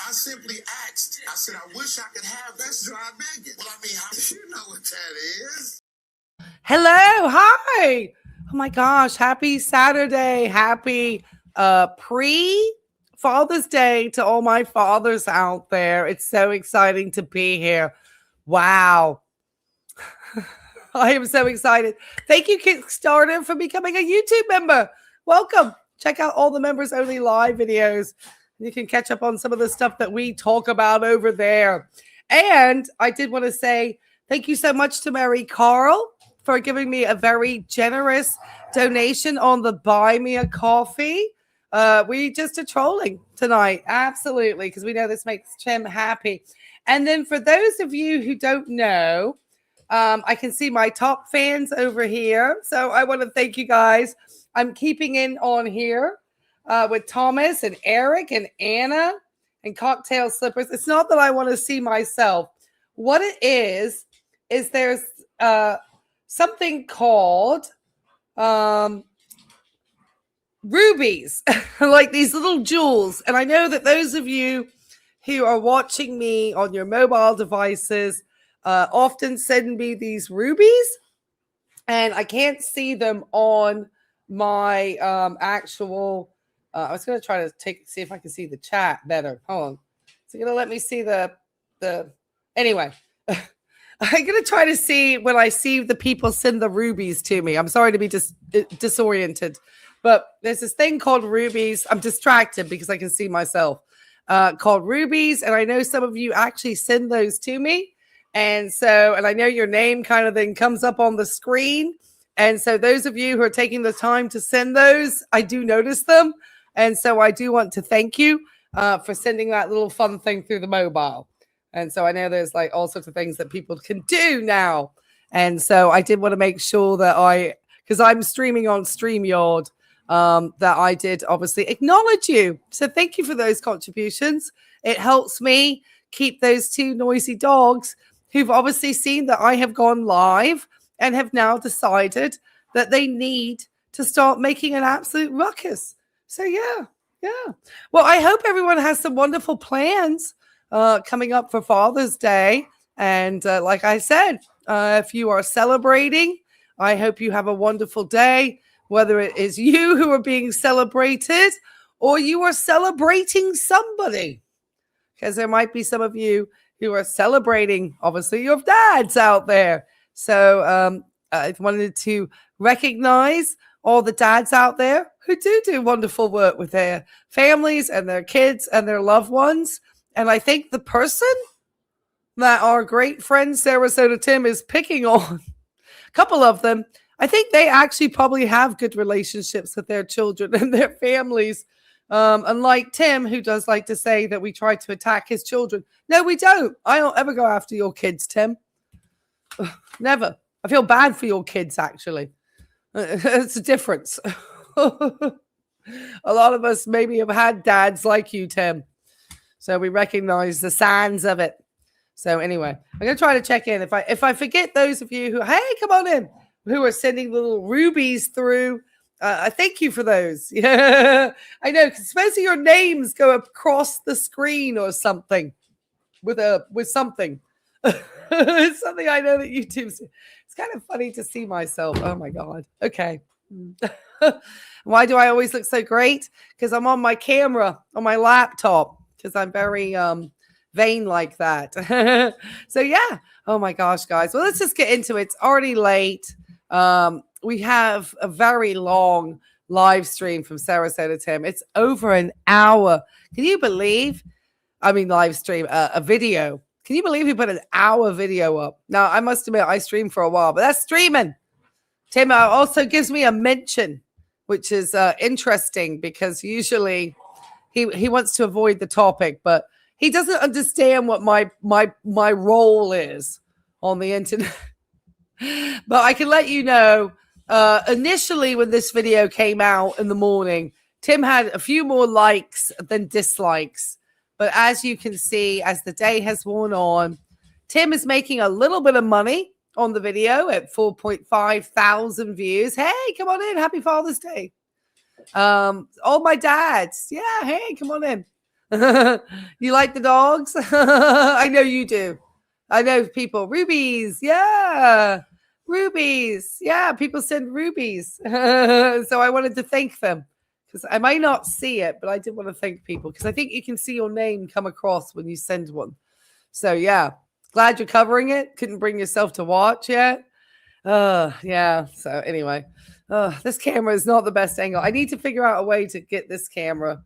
I simply asked. I said, I wish I could have that's dry begging. Well, I mean, you know what that is. Hello, hi. Oh my gosh, happy Saturday. Happy pre-Father's Day to all my fathers out there. It's so exciting to be here. Wow. I am so excited. Thank you, Kickstarter, for becoming a YouTube member. Welcome. Check out all the members only live videos. You can catch up on some of the stuff that we talk about over there. And I did want to say thank you so much to Mary Carl for giving me a very generous donation on the Buy Me a Coffee. We just are trolling tonight. Absolutely. Because we know this makes Tim happy. And then for those of you who don't know, I can see my top fans over here. So I want to thank you guys. I'm keeping in on here with Thomas and Eric and Anna and Cocktail Slippers. It's not that I want to see myself. What it is there's something called rubies, like these little jewels. And I know that those of you who are watching me on your mobile devices often send me these rubies, and I can't see them on my actual. I was going to try to see if I can see the chat better. Hold on. So you're going to let me see the anyway. I'm going to try to see when I see the people send the rubies to me. I'm sorry to be disoriented, but there's this thing called rubies. I'm distracted because I can see myself called rubies. And I know some of you actually send those to me. And I know your name kind of then comes up on the screen. And so those of you who are taking the time to send those, I do notice them. And so I do want to thank you for sending that little fun thing through the mobile. And so I know there's like all sorts of things that people can do now. And so I did want to make sure that because I'm streaming on StreamYard, that I did obviously acknowledge you. So thank you for those contributions. It helps me keep those two noisy dogs who've obviously seen that I have gone live and have now decided that they need to start making an absolute ruckus. So yeah. Well, I hope everyone has some wonderful plans coming up for Father's Day. And like I said, if you are celebrating, I hope you have a wonderful day, whether it is you who are being celebrated or you are celebrating somebody. Because there might be some of you who are celebrating, obviously, your dads out there. So I wanted to recognize all the dads out there who do wonderful work with their families and their kids and their loved ones. And I think the person that our great friend Sarasota Tim is picking on, a couple of them, I think they actually probably have good relationships with their children and their families. Unlike Tim, who does like to say that we try to attack his children. No, we don't. I don't ever go after your kids, Tim. Never. I feel bad for your kids, actually. It's a difference. A lot of us maybe have had dads like you, Tim. So we recognize the signs of it. So anyway, I'm going to try to check in. If I forget those of you who, hey, come on in, who are sending little rubies through, I thank you for those. Yeah, I know. Suppose your names go across the screen or something with something. It's something I know that YouTube's. It's kind of funny to see myself. Oh my God. Okay. Why do I always look so great? Because I'm on my camera on my laptop. Because I'm very vain like that. So yeah. Oh my gosh, guys. Well, let's just get into it. It's already late. We have a very long live stream from Sarasota Tim. It's over an hour. Can you believe? I mean, live stream, a video. Can you believe he put an hour video up? Now, I must admit, I streamed for a while, but that's streaming. Tim also gives me a mention, which is interesting because usually he wants to avoid the topic, but he doesn't understand what my role is on the internet. But I can let you know, initially when this video came out in the morning, Tim had a few more likes than dislikes. But as you can see, as the day has worn on, Tim is making a little bit of money on the video at 4.5 thousand views. Hey, come on in. Happy Father's Day. All my dads. Yeah, hey, come on in. You like the dogs? I know you do. I know people. Rubies. Yeah. Rubies. Yeah. People send rubies. So I wanted to thank them because I might not see it, but I did want to thank people because I think you can see your name come across when you send one. So yeah. Glad you're covering it. Couldn't bring yourself to watch yet. Yeah. So anyway, this camera is not the best angle. I need to figure out a way to get this camera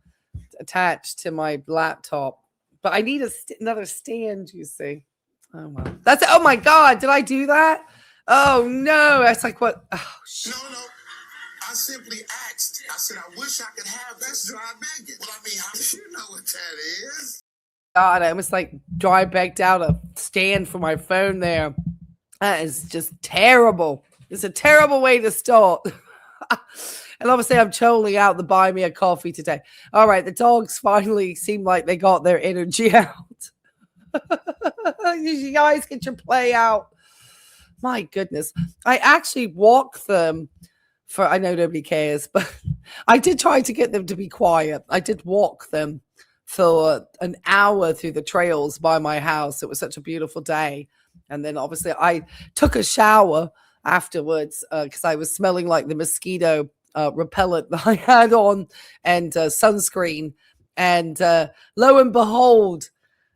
attached to my laptop, but I need another stand. You see? Oh well. That's it. Oh my God! Did I do that? Oh no! That's like what? Oh shit. No. I simply asked. I said, I wish I could have best dry bacon. Well, I mean, you know what that is. God, I almost like dry backed out a stand for my phone there. That is just terrible. It's a terrible way to start. And obviously I'm trolling out the buy me a coffee today. All right, the dogs finally seem like they got their energy out. You guys get your play out. My goodness. I actually walk them for, I know nobody cares, but I did try to get them to be quiet. I did walk them for an hour through the trails by my house. It was such a beautiful day. And then obviously I took a shower afterwards because I was smelling like the mosquito repellent that I had on and sunscreen. And lo and behold,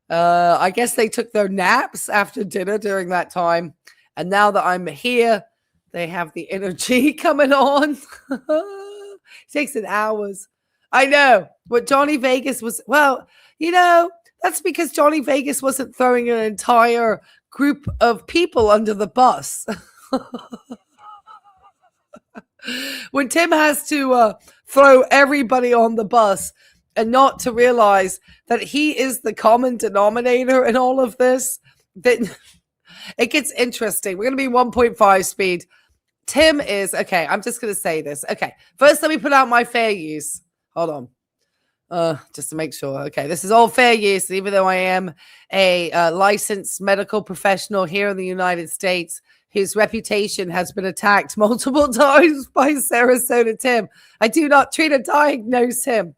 I guess they took their naps after dinner during that time. And now that I'm here, they have the energy coming on. It takes an hours. I know what Johnny Vegas was. Well, you know, that's because Johnny Vegas wasn't throwing an entire group of people under the bus. When Tim has to throw everybody on the bus and not to realize that he is the common denominator in all of this, then it gets interesting. We're going to be 1.5 speed. Tim is, okay, I'm just going to say this. Okay, first let me put out my fair use. Hold on. Just to make sure. Okay, this is all fair use, even though I am a licensed medical professional here in the United States whose reputation has been attacked multiple times by Sarasota Tim. I do not treat or diagnose him,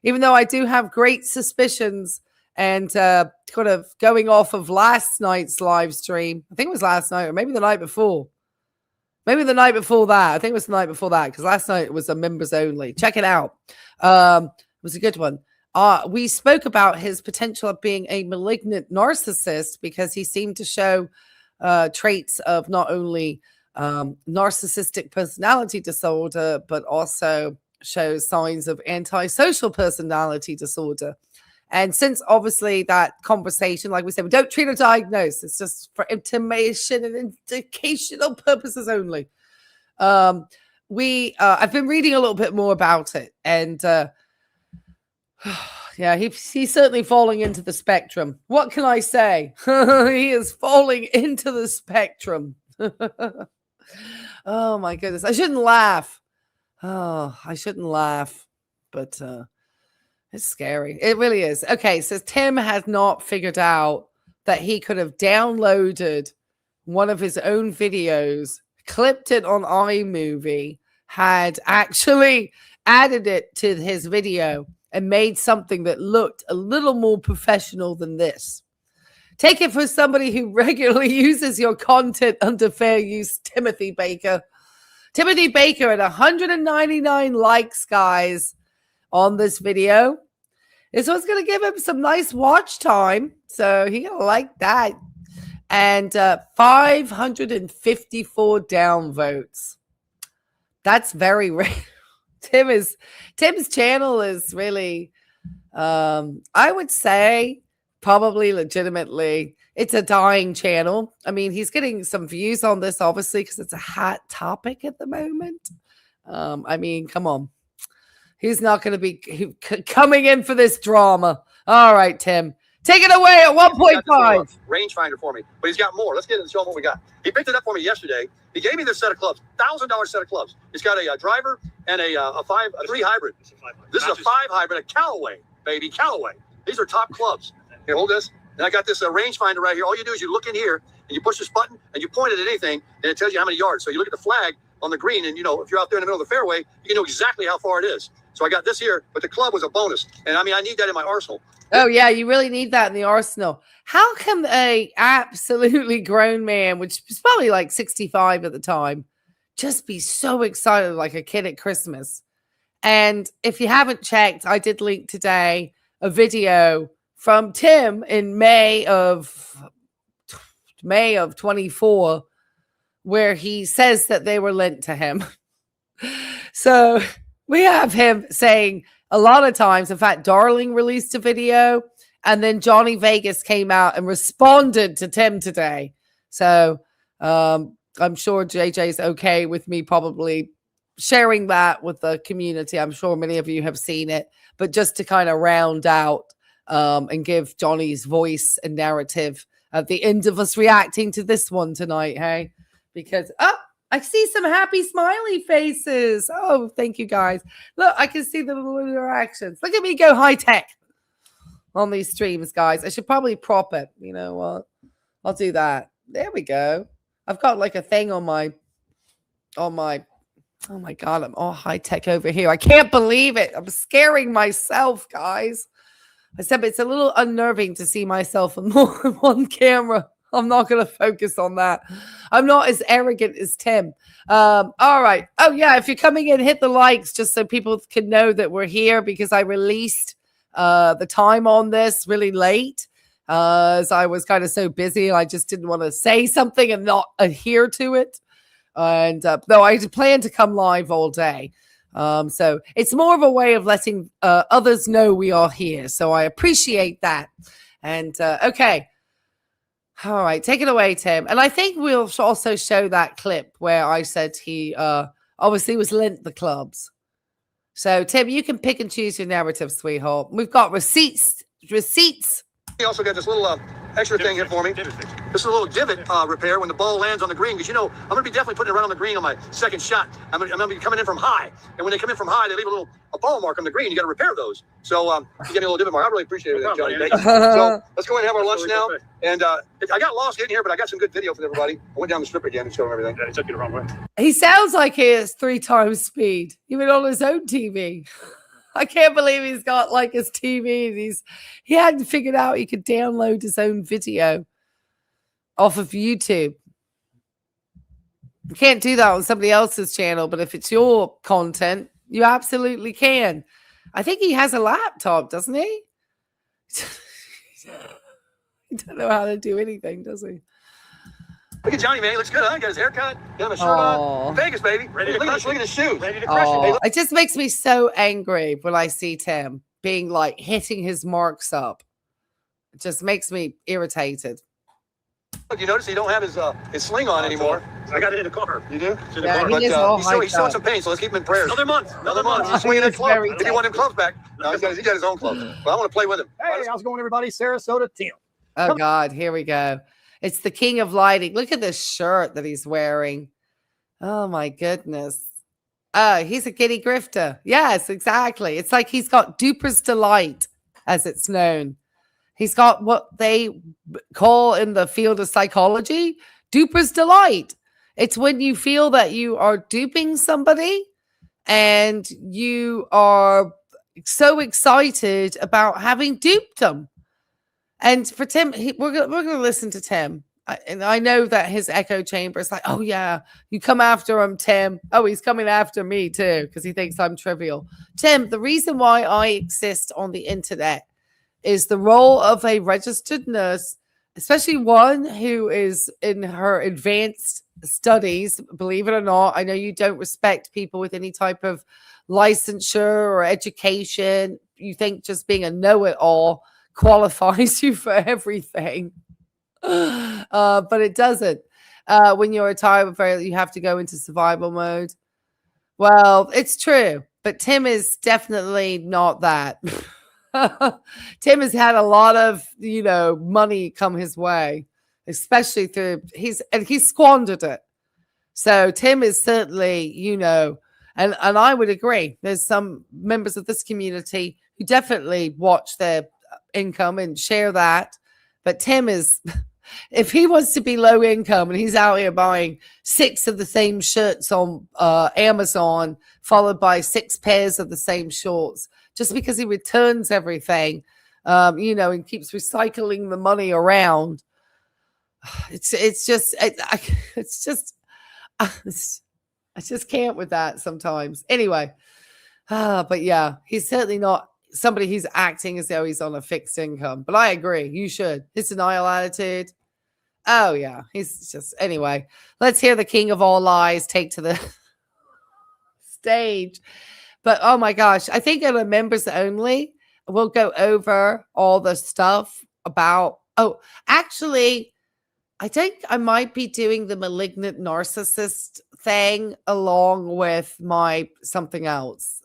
even though I do have great suspicions and kind of going off of last night's live stream. I think it was last night or maybe the night before. Maybe the night before that. I think it was the night before that because last night it was a members only. Check it out. It was a good one. We spoke about his potential of being a malignant narcissist because he seemed to show traits of not only narcissistic personality disorder, but also shows signs of antisocial personality disorder. And since obviously that conversation, like we said, we don't treat or diagnose. It's just for information and educational purposes only. I've been reading a little bit more about it. And yeah, he's certainly falling into the spectrum. What can I say? He is falling into the spectrum. Oh, my goodness. I shouldn't laugh. Oh, I shouldn't laugh. But it's scary. It really is. Okay, so Tim has not figured out that he could have downloaded one of his own videos, clipped it on iMovie, had actually added it to his video, and made something that looked a little more professional than this. Take it for somebody who regularly uses your content under fair use, Timothy Baker. Timothy Baker at 199 likes, guys, on this video. This was going to give him some nice watch time. So he going to like that. And 554 downvotes. That's very rare. Tim's channel is really, I would say, probably legitimately, it's a dying channel. I mean, he's getting some views on this, obviously, because it's a hot topic at the moment. I mean, come on. He's not going to be coming in for this drama. All right, Tim. Take it away at 1.5. Rangefinder for me. But he's got more. Let's get into show him what we got. He picked it up for me yesterday. He gave me this set of clubs, $1,000 set of clubs. It's got a driver and a 3 hybrid. This is a 5 hybrid, a Callaway, baby, Callaway. These are top clubs. Here, hold this. And I got this rangefinder right here. All you do is you look in here and you push this button and you point it at anything and it tells you how many yards. So you look at the flag on the green and, you know, if you're out there in the middle of the fairway, you can know exactly how far it is. So I got this here, but the club was a bonus. And I mean, I need that in my arsenal. Oh, yeah, you really need that in the arsenal. How can a absolutely grown man, which was probably like 65 at the time, just be so excited like a kid at Christmas? And if you haven't checked, I did link today a video from Tim in May of 24, where he says that they were lent to him. So we have him saying a lot of times, in fact, Darling released a video, and then Johnny Vegas came out and responded to Tim today. So I'm sure JJ's okay with me probably sharing that with the community. I'm sure many of you have seen it, but just to kind of round out and give Johnny's voice and narrative at the end of us reacting to this one tonight, hey? Because, I see some happy smiley faces. Oh, thank you, guys. Look, I can see the little interactions. Look at me go high tech on these streams, guys. I should probably prop it. You know what? I'll do that. There we go. I've got like a thing on my, oh my God, I'm all high tech over here. I can't believe it. I'm scaring myself, guys. I said, but it's a little unnerving to see myself on more than one camera. I'm not going to focus on that. I'm not as arrogant as Tim. All right. Oh, yeah. If you're coming in, hit the likes just so people can know that we're here, because I released the time on this really late as I was kind of so busy. I just didn't want to say something and not adhere to it. And though I plan to come live all day. So it's more of a way of letting others know we are here. So I appreciate that. And okay. All right, take it away, Tim. And I think we'll also show that clip where I said he obviously was lent the clubs. So, Tim, you can pick and choose your narrative, sweetheart. We've got receipts. He also got this little extra thing here for me. This is a little divot repair when the ball lands on the green, because, you know, I'm going to be definitely putting it right on the green on my second shot. I'm going to be coming in from high. And when they come in from high, they leave a ball mark on the green. You got to repair those. So you give me a little divot mark. I really appreciate it, Johnny. So let's go ahead and have our lunch now. And I got lost getting here, but I got some good video for everybody. I went down the strip again and showed them everything. Yeah, he took you the wrong way. He sounds like he has 3 times speed, even on his own TV. I can't believe he's got like his TV and he hadn't figured out he could download his own video off of YouTube. You can't do that on somebody else's channel, but if it's your content, you absolutely can. I think he has a laptop, doesn't he? He doesn't know how to do anything, does he? Look at Johnny, man. He looks good, huh? He got his haircut. Got his shirt on. Vegas, baby. Look at his shoes. Ready to crush it. It just makes me so angry when I see Tim being like hitting his marks up. It just makes me irritated. Look, you notice he don't have his sling on anymore. I got it in the car. You do? Yeah, but he's showing some pain, so let's keep him in prayers. Another month. He's swinging that club. If you want him clubs back, no, he got his own clubs. But I want to play with him. Hey, how's it going, everybody? Sarasota, Tim. Oh, God, here we go. It's the king of lighting. Look at this shirt that he's wearing. Oh, my goodness. He's a giddy grifter. Yes, exactly. It's like he's got duper's delight, as it's known. He's got what they call in the field of psychology, duper's delight. It's when you feel that you are duping somebody and you are so excited about having duped them. And for Tim, we're going to listen to Tim. And I know that his echo chamber is like, oh, yeah, you come after him, Tim. Oh, he's coming after me, too, because he thinks I'm trivial. Tim, the reason why I exist on the internet is the role of a registered nurse, especially one who is in her advanced studies. Believe it or not, I know you don't respect people with any type of licensure or education. You think just being a know-it-all qualifies you for everything, but it doesn't. When you're retired, you have to go into survival mode. Well, it's true, but Tim is definitely not that. Tim has had a lot of money come his way, especially through he's squandered it. So Tim is certainly and I would agree. There's some members of this community who definitely watch their income and share that, but Tim is if he wants to be low income and he's out here buying 6 of the same shirts on Amazon, followed by 6 pairs of the same shorts, just because he returns everything, and keeps recycling the money around, I just can't with that sometimes. Anyway, but yeah, he's certainly not somebody who's acting as though he's on a fixed income. But I agree, you should. His denial attitude. Oh yeah, he's just anyway. Let's hear the king of all lies take to the stage. But oh my gosh, I think in a members only, we'll go over all the stuff about. Oh, actually, I think I might be doing the malignant narcissist thing along with my something else.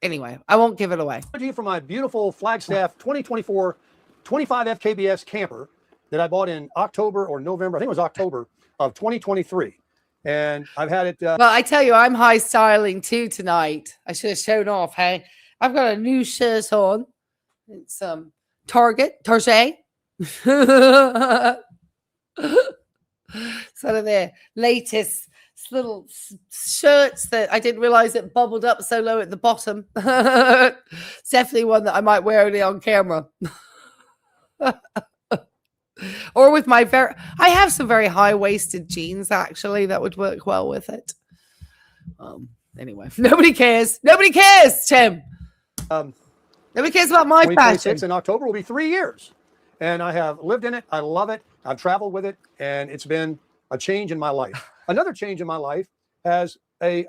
Anyway, I won't give it away. For my beautiful Flagstaff 2024 25 FKBS camper that I bought in October or November. I think it was October of 2023. And I've had it. Well, I tell you, I'm high styling too tonight. I should have shown off. Hey, I've got a new shirt on. It's Target. Sort of their latest little shirts that I didn't realize it bubbled up so low at the bottom. It's definitely one that I might wear only on camera. Or with my I have some very high-waisted jeans actually that would work well with it. Anyway, nobody cares. Nobody cares, Tim. Nobody cares about my fashion. In October will be 3 years. And I have lived in it. I love it. I've traveled with it. And it's been a change in my life. Another change in my life as a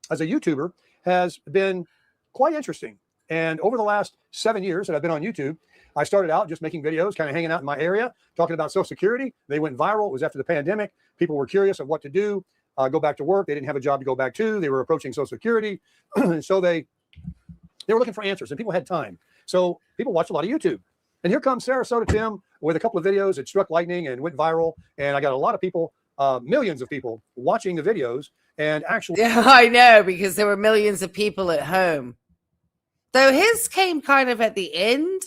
YouTuber has been quite interesting. And over the last 7 years that I've been on YouTube, I started out just making videos, kind of hanging out in my area, talking about Social Security. They went viral. It was after the pandemic. People were curious of what to do, go back to work. They didn't have a job to go back to. They were approaching Social Security. So they were looking for answers, and people had time. So people watched a lot of YouTube. And here comes Sarasota Tim with a couple of videos that struck lightning and went viral. And I got a lot of people, millions of people watching the videos and actually. Yeah, I know, because there were millions of people at home. Though his came kind of at the end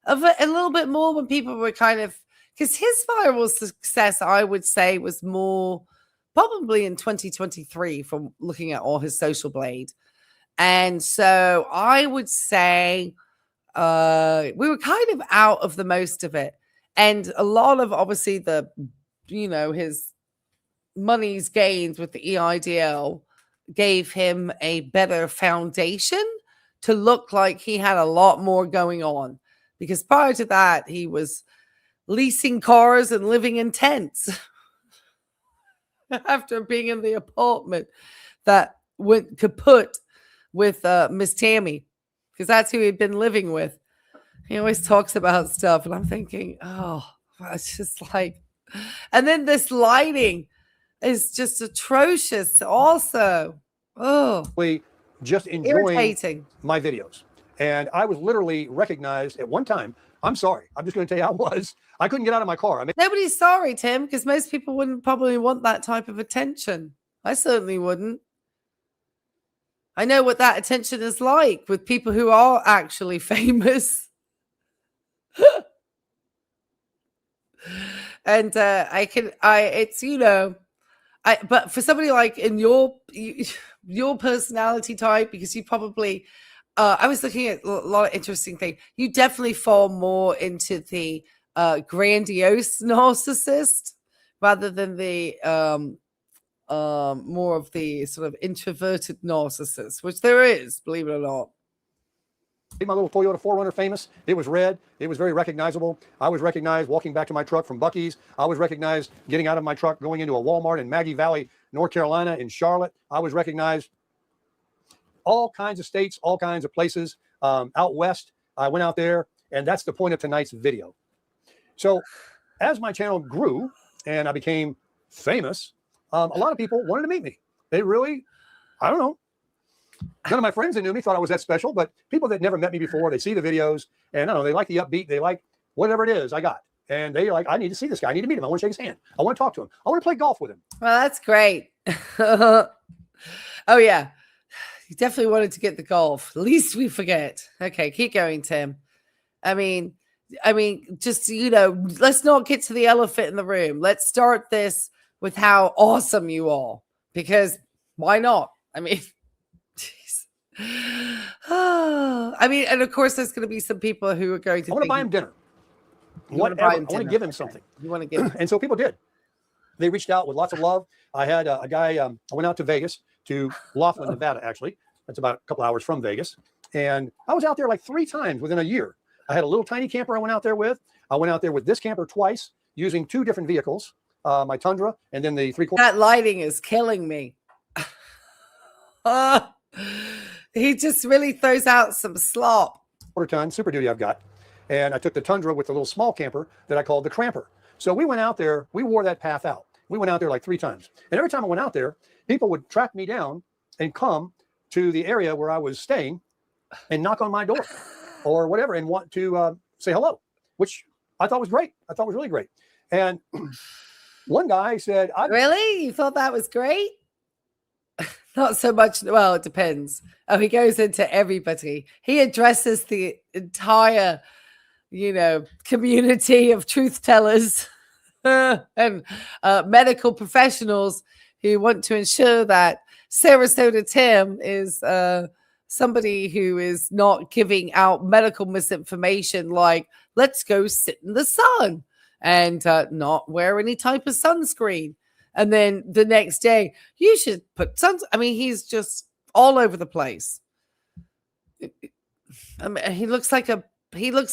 of it a little bit more when people were kind of, because his viral success, I would say, was more probably in 2023 from looking at all his social blade. And so I would say we were kind of out of the most of it. And a lot of obviously his money's gained with the EIDL gave him a better foundation to look like he had a lot more going on. Because prior to that, he was leasing cars and living in tents after being in the apartment that went kaput with Miss Tammy, because that's who he'd been living with. He always talks about stuff, and I'm thinking, oh, it's just like, and then this lighting is just atrocious also. Oh, just enjoying irritating my videos. And I was literally recognized at one time. I'm sorry. I'm just going to tell you how it was. I couldn't get out of my car. Nobody's sorry, Tim, because most people wouldn't probably want that type of attention. I certainly wouldn't. I know what that attention is like with people who are actually famous. And but for somebody like in your personality type, because you probably, I was looking at a lot of interesting things. You definitely fall more into the grandiose narcissist rather than the more of the sort of introverted narcissist, which there is, believe it or not. My little Toyota 4Runner famous. It was red. It was very recognizable. I was recognized walking back to my truck from Buc-ee's. I was recognized getting out of my truck, going into a Walmart in Maggie Valley, North Carolina, in Charlotte. I was recognized all kinds of states, all kinds of places. Out west, I went out there, and that's the point of tonight's video. So as my channel grew and I became famous, a lot of people wanted to meet me. They really, I don't know. None of my friends that knew me thought I was that special, but people that never met me before, they see the videos, and I don't know, they like the upbeat, they like whatever it is I got. And they're like, I need to see this guy. I need to meet him. I want to shake his hand. I want to talk to him. I want to play golf with him. Well, that's great. Oh, yeah. You definitely wanted to get the golf. Least we forget. Okay, keep going, Tim. I mean, I mean, just, let's not get to the elephant in the room. Let's start this with how awesome you are, because why not? I mean, jeez. I mean, and of course, there's going to be some people who are going to. I want to buy him dinner. I want to give him something. You want to give him. And so people did. They reached out with lots of love. I had a guy. I went out to Vegas, to Laughlin, Nevada. Actually, that's about a couple hours from Vegas. And I was out there like 3 times within a year. I had a little tiny camper I went out there with. I went out there with this camper twice, using 2 different vehicles, my Tundra and then the 3/4. That lighting is killing me. He just really throws out some slop. Ton Super Duty I've got. And I took the Tundra with the little small camper that I called the Cramper. So we went out there. We wore that path out. We went out there like 3 times. And every time I went out there, people would track me down and come to the area where I was staying and knock on my door or whatever and want to say hello, which I thought was great. I thought was really great. And one guy said, Really? You thought that was great? Not so much. Well, it depends. Oh, he goes into everybody. He addresses the entire, community of truth tellers and medical professionals who want to ensure that Sarasota Tim is somebody who is not giving out medical misinformation like, let's go sit in the sun and not wear any type of sunscreen. And then the next day, you should put I mean, he's just all over the place. I mean, he looks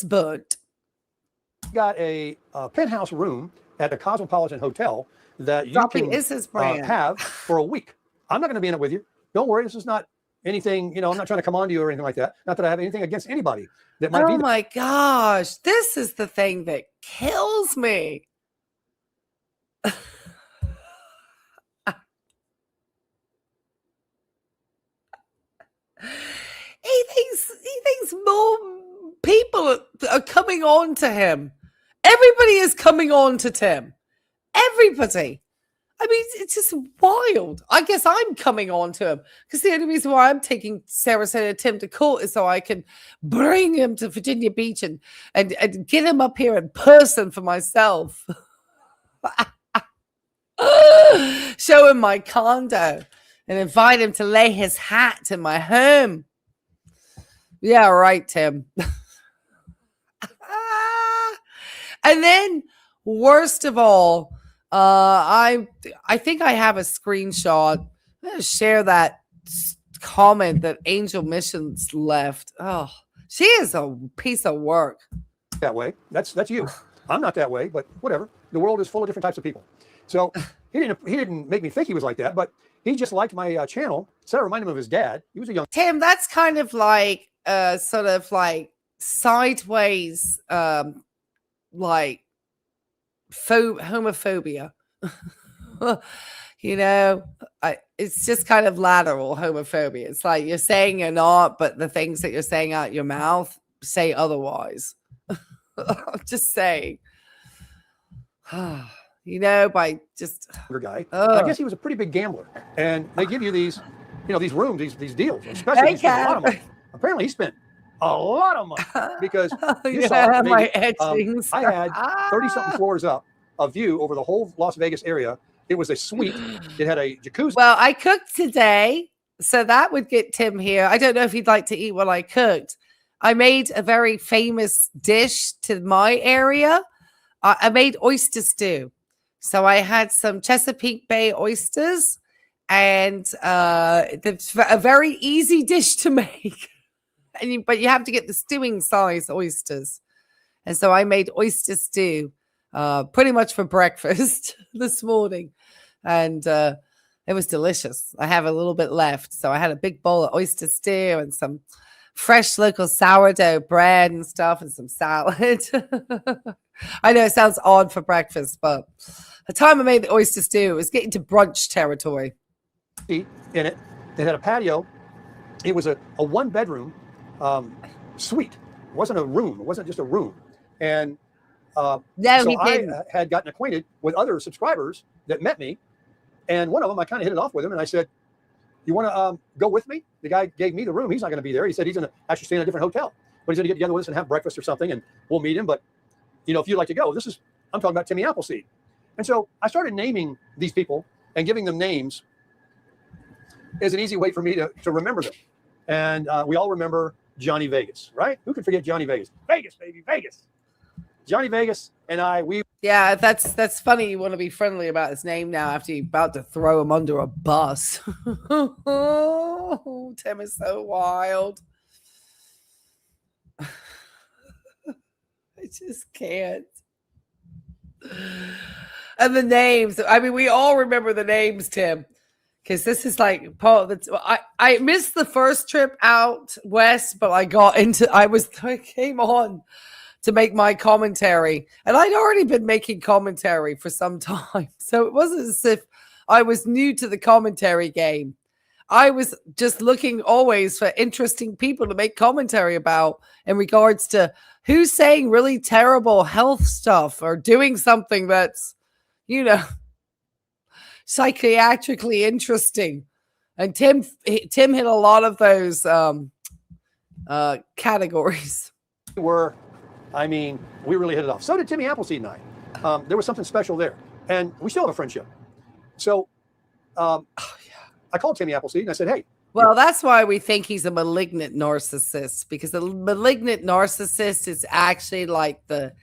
burnt. Got a penthouse room at the Cosmopolitan Hotel that you can have for a week. I'm not going to be in it with you. Don't worry. This is not anything, I'm not trying to come on to you or anything like that. Not that I have anything against anybody that might be. Oh my gosh. This is the thing that kills me. He thinks more people are coming on to him. Everybody is coming on to Tim. Everybody. I mean, it's just wild. I guess I'm coming on to him because the only reason why I'm taking Sarasota Tim to court is so I can bring him to Virginia Beach and get him up here in person for myself. Show him my condo and invite him to lay his hat in my home. Yeah, right, Tim. And then, worst of all, I think I have a screenshot. I'm gonna share that comment that Angel Missions left. Oh, she is a piece of work. That way. That's you. I'm not that way, but whatever. The world is full of different types of people. So he didn't make me think he was like that, but he just liked my channel. So I reminded him of his dad. He was a young Tim. That's kind of like sort of like sideways, like homophobia. It's just kind of lateral homophobia. It's like you're saying you're not, but the things that you're saying out your mouth say otherwise. I'm just saying. By just guy. I guess he was a pretty big gambler, and they give you these, these rooms, these deals, especially a lot of money. Apparently, he spent a lot of money because you saw my etchings. I had 30-something floors up, a view over the whole Las Vegas area. It was a suite. It had a jacuzzi. Well, I cooked today, so that would get Tim here. I don't know if he'd like to eat what I cooked. I made a very famous dish to my area. I made oyster stew. So I had some Chesapeake Bay oysters, and it's a very easy dish to make. But you have to get the stewing size oysters. And so I made oyster stew pretty much for breakfast this morning. And it was delicious. I have a little bit left. So I had a big bowl of oyster stew and some fresh local sourdough bread and stuff and some salad. I know it sounds odd for breakfast, but the time I made the oyster stew, it was getting to brunch territory. In it, they had a patio. It was a one-bedroom suite. It wasn't a room. It wasn't just a room. And I had gotten acquainted with other subscribers that met me. And one of them, I kind of hit it off with him. And I said, you want to go with me? The guy gave me the room. He's not going to be there. He said he's going to actually stay in a different hotel. but he's going to get together with us and have breakfast or something, and we'll meet him. But, you know, if you'd like to go, I'm talking about Timmy Appleseed. And so I started naming these people and giving them names is an easy way for me to remember them. And we all remember Johnny Vegas, right? Who can forget Johnny Vegas? Vegas, baby, Vegas. Johnny Vegas and yeah, that's funny. You want to be friendly about his name now after you're about to throw him under a bus. Oh, Tim is so wild. I just can't. And the names. I mean, we all remember the names, Tim, because this is like part of the. I missed the first trip out west, but I came on to make my commentary, and I'd already been making commentary for some time, so it wasn't as if I was new to the commentary game. I was just looking always for interesting people to make commentary about in regards to who's saying really terrible health stuff or doing something that's, you know, psychiatrically interesting. And Tim hit a lot of those categories. We really hit it off. So did Timmy Appleseed and I. There was something special there, and we still have a friendship. So I called Timmy Appleseed and I said, hey. Well, that's why we think he's a malignant narcissist, because a malignant narcissist is actually like the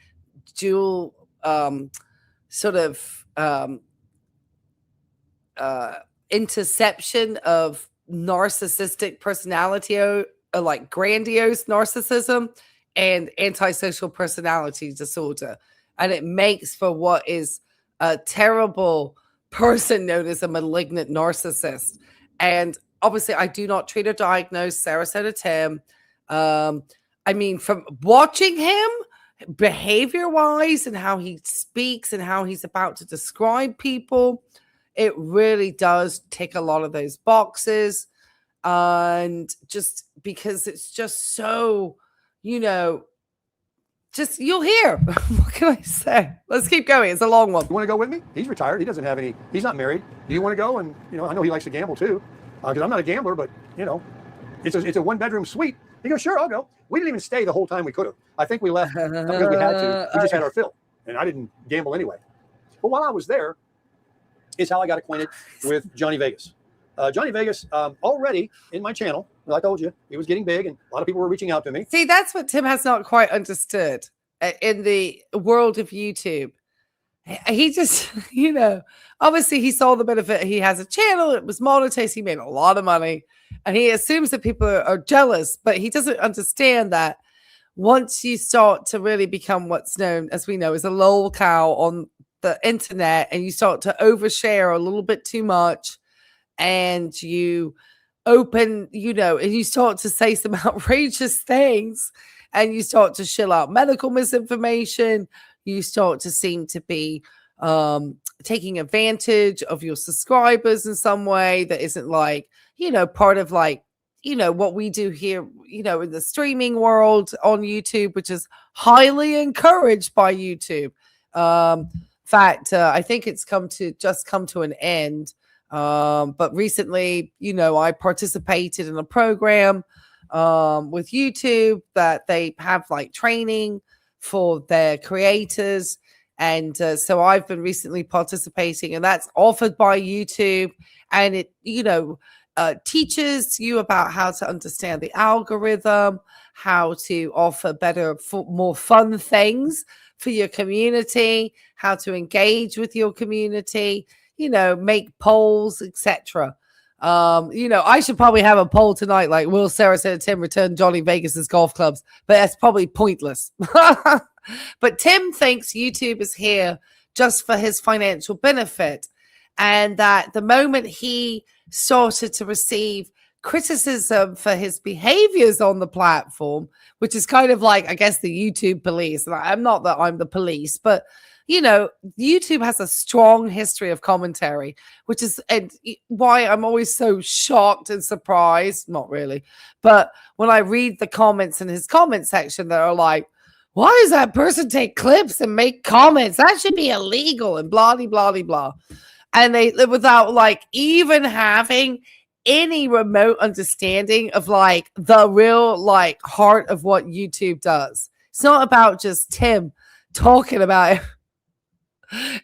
dual sort of interception of narcissistic personality, like grandiose narcissism and antisocial personality disorder. And it makes for what is a terrible person known as a malignant narcissist. And obviously, I do not treat or diagnose Sarasota Tim. I mean, from watching him behavior-wise and how he speaks and how he's about to describe people, it really does tick a lot of those boxes. And just because it's just so, you know, just you'll hear. What can I say? Let's keep going. It's a long one. You want to go with me? He's retired. He doesn't have any. He's not married. Do you want to go? And you know, I know he likes to gamble too, because I'm not a gambler. But you know, it's a 1-bedroom suite. He goes, sure, I'll go. We didn't even stay the whole time we could have. I think we left because we had to. We just had our fill, and I didn't gamble anyway. But while I was there, is how I got acquainted with Johnny Vegas. Johnny Vegas, already in my channel, like I told you, he was getting big, and a lot of people were reaching out to me. See, that's what Tim has not quite understood in the world of YouTube. He just, you know, obviously he saw the benefit. He has a channel. It was monetized. He made a lot of money, and he assumes that people are jealous, but he doesn't understand that once you start to really become what's known, as we know, as a lol cow on the internet, and you start to overshare a little bit too much, and you open, you know, and you start to say some outrageous things, and you start to shill out medical misinformation, you start to seem to be taking advantage of your subscribers in some way that isn't like, you know, part of like, you know, what we do here, you know, in the streaming world on YouTube, which is highly encouraged by YouTube. Fact, I think it's come to an end. But recently, you know, I participated in a program with YouTube that they have like training for their creators. And so I've been recently participating, and that's offered by YouTube. And it, you know, teaches you about how to understand the algorithm, how to offer better, more fun things for your community, how to engage with your community, you know, make polls, etc. You know, I should probably have a poll tonight, like, will Sarasota Tim return Johnny Vegas's golf clubs? But that's probably pointless. But Tim thinks YouTube is here just for his financial benefit, and that the moment he started to receive criticism for his behaviors on the platform, which is kind of like, I guess, the YouTube police. I'm not that I'm the police, but you know, YouTube has a strong history of commentary, which is and why I'm always so shocked and surprised. Not really, but when I read the comments in his comment section that are like, why does that person take clips and make comments? That should be illegal and blah, blah, blah, blah. And they, without like even having any remote understanding of like the real like heart of what YouTube does. It's not about just Tim talking about it.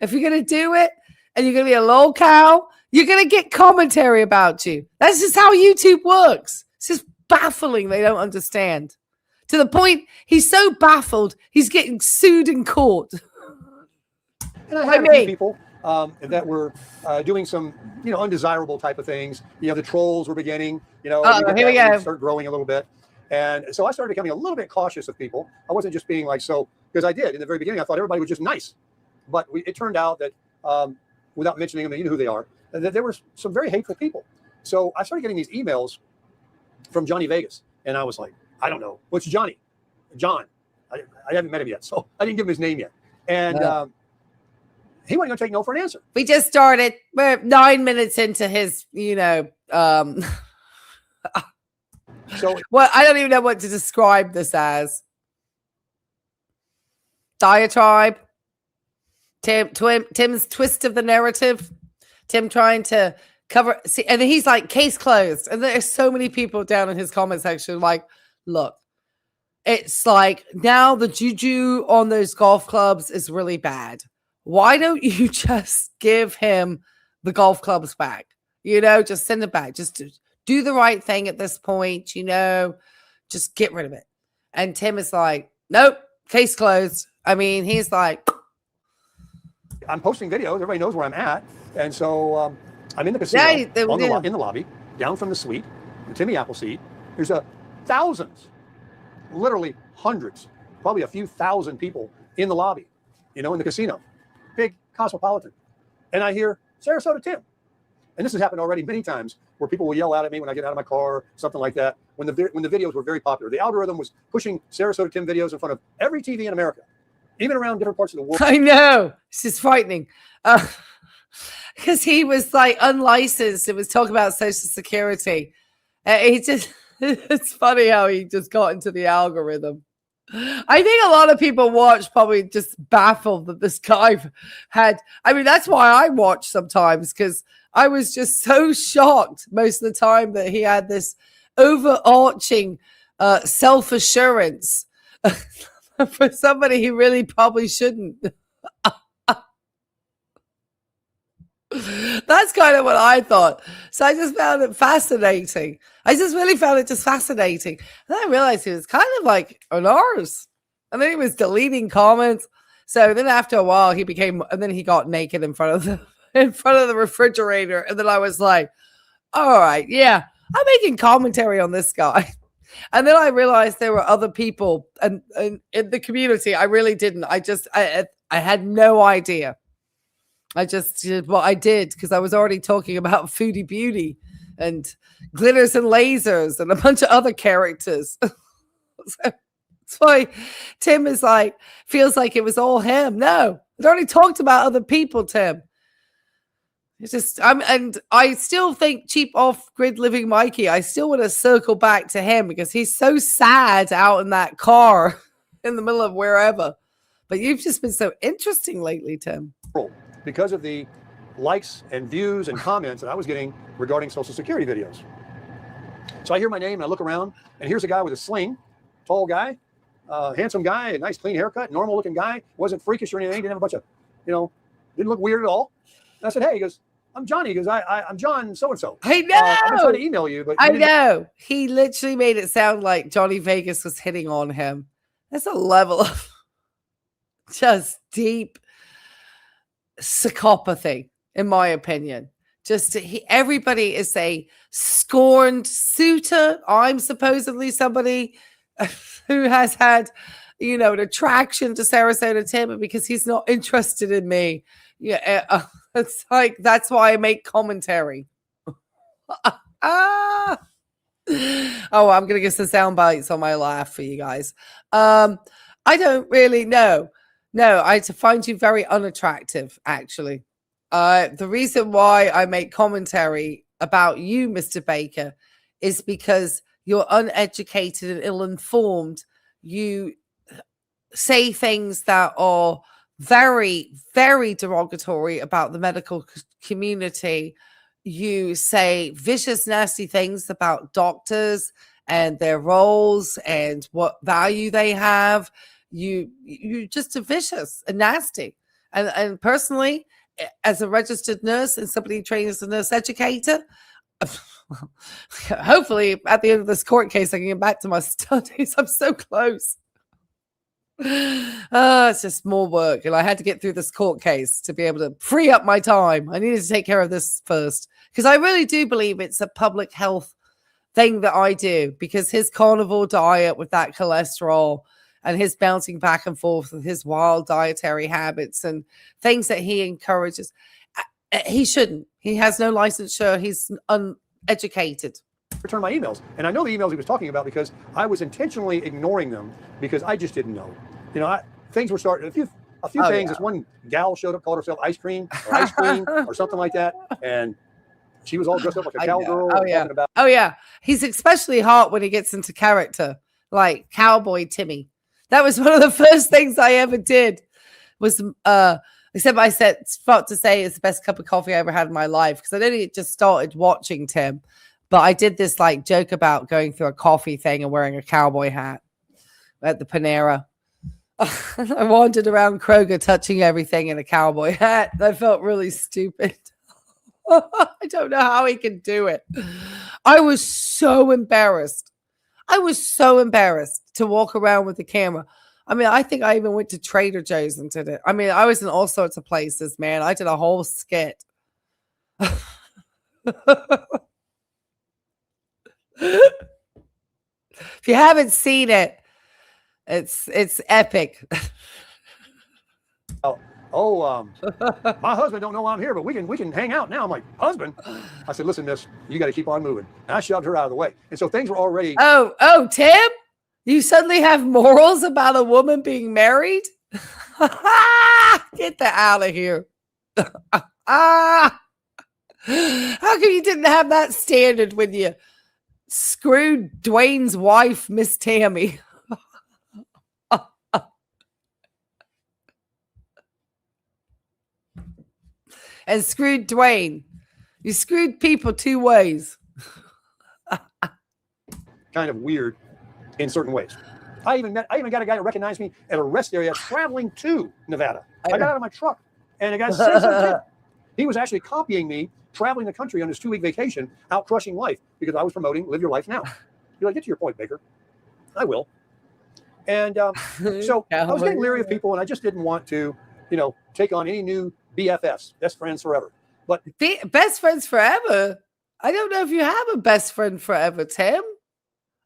If you're going to do it and you're going to be a lol cow, you're going to get commentary about you. That's just how YouTube works. It's just baffling. They don't understand. To the point, he's so baffled, he's getting sued in court. And I had a few people that were doing some, undesirable type of things. The trolls were beginning, here we go. Start growing a little bit. And so I started becoming a little bit cautious of people. I wasn't just being like, because I did in the very beginning, I thought everybody was just nice. But it turned out that without mentioning them, you know who they are, that there were some very hateful people. So I started getting these emails from Johnny Vegas. And I was like, I don't know. What's Johnny? John. I haven't met him yet. So I didn't give him his name yet. And he wasn't going to take no for an answer. We just started. We're 9 minutes into his, So well, I don't even know what to describe this as. Diatribe. Tim's twist of the narrative. Tim trying to cover. See, and he's like, case closed. And there's so many people down in his comment section like, look, it's like now the juju on those golf clubs is really bad. Why don't you just give him the golf clubs back? Just send it back. Just do the right thing at this point, just get rid of it. And Tim is like, nope, case closed. I mean, he's like, I'm posting videos. Everybody knows where I'm at. And so I'm in the casino, in the lobby, down from the suite, the Timmy Appleseed. There's thousands, literally hundreds, probably a few thousand people in the lobby, in the casino. Big cosmopolitan. And I hear Sarasota Tim. And this has happened already many times where people will yell out at me when I get out of my car, something like that, when the videos were very popular. The algorithm was pushing Sarasota Tim videos in front of every TV in America, even around different parts of the world. I know. It's just frightening. Because he was like unlicensed. It was talking about Social Security. It's funny how he just got into the algorithm. I think a lot of people watch probably just baffled that this guy had. I mean, that's why I watch sometimes, because I was just so shocked most of the time that he had this overarching self-assurance for somebody who really probably shouldn't. That's kind of what I thought. So I just found it fascinating. I just really found it just fascinating. And I realized he was kind of like an arse. And then he was deleting comments. So then after a while and then he got naked in front of the refrigerator. And then I was like, all right, yeah, I'm making commentary on this guy. And then I realized there were other people and in the community. I really didn't. I had no idea. I just did what I did because I was already talking about Foodie Beauty and Glitters and Lasers and a bunch of other characters. So that's why Tim is like, feels like it was all him. No, I'd already talked about other people, Tim. It's just, and I still think cheap off-grid living Mikey, I still want to circle back to him because he's so sad out in that car in the middle of wherever. But you've just been so interesting lately, Tim. Because of the likes and views and comments that I was getting regarding Social Security videos. So I hear my name and I look around and here's a guy with a sling, tall guy, handsome guy, a nice clean haircut, normal looking guy, wasn't freakish or anything, didn't have a bunch of, didn't look weird at all. And I said, hey, he goes, I'm Johnny. He goes, I'm John so-and-so. I know. I'm trying to email you, but I know. He literally made it sound like Johnny Vegas was hitting on him. That's a level of just deep psychopathy, in my opinion. Everybody is a scorned suitor. I'm supposedly somebody who has had, an attraction to Sarasota Tim because he's not interested in me. Yeah, it's like that's why I make commentary. Oh, I'm gonna get some sound bites on my laugh for you guys. I don't really know. No, I find you very unattractive, actually. The reason why I make commentary about you, Mr. Baker, is because you're uneducated and ill-informed. You say things that are very, very derogatory about the medical community. you say vicious, nasty things about doctors and their roles and what value they have. You just are vicious and nasty. And personally, as a registered nurse and somebody trained as a nurse educator, hopefully at the end of this court case, I can get back to my studies. I'm so close. It's just more work. And I had to get through this court case to be able to free up my time. I needed to take care of this first because I really do believe it's a public health thing that I do, because his carnivore diet with that cholesterol and his bouncing back and forth with his wild dietary habits and things that he encourages, he shouldn't. He has no licensure. He's uneducated. Return my emails. And I know the emails he was talking about because I was intentionally ignoring them because I just didn't know. You know, things were starting, a few things. This one gal showed up, called herself Ice Cream or something like that. And she was all dressed up like a cowgirl. Oh, yeah. He's especially hot when he gets into character, like Cowboy Timmy. That was one of the first things I ever did was, except I thought to say it's the best cup of coffee I ever had in my life, because I only just started watching Tim. But I did this like joke about going through a coffee thing and wearing a cowboy hat at the Panera. I wandered around Kroger touching everything in a cowboy hat. I felt really stupid. I don't know how he can do it. I was so embarrassed. To walk around with the camera. I mean, I think I even went to Trader Joe's and did it. I mean, I was in all sorts of places, man. I did a whole skit. If you haven't seen it, it's epic. My husband don't know I'm here, but we can hang out now. I'm like, husband? I said, listen, miss, you got to keep on moving. And I shoved her out of the way. And so things were already. Oh, Tim, you suddenly have morals about a woman being married? Get that out of here. How come you didn't have that standard when you screwed Dwayne's wife, Miss Tammy? And screwed Dwayne. You screwed people two ways. Kind of weird in certain ways. I even got a guy that recognized me at a rest area traveling to Nevada. I got out of my truck and the guy said he was actually copying me traveling the country on his 2-week vacation, out crushing life, because I was promoting Live Your Life Now. You're like, get to your point, Baker. I will. And so I was getting leery of people, and I just didn't want to, take on any new BFFs, best friends forever. But best friends forever? I don't know if you have a best friend forever, Tim.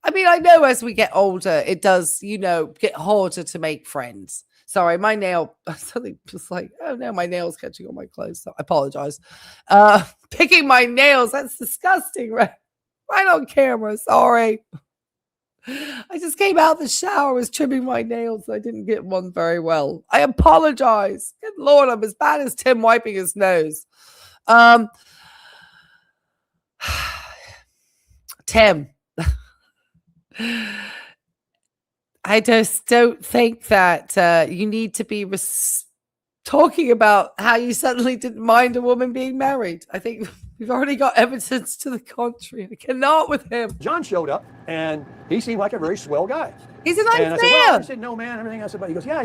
I mean, I know as we get older, it does, get harder to make friends. Sorry, my nail, something just like, oh no, my nail's catching on my clothes. So I apologize. Picking my nails, that's disgusting, right on camera. Sorry. I just came out of the shower, was trimming my nails. I didn't get one very well. I apologize. Good Lord, I'm as bad as Tim wiping his nose. Tim. I just don't think that you need to be talking about how you suddenly didn't mind a woman being married. I think we've already got evidence to the contrary. I cannot with him. John showed up, and he seemed like a very swell guy. He's a nice man. I said, no, man, everything. I said, but he goes, yeah,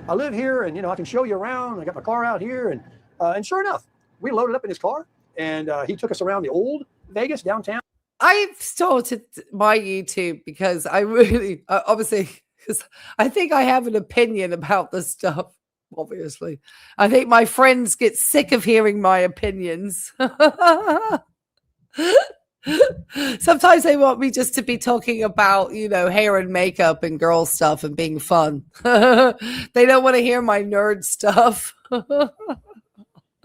I live here, and, I can show you around. I got my car out here. And sure enough, we loaded up in his car, and he took us around the old Vegas downtown. I've started my YouTube because I really, obviously, because I think I have an opinion about this stuff. Obviously, I think my friends get sick of hearing my opinions. Sometimes they want me just to be talking about, hair and makeup and girl stuff and being fun. They don't want to hear my nerd stuff.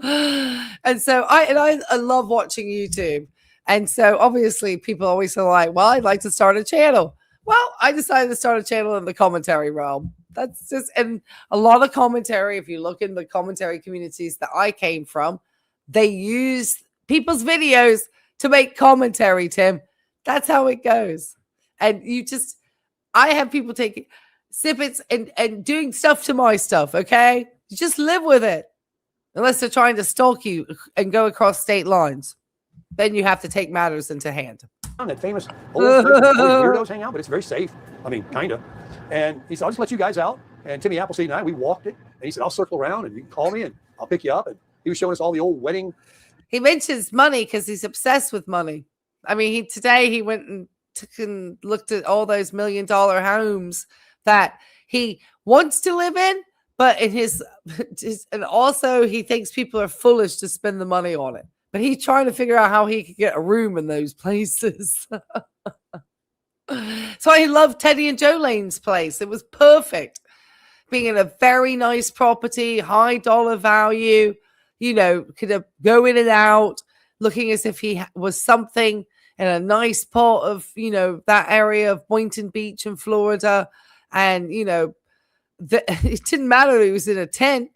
And so I love watching YouTube. And so obviously people always are like, well, I'd like to start a channel. Well, I decided to start a channel in the commentary realm. That's just, and a lot of commentary, if you look in the commentary communities that I came from, they use people's videos to make commentary, Tim. That's how it goes. And I have people taking snippets and doing stuff to my stuff, okay? You just live with it. Unless they're trying to stalk you and go across state lines. then you have to take matters into hand. That famous old place where weirdos hang out, but it's very safe. I mean, kind of. And he said, I'll just let you guys out. And Timmy Appleseed and I, we walked it. And he said, I'll circle around and you can call me and I'll pick you up. And he was showing us all the old wedding. He mentions money because he's obsessed with money. I mean, today he went and took and looked at all those $1 million homes that he wants to live in, but in his and also he thinks people are foolish to spend the money on it. But he's trying to figure out how he could get a room in those places. So I loved Teddy and Jolene's place. It was perfect. Being in a very nice property, high dollar value, you know, could go in and out, looking as if he was something in a nice part of, you know, that area of Boynton Beach in Florida. And, you know, it didn't matter he was in a tent.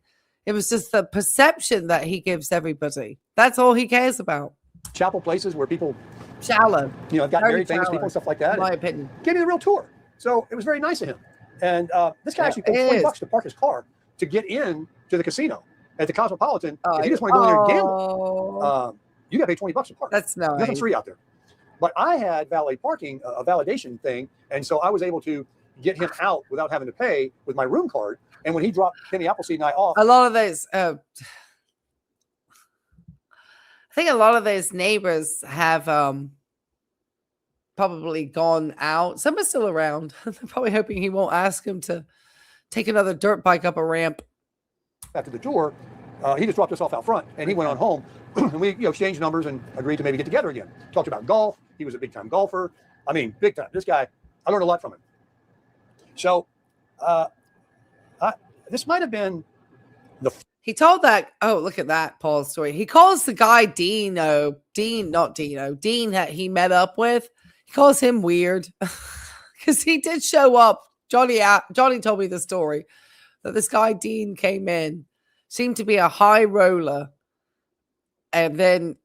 It was just the perception that he gives everybody. That's all he cares about. Chapel places where people, shallow, you know, got married famous people and stuff like that. In my opinion. Gave me the real tour. So it was very nice of him. And this guy actually paid $20 to park his car to get in to the casino at the Cosmopolitan. If you just want to go in there and gamble, you got to pay $20 to park. That's nice. Nothing's free out there. But I had valet parking, a validation thing. And so I was able to get him out without having to pay with my room card. And when he dropped Kenny Appleseed and I off. A lot of those, I think a lot of those neighbors have probably gone out. Some are still around. They're probably hoping he won't ask him to take another dirt bike up a ramp. After the tour, he just dropped us off out front and he went on home. And we exchanged numbers and agreed to maybe get together again. Talked about golf. He was a big time golfer. I mean, big time. This guy, I learned a lot from him. So this might have been he told that, oh, look at that, Paul's story. He calls the guy Dean that he met up with. He calls him weird because he did show up. Johnny told me the story that this guy Dean came in, seemed to be a high roller, and then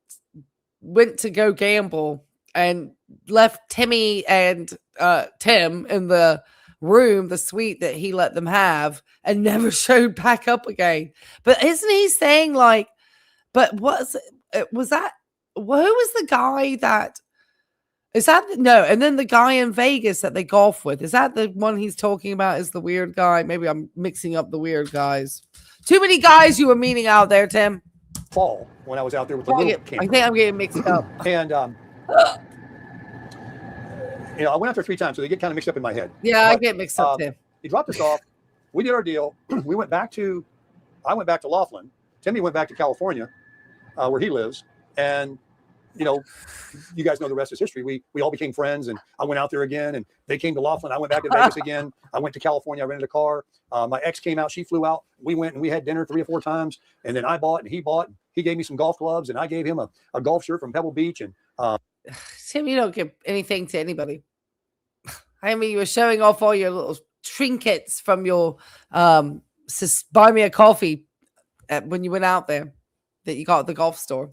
went to go gamble and left Timmy and Tim in the room, the suite that he let them have, and never showed back up again. But isn't he saying like, but who was the guy that is that no, and then the guy in Vegas that they golf with, is that the one he's talking about? Is the weird guy? Maybe I'm mixing up the weird guys. Too many guys you were meeting out there, Tim. Fall when I was out there with the little camper. I think I'm getting mixed up. And you know, I went out there 3 times, so they get kind of mixed up in my head. Yeah, but I get mixed up too. He dropped us off. We did our deal. I went back to Laughlin. Timmy went back to California, where he lives. And, you know, you guys know the rest is history. We all became friends, and I went out there again, and they came to Laughlin. I went back to Vegas again. I went to California. I rented a car. My ex came out. She flew out. We went and we had dinner 3 or 4 times. And then I bought and he bought. He gave me some golf clubs, and I gave him a golf shirt from Pebble Beach. And Tim, you don't give anything to anybody. I mean, you were showing off all your little trinkets from your buy me a coffee when you went out there that you got at the golf store.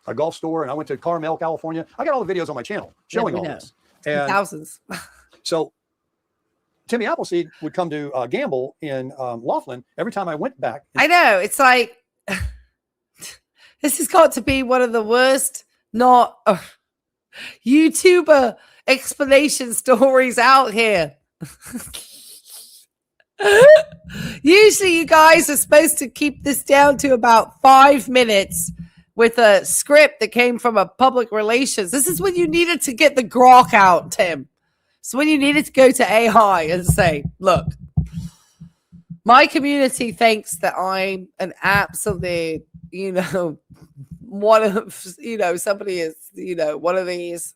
A golf store, and I went to Carmel, California. I got all the videos on my channel showing all this. And thousands. So Timmy Appleseed would come to gamble in Laughlin every time I went back. I know. It's like, this has got to be one of the worst YouTuber explanation stories out here. Usually you guys are supposed to keep this down to about 5 minutes with a script that came from a public relations. This is when you needed to get the grok out, Tim. So when you needed to go to AI and say, look, my community thinks that I'm an absolute, you know, one of, you know, somebody is, you know, one of these.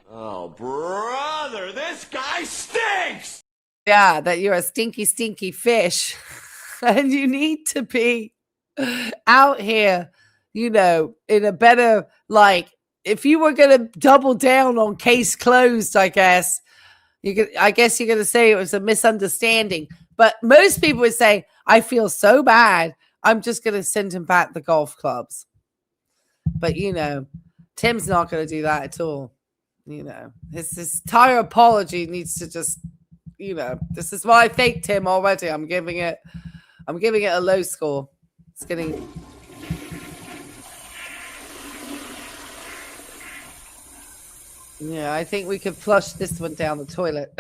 Oh, brother, this guy stinks! Yeah, that you're a stinky, stinky fish. And you need to be out here, you know, in a better, like, if you were going to double down on case closed, I guess you're going to say it was a misunderstanding. But most people would say, I feel so bad, I'm just going to send him back the golf clubs. But, you know, Tim's not going to do that at all. You know, his entire apology needs to just, you know, this is what I think, Tim, already. I'm giving it a low score. It's getting. Yeah, I think we could flush this one down the toilet.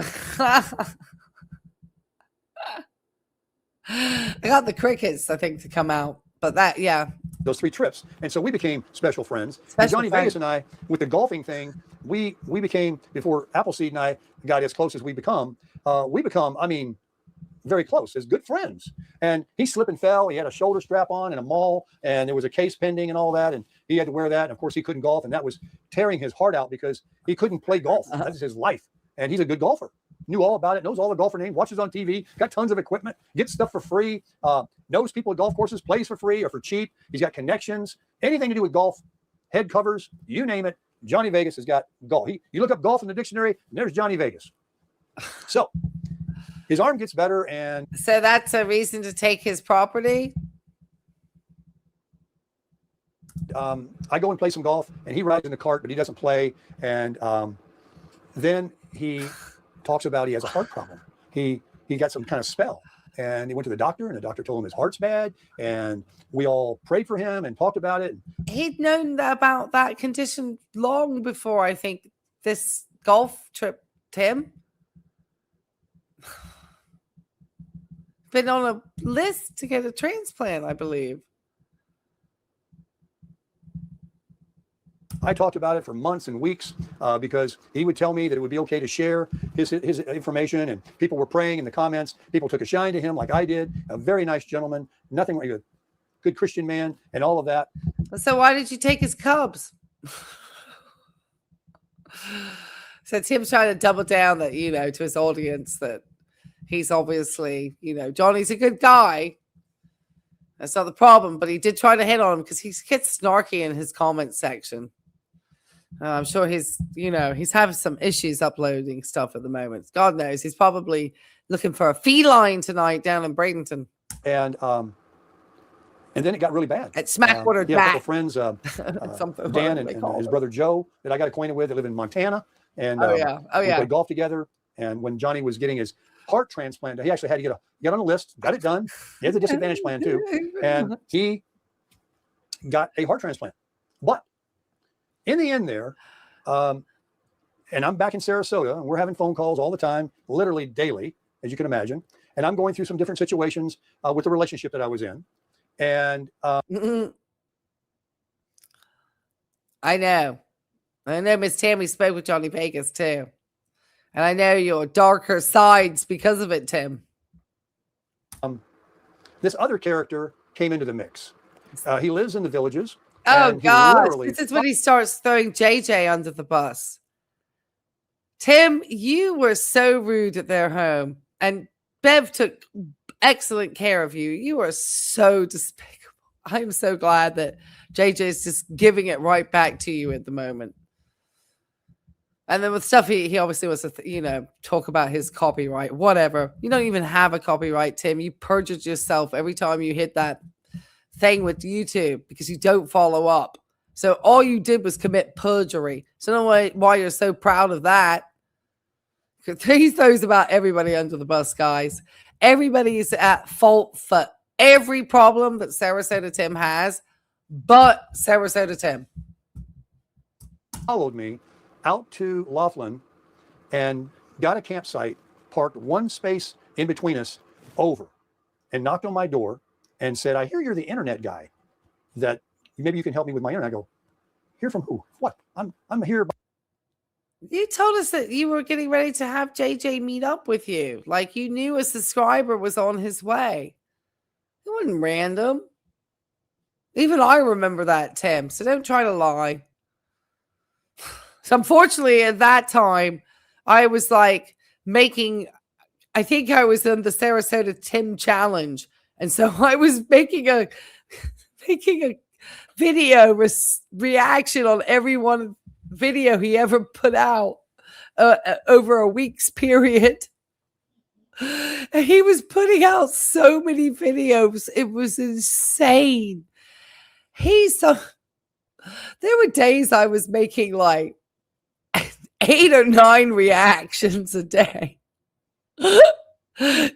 I got the crickets, I think, to come out. But that, yeah. Those 3 trips. And so we became special friends. And Special Johnny friends. Vegas and I, with the golfing thing, we became, before Appleseed and I got as close as we become, I mean, very close as good friends. And he slipped and fell. He had a shoulder strap on in a mall, and there was a case pending and all that. And he had to wear that. And of course, he couldn't golf. And that was tearing his heart out because he couldn't play golf. That's his life. And he's a good golfer. Knew all about it, knows all the golfer names, watches on TV, got tons of equipment, gets stuff for free, knows people at golf courses, plays for free or for cheap. He's got connections, anything to do with golf, head covers, you name it. Johnny Vegas has got golf. You look up golf in the dictionary, and there's Johnny Vegas. So his arm gets better, and so that's a reason to take his property. I go and play some golf, and he rides in the cart, but he doesn't play. And then he talks about he has a heart problem. He got some kind of spell, and he went to the doctor, and the doctor told him his heart's bad, and we all prayed for him and talked about it. He'd known about that condition long before, I think, this golf trip, Tim. Been on a list to get a transplant, I believe. I talked about it for months and weeks because he would tell me that it would be okay to share his information, and people were praying in the comments. People took a shine to him like I did. A very nice gentleman, nothing like a good Christian man and all of that. So why did you take his Cubs? So Tim's trying to double down that, to his audience that he's obviously, Johnny's a good guy. That's not the problem, but he did try to hit on him because he gets snarky in his comment section. I'm sure he's having some issues uploading stuff at the moment. God knows. He's probably looking for a feline tonight down in Bradenton. And then it got really bad. At Smackwater a couple of friends, Dan and his brother Joe that I got acquainted with. They live in Montana. And we played golf together. And when Johnny was getting his heart transplant, he actually had to get on a list, got it done. He has a disadvantage plan too. And he got a heart transplant. But in the end there, and I'm back in Sarasota, and we're having phone calls all the time, literally daily, as you can imagine. And I'm going through some different situations with the relationship that I was in. And I know Miss Tammy spoke with Johnny Vegas too. And I know your darker sides because of it, Tim. This other character came into the mix. He lives in the Villages. Oh, God. This is when he starts throwing JJ under the bus. Tim, you were so rude at their home. And Bev took excellent care of you. You are so despicable. I'm so glad that JJ is just giving it right back to you at the moment. And then with stuff, he obviously wants to, talk about his copyright, whatever. You don't even have a copyright, Tim. You perjured yourself every time you hit that thing with YouTube because you don't follow up. So all you did was commit perjury. So I don't know why you're so proud of that. He throws about everybody under the bus, guys. Everybody is at fault for every problem that Sarasota Tim has, but Sarasota Tim followed me out to Laughlin and got a campsite, parked one space in between us over, and knocked on my door and said, I hear you're the internet guy, that maybe you can help me with my internet. I go, hear from who? What? I'm here. You told us that you were getting ready to have JJ meet up with you. Like you knew a subscriber was on his way. It wasn't random. Even I remember that, Tim. So don't try to lie. So unfortunately, at that time, I was like I think I was in the Sarasota Tim challenge. And so I was making a video reaction on every one video he ever put out over a week's period. And he was putting out so many videos. It was insane. There were days I was making like 8 or 9 reactions a day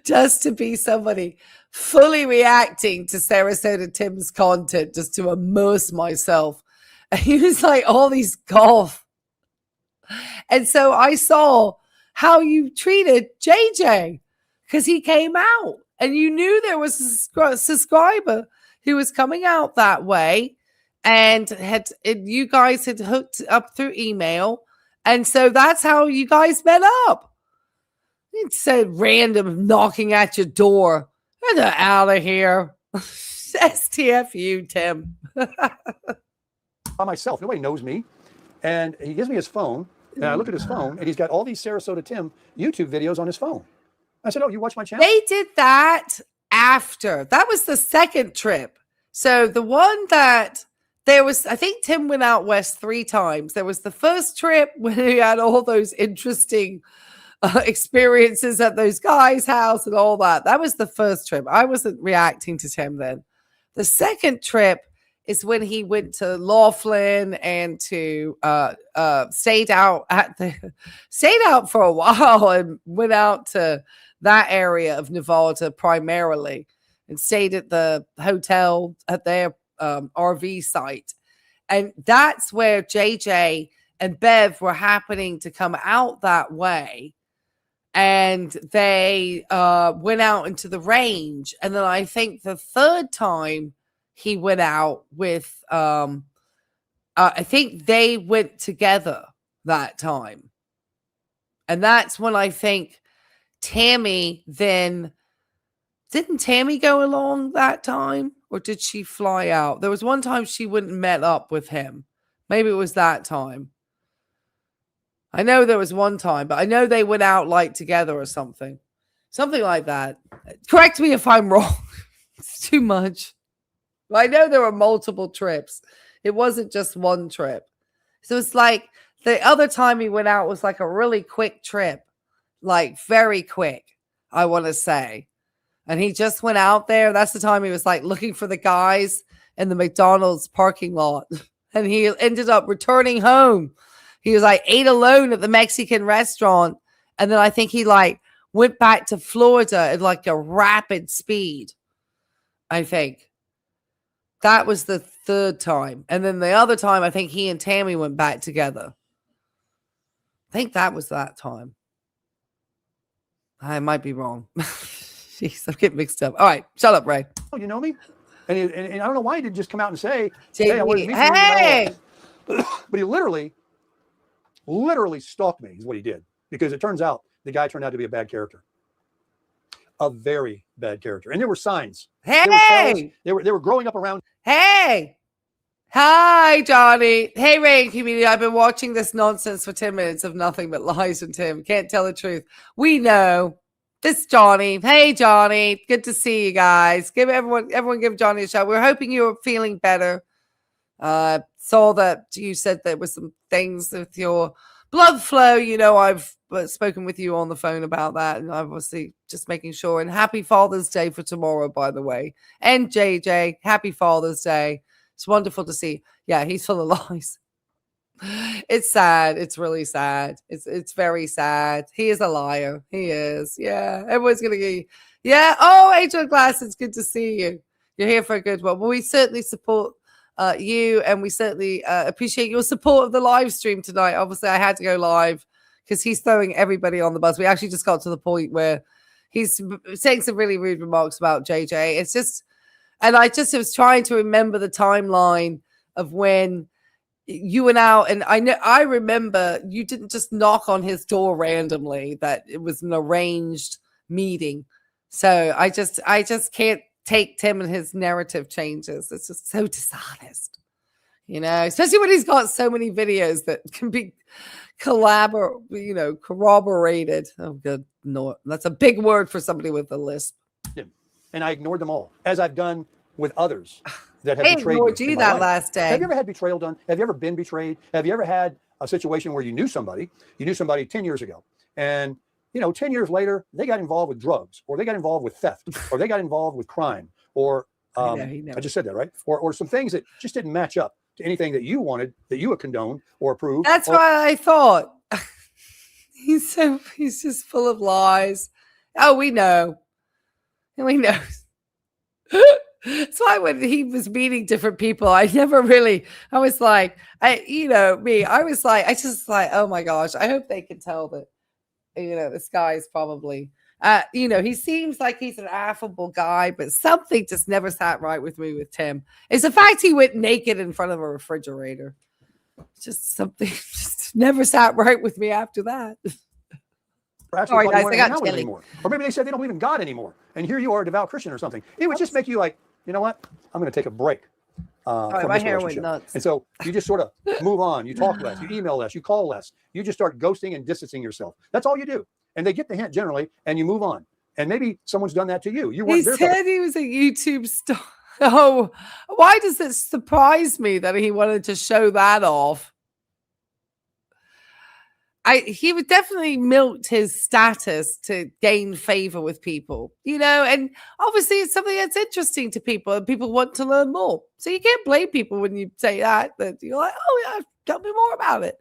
just to be somebody fully reacting to Sarasota Tim's content, just to immerse myself. And he was like all these golf And so I saw how you treated JJ because he came out and you knew there was a subscriber who was coming out that way and you guys had hooked up through email. And so that's how you guys met up. It said random knocking at your door. Get out of here. STFU, Tim. By myself. Nobody knows me. And he gives me his phone. And I look at his phone, and he's got all these Sarasota Tim YouTube videos on his phone. I said, oh, you watch my channel? They did that after. That was the second trip. So the one that there was, I think Tim went out west 3 times. There was the first trip when he had all those interesting experiences at those guys' house and all that. That was the first trip. I wasn't reacting to Tim then. The second trip is when he went to Laughlin and to stayed out for a while and went out to that area of Nevada primarily and stayed at the hotel at their RV site. And that's where JJ and Bev were happening to come out that way. And they went out into the range. And then I think the third time he went out with, I think they went together that time. And that's when I think Tammy then, didn't Tammy go along that time? Or did she fly out? There was one time she wouldn't met up with him. Maybe it was that time. I know there was one time, but I know they went out like together or something. Something like that. Correct me if I'm wrong. It's too much. I know there were multiple trips. It wasn't just one trip. So it's like the other time he went out was like a really quick trip, like very quick, I want to say. And he just went out there. That's the time he was like looking for the guys in the McDonald's parking lot. And he ended up returning home. He was like ate alone at the Mexican restaurant. And then I think he like went back to Florida at like a rapid speed, I think. That was the third time. And then the other time, I think he and Tammy went back together. I think that was that time. I might be wrong. Jeez, I'm getting mixed up. All right, shut up, Ray. Oh, you know me? And I don't know why he didn't just come out and say, hey, I wanted to meet hey! you. But he literally stalked me is what he did. Because it turns out the guy turned out to be a bad character. A very bad character. And there were signs. Hey! They were growing up around. Hey! Hi, Johnny. Hey, Ray community. I've been watching this nonsense for 10 minutes of nothing but lies from Tim. Can't tell the truth. We know. This Johnny. Hey, Johnny. Good to see you guys. Give everyone give Johnny a shout. We're hoping you're feeling better. Saw that you said there was some things with your blood flow. You know, I've spoken with you on the phone about that, and obviously just making sure. And happy Father's Day for tomorrow, by the way. And JJ, happy Father's Day. It's wonderful to see. Yeah, he's full of lies. It's sad. It's really sad. It's very sad. He is a liar. He is. Yeah. Everyone's gonna get. Yeah. Oh, Angel Glass, it's good to see you. You're here for a good one. Well, we certainly support you, and we certainly appreciate your support of the live stream tonight. Obviously, I had to go live because he's throwing everybody on the bus. We actually just got to the point where he's saying some really rude remarks about JJ. It's just, and I just was trying to remember the timeline of when you went out, and I remember you didn't just knock on his door randomly, that it was an arranged meeting. So I just can't take Tim and his narrative changes. It's just so dishonest, you know, especially when he's got so many videos that can be corroborated. Oh, good. No, that's a big word for somebody with a lisp. And I ignored them all, as I've done with others that have I betrayed ignored me you in my that life. last day. Have you ever had betrayal done? Have you ever been betrayed? Have you ever had a situation where you knew somebody 10 years ago, and 10 years later, they got involved with drugs, or they got involved with theft, or they got involved with crime, or I just said that, right? Or some things that just didn't match up to anything that you wanted, that you would condone or approve. That's why I thought he's just full of lies. Oh, we know. We know. That's why when he was meeting different people, I was like, I just like, oh my gosh, I hope they can tell that, this guy's probably, he seems like he's an affable guy, but something just never sat right with me with Tim. It's the fact he went naked in front of a refrigerator. Just something just never sat right with me after that. Sorry, guys, I got chilly. Anymore. Or maybe they said they don't believe in God anymore. And here you are, a devout Christian or something. It would just make you like, you know what? I'm going to take a break from my this hair relationship. went nuts. And so you just sort of move on. You talk less. You email less. You call less. You just start ghosting and distancing yourself. That's all you do. And they get the hint generally, and you move on. And maybe someone's done that to you. He said he was a YouTube star. Oh, why does it surprise me that he wanted to show that off? He would definitely milked his status to gain favor with people, and obviously it's something that's interesting to people and people want to learn more. So you can't blame people when you say that you're like, oh yeah, tell me more about it.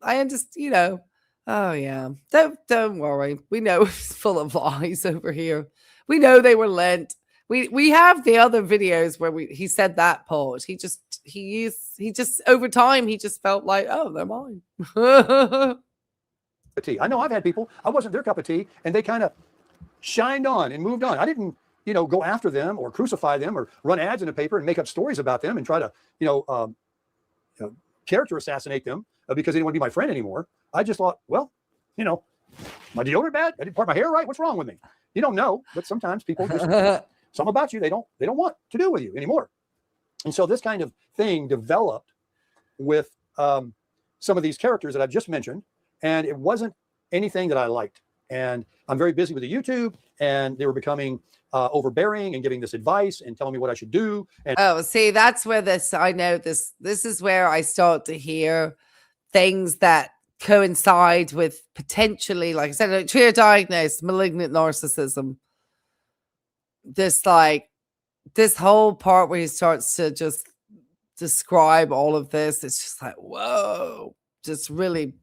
I understand, oh yeah, don't worry. We know it's full of lies over here. We know they were lent. We have the other videos where he said that part. He just over time he just felt like, oh, they're mine. I know I've had people, I wasn't their cup of tea, and they kind of shined on and moved on. I didn't, go after them or crucify them or run ads in the paper and make up stories about them and try to, character assassinate them because they didn't want to be my friend anymore. I just thought, well, my deodorant bad? I didn't part my hair right? What's wrong with me? You don't know, but sometimes people just some about you they don't want to do with you anymore. And so this kind of thing developed with some of these characters that I've just mentioned, and it wasn't anything that I liked. And I'm very busy with the YouTube, and they were becoming overbearing and giving this advice and telling me what I should do. And see, that's where this is where I start to hear things that coincide with potentially, like I said, clear diagnosed malignant narcissism. This whole part where he starts to just describe all of this, it's just like, whoa, just really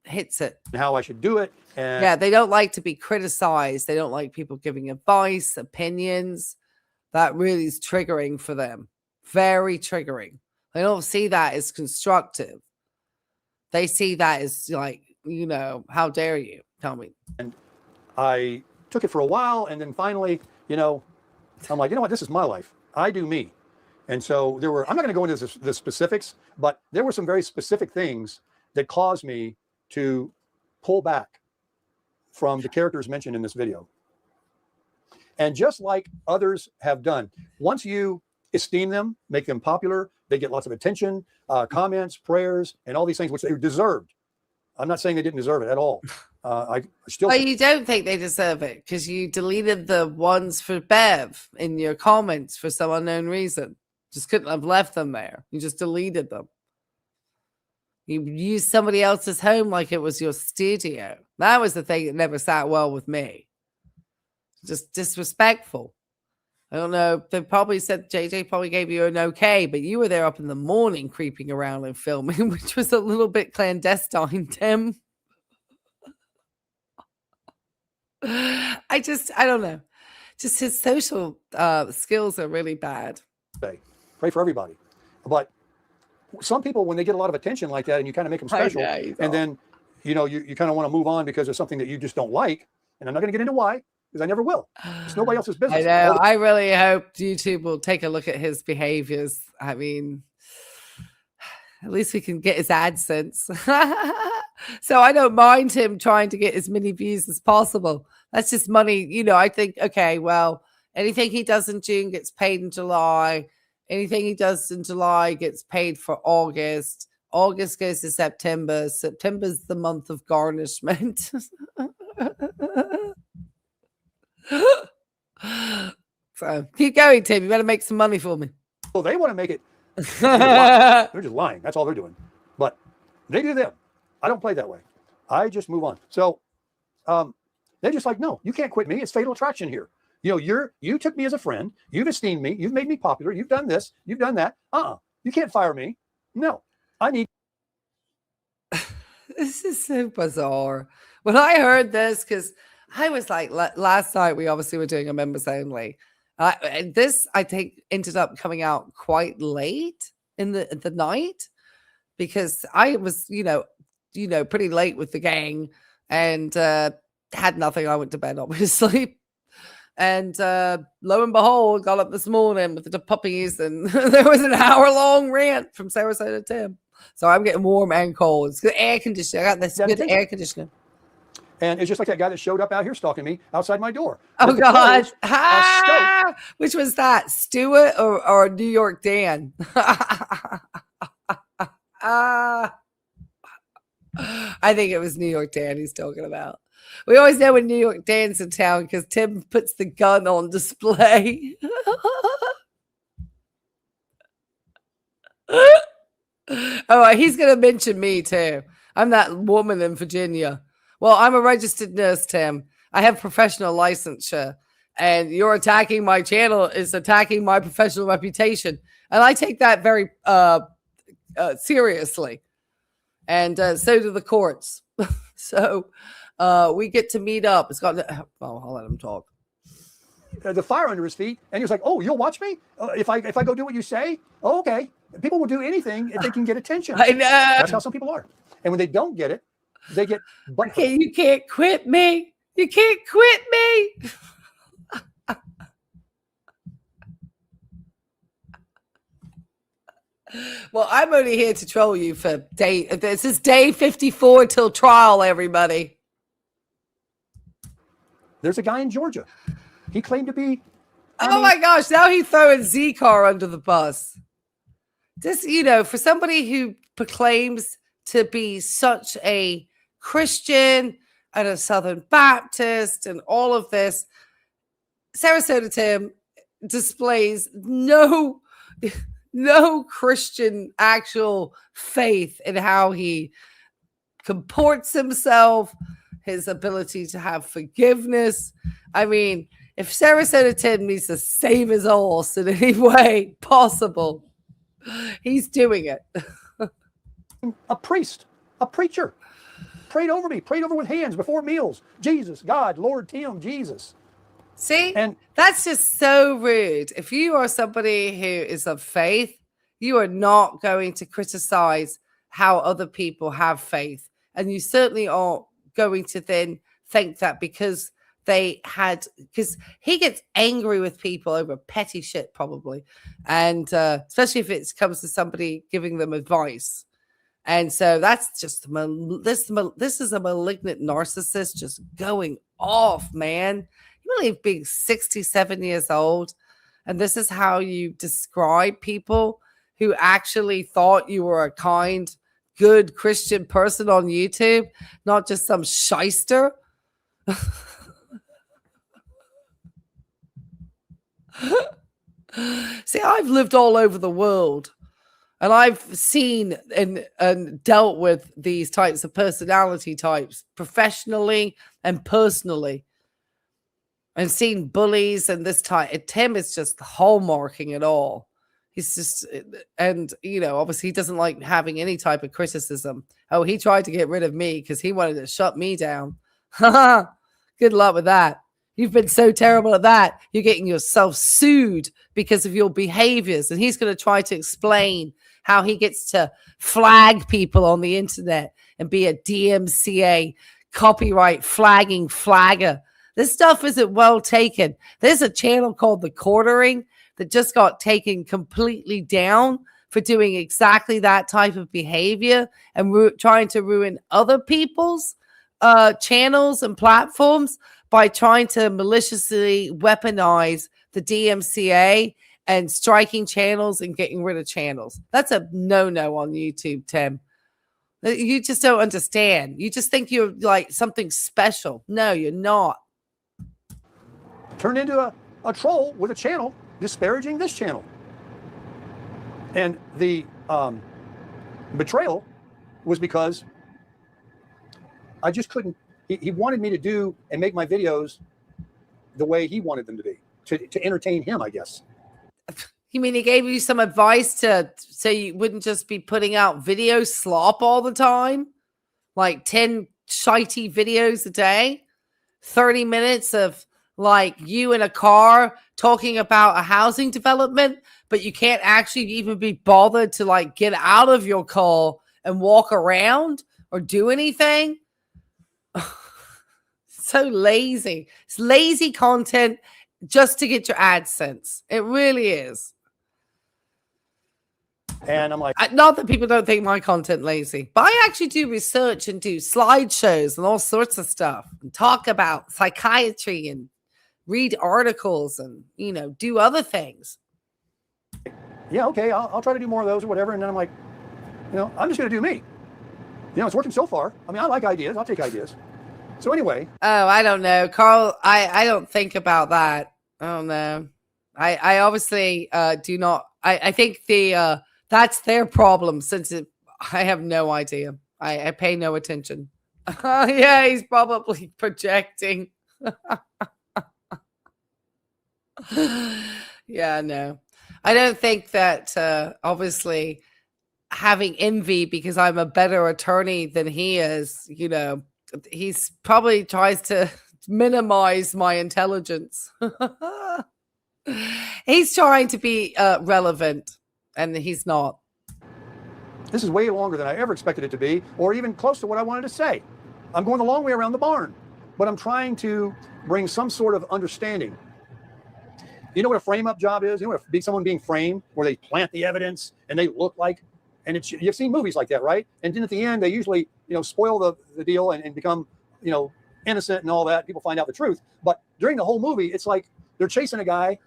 hits it. How I should do it. And yeah, they don't like to be criticized. They don't like people giving advice, opinions. That really is triggering for them. Very triggering. They don't see that as constructive. They see that as like, how dare you tell me? And I took it for a while, and then finally, I'm like, what? This is my life. I do me. And so I'm not going to go into the specifics, but there were some very specific things that caused me to pull back from the characters mentioned in this video. And just like others have done, once you esteem them, make them popular, they get lots of attention, comments, prayers, and all these things, which they deserved. I'm not saying they didn't deserve it at all. I still. But you don't think they deserve it because you deleted the ones for Bev in your comments for some unknown reason. Just couldn't have left them there. You just deleted them. You used somebody else's home like it was your studio. That was the thing that never sat well with me. Just disrespectful. I don't know. They probably said JJ probably gave you an okay, but you were there up in the morning creeping around and filming, which was a little bit clandestine, Tim. I don't know. Just his social skills are really bad. Pray for everybody. But some people, when they get a lot of attention like that and you kind of make them special, and then, you kind of want to move on because of something that you just don't like. And I'm not going to get into why, because I never will. It's nobody else's business. I know. I really hope YouTube will take a look at his behaviors. I mean, at least we can get his AdSense. So I don't mind him trying to get as many views as possible. That's just money. I think, okay, well, anything he does in June gets paid in July. Anything he does in July gets paid for August. August goes to September. September's the month of garnishment. So keep going, Tim. You better make some money for me. Well, they want to make it. They're just lying. That's all they're doing. But they do them. I don't play that way. I just move on. So they're just like, no, you can't quit me. It's fatal attraction here. You took me as a friend. You've esteemed me. You've made me popular. You've done this. You've done that. You can't fire me. No, I need. This is so bizarre. When I heard this, because I was like, last night we obviously were doing a members only. And this, I think, ended up coming out quite late in the night because I was, pretty late with the gang and had nothing. I went to bed, obviously. And lo and behold, got up this morning with the puppies, and there was an hour-long rant from Sarasota Tim. So I'm getting warm and cold. It's good air conditioning. I got this good air conditioning. And it's just like that guy that showed up out here stalking me outside my door. Oh, God. Which was that? Stewart or New York Dan? I think it was New York Dan he's talking about. We always know when New York Dan's in town because Tim puts the gun on display. Oh, he's going to mention me too. I'm that woman in Virginia. Well, I'm a registered nurse, Tim. I have professional licensure, and you're attacking my channel is attacking my professional reputation. And I take that very seriously. And so do the courts. So we get to meet up. It's got, I'll let him talk. The fire under his feet, and he was like, "Oh, you'll watch me if I go do what you say." Oh, okay. People will do anything if they can get attention. I know. That's how some people are. And when they don't get it, they get butt. Okay, you can't quit me. You can't quit me. Well, I'm only here to troll you for this is day 54 till trial, everybody. There's a guy in Georgia. He claimed to be. Oh my gosh, now he's throwing Z-Car under the bus. This, for somebody who proclaims to be such a Christian and a Southern Baptist and all of this, Sarasota Tim displays no Christian actual faith in how he comports himself, his ability to have forgiveness. I mean, if Sarasota Tim needs to save his horse in any way possible, he's doing it. A priest, a preacher, prayed over me, prayed over with hands before meals. Jesus, God, Lord, Tim, Jesus. See, and that's just so rude. If you are somebody who is of faith, you are not going to criticize how other people have faith. And you certainly aren't going to then think that because he gets angry with people over petty shit probably. And especially if it comes to somebody giving them advice. And so that's just, this is a malignant narcissist just going off, man. You believe being 67 years old, and this is how you describe people who actually thought you were a kind, good Christian person on YouTube, not just some shyster. See, I've lived all over the world, and I've seen and dealt with these types of personality types professionally and personally, and seen bullies and this type. Tim is just hallmarking it all. He's just, and obviously he doesn't like having any type of criticism. Oh, he tried to get rid of me because he wanted to shut me down. Good luck with that. You've been so terrible at that. You're getting yourself sued because of your behaviors. And he's going to try to explain how he gets to flag people on the internet and be a DMCA copyright flagging flagger. This stuff isn't well taken. There's a channel called The Quartering that just got taken completely down for doing exactly that type of behavior and trying to ruin other people's channels and platforms by trying to maliciously weaponize the DMCA and striking channels and getting rid of channels. That's a no-no on YouTube, Tim. You just don't understand. You just think you're like something special. No, you're not. Turned into a troll with a channel disparaging this channel. And the betrayal was because I just couldn't. He wanted me to do and make my videos the way he wanted them to be, to entertain him, I guess. You mean he gave you some advice so you wouldn't just be putting out video slop all the time? Like 10 shitey videos a day? 30 minutes of like you in a car talking about a housing development, but you can't actually even be bothered to like get out of your car and walk around or do anything. So lazy. It's lazy content just to get your AdSense. It really is. And I'm like, Not that people don't think my content lazy, but I actually do research and do slideshows and all sorts of stuff and talk about psychiatry and read articles and, you know, do other things. yeah, okay, I'll try to do more of those or whatever. And then I'm like, you know, I'm just going to do me. You know, it's working so far. I mean, I like ideas. I'll take ideas. So anyway. Oh, I don't know, Carl. I don't think about that. I don't know. I obviously do not. I think that's their problem, since I have no idea. I pay no attention. Yeah, he's probably projecting. Yeah, no. I don't think that obviously having envy because I'm a better attorney than he is, you know, he's probably tries to minimize my intelligence. He's trying to be relevant, and he's not. This is way longer than I ever expected it to be, or even close to what I wanted to say. I'm going the long way around the barn, but I'm trying to bring some sort of understanding. You know what a frame-up job is? You know what someone being framed, where they plant the evidence and they look like, and it's, you've seen movies like that, right? And then at the end, they usually, you know, spoil the deal and become, you know, innocent and all that. People find out the truth. But during the whole movie, it's like they're chasing a guy.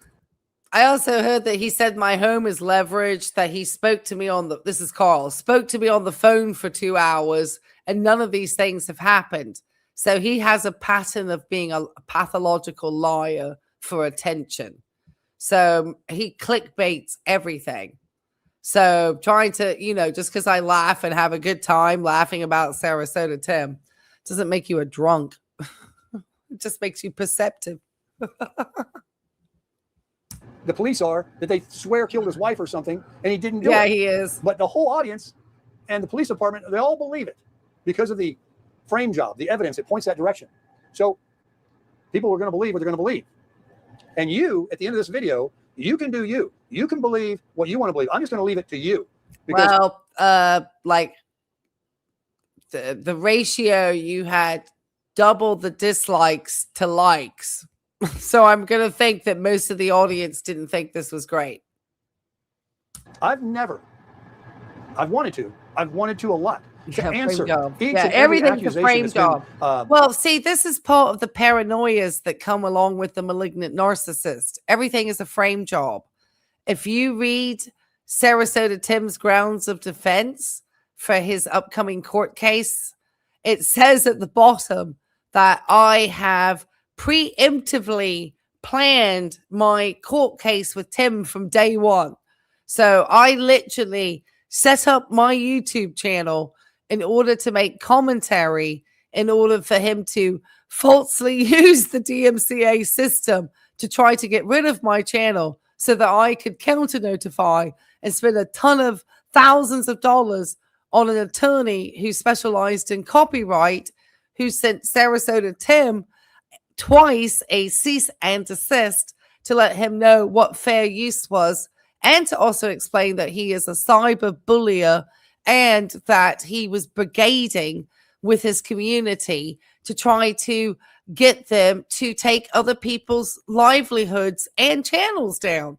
I also heard that he said my home is leveraged, that he spoke to me on the, this is Carl, spoke to me on the phone for 2 hours, and none of these things have happened. So he has a pattern of being a pathological liar for attention. So he clickbaits everything. So trying to, you know, just because I laugh and have a good time laughing about Sarasota Tim doesn't make you a drunk. It just makes you perceptive. The police are, that they swear killed his wife or something, and he didn't do it. Yeah, he is. But the whole audience and the police department, they all believe it because of the frame job, the evidence. It points that direction. So people are going to believe what they're going to believe. And you, at the end of this video, you can do you. You can believe what you want to believe. I'm just going to leave it to you. Well, like the ratio, you had double the dislikes to likes. So I'm going to think that most of the audience didn't think this was great. I've wanted to a lot. To answer everything's a frame job. Well, see, this is part of the paranoias that come along with the malignant narcissist. Everything is a frame job. If you read Sarasota Tim's grounds of defense for his upcoming court case, it says at the bottom that I have preemptively planned my court case with Tim from day one. So I literally set up my YouTube channel in order to make commentary, in order for him to falsely use the DMCA system to try to get rid of my channel so that I could counter notify and spend a ton of thousands of dollars on an attorney who specialized in copyright, who sent Sarasota Tim twice a cease and desist to let him know what fair use was, and to also explain that he is a cyber bullier and that he was brigading with his community to try to get them to take other people's livelihoods and channels down.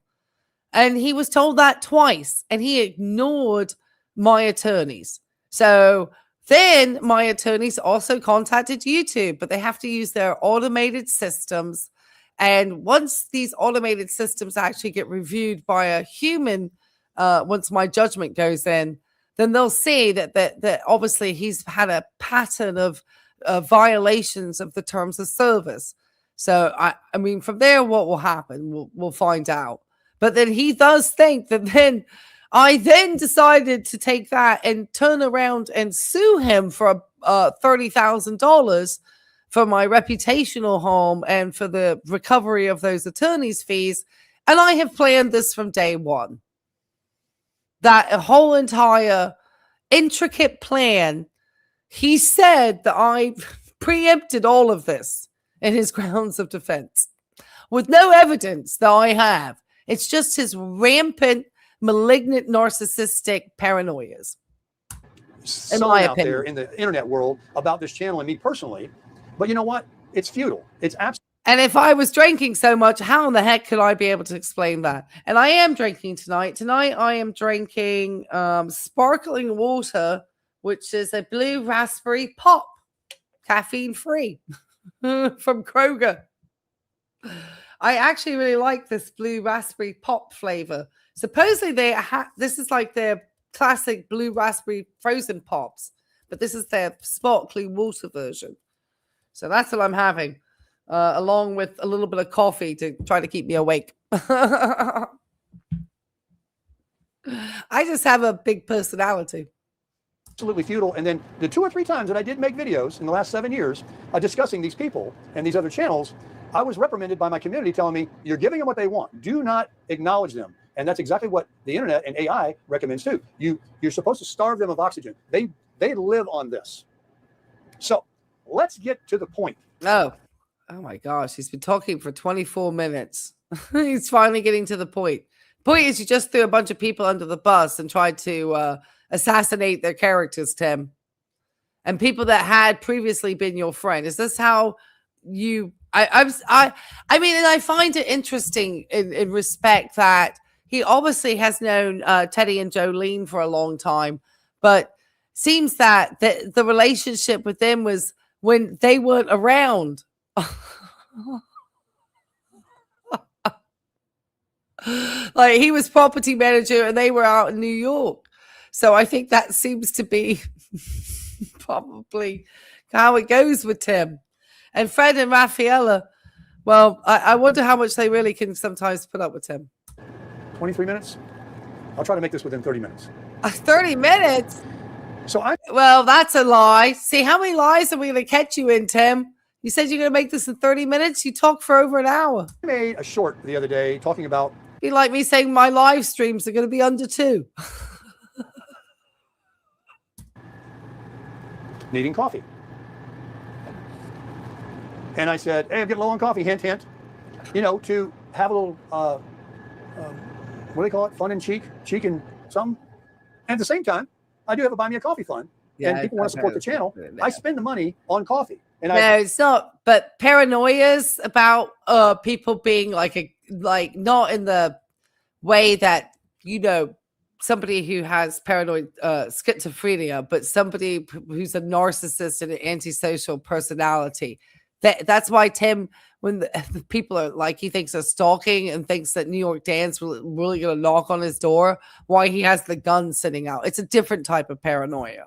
And he was told that twice, and he ignored my attorneys. So then my attorneys also contacted YouTube, but they have to use their automated systems. And once these automated systems actually get reviewed by a human, once my judgment goes in, then they'll see that obviously he's had a pattern of violations of the terms of service. So, I mean, from there, what will happen? We'll find out. But then he does think that then I then decided to take that and turn around and sue him for $30,000 for my reputational harm and for the recovery of those attorney's fees. And I have planned this from day one. That whole entire intricate plan, he said that I preempted all of this in his grounds of defense. with no evidence that I have. It's just his rampant, malignant, narcissistic paranoias. Some out there in the internet world about this channel and me personally. But you know what? It's futile. It's absolutely. And if I was drinking so much, how in the heck could I be able to explain that? And I am drinking tonight. Tonight I am drinking sparkling water, which is a blue raspberry pop, caffeine free from Kroger. I actually really like this blue raspberry pop flavor. Supposedly this is like their classic blue raspberry frozen pops, but this is their sparkling water version. So that's what I'm having, along with a little bit of coffee to try to keep me awake. I just have a big personality. Absolutely futile. And then the 2 or 3 times that I did make videos in the last 7 years discussing these people and these other channels, I was reprimanded by my community telling me, you're giving them what they want. Do not acknowledge them. And that's exactly what the internet and AI recommends too. You're supposed to starve them of oxygen. They live on this. So let's get to the point. Oh my gosh. He's been talking for 24 minutes. He's finally getting to the point. Point is, you just threw a bunch of people under the bus and tried to assassinate their characters, Tim. And people that had previously been your friend. Is this how you... I mean, and I find it interesting in respect that he obviously has known Teddy and Jolene for a long time, but seems that the relationship with them was when they weren't around. Like, he was property manager and they were out in New York. So I think that seems to be probably how it goes with Tim. And Fred and Rafaela, well, I wonder how much they really can sometimes put up with Tim. 23 minutes? I'll try to make this within 30 minutes. 30 minutes? Well, that's a lie. See, how many lies are we going to catch you in, Tim? You said you're going to make this in 30 minutes? You talk for over an hour. I made a short the other day talking about... Be like me saying my live streams are going to be under 2. Needing coffee. And I said, hey, I'm getting low on coffee, hint, hint. You know, to have a little, what do they call it? Fun and cheek and something. And at the same time, I do have a Buy Me a Coffee fund. Yeah, and people want to support the channel. I spend the money on coffee. And it's not. But paranoias about people being like not in the way that, you know, somebody who has paranoid schizophrenia, but somebody who's a narcissist and an antisocial personality. That's why Tim, when the people are like, he thinks are stalking and thinks that New York Dan's really going to knock on his door, why he has the gun sitting out. It's a different type of paranoia.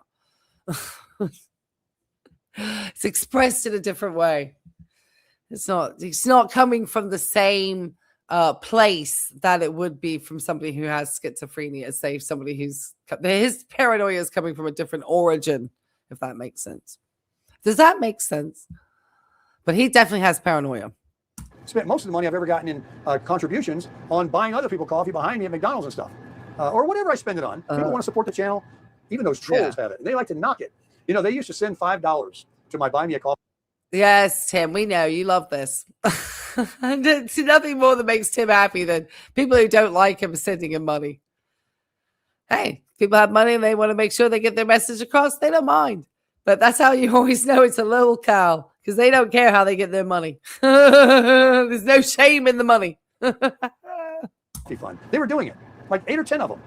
It's expressed in a different way. It's not coming from the same place that it would be from somebody who has schizophrenia, say somebody his paranoia is coming from a different origin, if that makes sense. Does that make sense? But he definitely has paranoia. Spent most of the money I've ever gotten in contributions on buying other people coffee behind me at McDonald's and stuff. Or whatever I spend it on. People want to support the channel. Even those trolls have it. And they like to knock it. You know, they used to send $5 to my Buy Me a Coffee. Yes, Tim, we know you love this. And it's nothing more that makes Tim happy than people who don't like him sending him money. Hey, people have money and they want to make sure they get their message across. They don't mind. But that's how you always know it's a little cow, because they don't care how they get their money. There's no shame in the money. Fun. They were doing it, like 8 or 10 of them,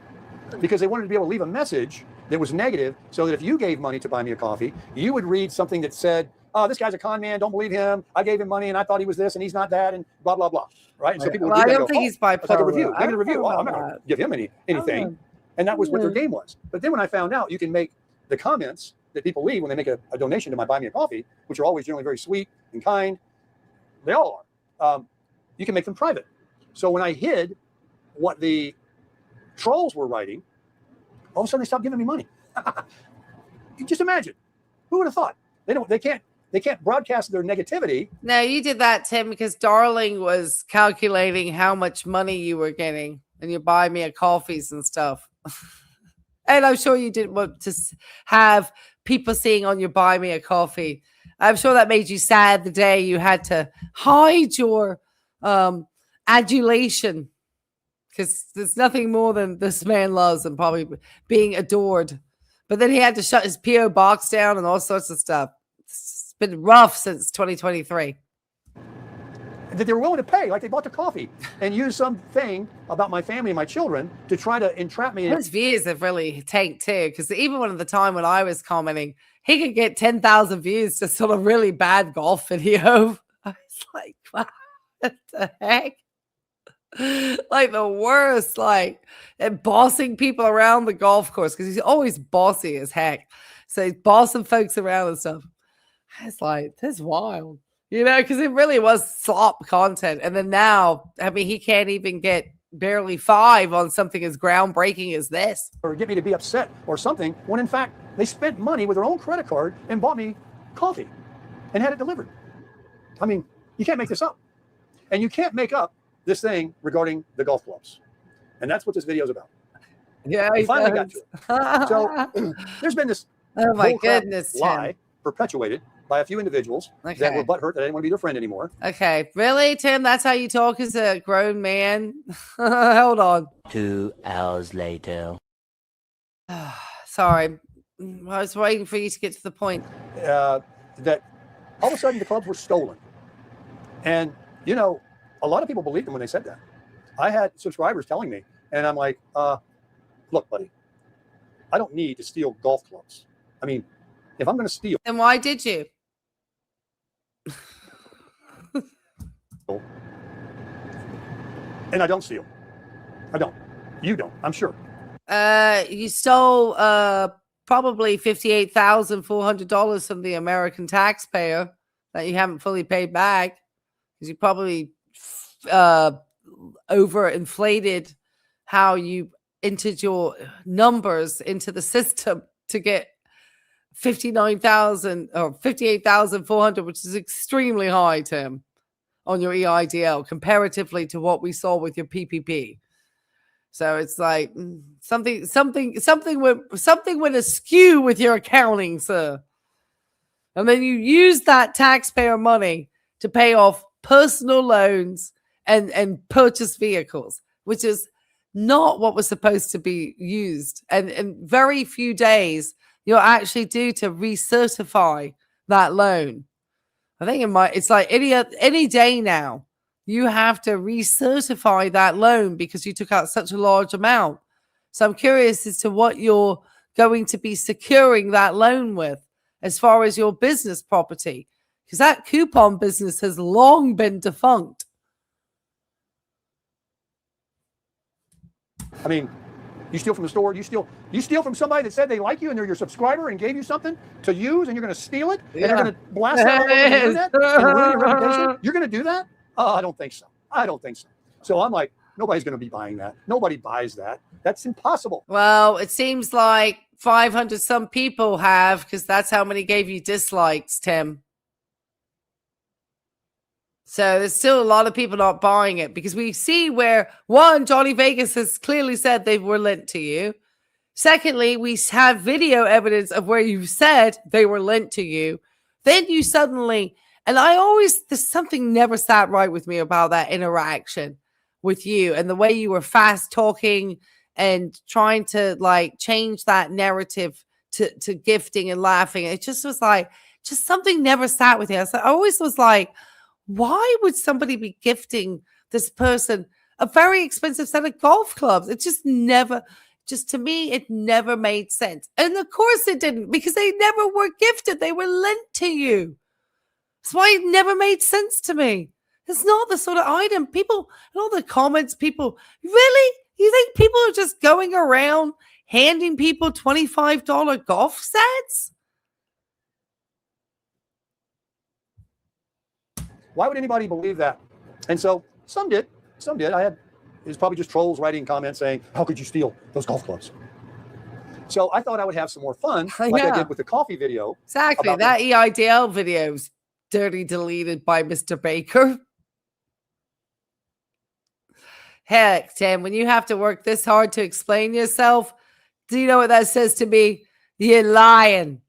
because they wanted to be able to leave a message that was negative, so that if you gave money to Buy Me a Coffee, you would read something that said, oh, this guy's a con man, don't believe him. I gave him money and I thought he was this and he's not that, and blah, blah, blah. Right? And so people would I don't think he's bipolar. It's like a review, negative review. Oh, I'm not going to give him anything. And that was what their game was. But then when I found out you can make the comments that people leave when they make a donation to my Buy Me a Coffee, which are always generally very sweet and kind, they all are, you can make them private. So when I hid what the trolls were writing, all of a sudden they stopped giving me money. You just imagine. Who would have thought? They can't broadcast their negativity. No, you did that, Tim, because Darling was calculating how much money you were getting and you Buy Me a Coffees and stuff. And I'm sure you didn't want to have people seeing on your Buy Me a Coffee. I'm sure that made you sad the day you had to hide your adulation, because there's nothing more than this man loves and probably being adored. But then he had to shut his PO box down and all sorts of stuff. It's been rough since 2023. That they were willing to pay, like they bought the coffee, and use something about my family and my children to try to entrap me. His views have really tanked too, because even when at the time when I was commenting, he could get 10,000 views just on a really bad golf video. I was like, what the heck? Like the worst, like, and bossing people around the golf course, because he's always bossy as heck. So he's bossing folks around and stuff. I was like, this is wild. You know, because it really was slop content. And then now, I mean, he can't even get barely 5 on something as groundbreaking as this. Or get me to be upset or something, when in fact, they spent money with their own credit card and bought me coffee and had it delivered. I mean, you can't make this up. And you can't make up this thing regarding the golf clubs. And that's what this video is about. Yeah, I finally got to it. So there's been this oh my goodness, lie perpetuated by a few individuals that were butthurt that I didn't want to be their friend anymore. Okay, really, Tim? That's how you talk as a grown man? Hold on. 2 hours later. Sorry, I was waiting for you to get to the point. That all of a sudden the clubs were stolen. And, you know, a lot of people believed them when they said that. I had subscribers telling me, and I'm like, look, buddy, I don't need to steal golf clubs. I mean, if I'm going to steal. Then why did you? And I don't steal. I don't. You don't, I'm sure. You stole probably $58,400 from the American taxpayer that you haven't fully paid back, because you probably overinflated how you entered your numbers into the system to get 59,000 or 58,400, which is extremely high, Tim, on your EIDL comparatively to what we saw with your PPP. So it's like something went askew with your accounting, sir. And then you use that taxpayer money to pay off personal loans and purchase vehicles, which is not what was supposed to be used. And in very few days, you're actually due to recertify that loan. I think it's like any day now, you have to recertify that loan because you took out such a large amount. So I'm curious as to what you're going to be securing that loan with as far as your business property, because that coupon business has long been defunct. I mean, you steal from the store, you steal from somebody that said they like you and they're your subscriber and gave you something to use, and you're going to steal it, and they're going to blast that all over the internet and ruin your reputation. You're going to do that? Oh, I don't think so. I don't think so. So I'm like, nobody's going to be buying that. Nobody buys that. That's impossible. Well, it seems like 500 some people have, because that's how many gave you dislikes, Tim. So there's still a lot of people not buying it, because we see where, one, Johnny Vegas has clearly said they were lent to you. Secondly, we have video evidence of where you said they were lent to you. Then you suddenly, and there's something never sat right with me about that interaction with you and the way you were fast talking and trying to like change that narrative to gifting and laughing. It just was like, just something never sat with you. I always was like, why would somebody be gifting this person a very expensive set of golf clubs? It just never, to me, it never made sense. And of course it didn't, because they never were gifted. They were lent to you. That's why it never made sense to me. It's not the sort of item people, and all the comments, people, really? You think people are just going around handing people $25 golf sets? Why would anybody believe that? And so some did. It was probably just trolls writing comments saying, how could you steal those golf clubs? So I thought I would have some more fun, like I did with the coffee video. Exactly. That EIDL video's dirty deleted by Mr. Baker. Heck, Tim, when you have to work this hard to explain yourself, do you know what that says to me? You're lying.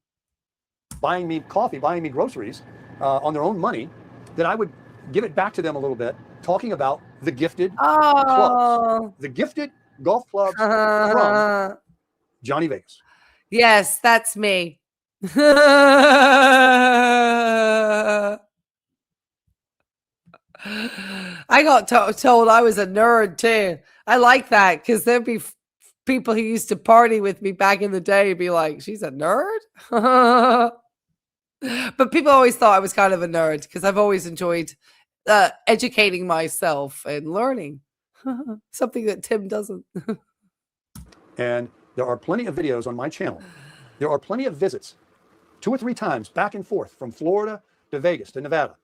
Buying me coffee, buying me groceries on their own money, that I would give it back to them a little bit talking about the gifted Oh. clubs, the gifted golf clubs from Johnny Vegas. Yes, that's me. I got told I was a nerd too. I like that because there'd be people who used to party with me back in the day be like, she's a nerd? But people always thought I was kind of a nerd because I've always enjoyed educating myself and learning. Something that Tim doesn't. And there are plenty of videos on my channel. There are plenty of visits, 2 or 3 times back and forth from Florida to Vegas to Nevada,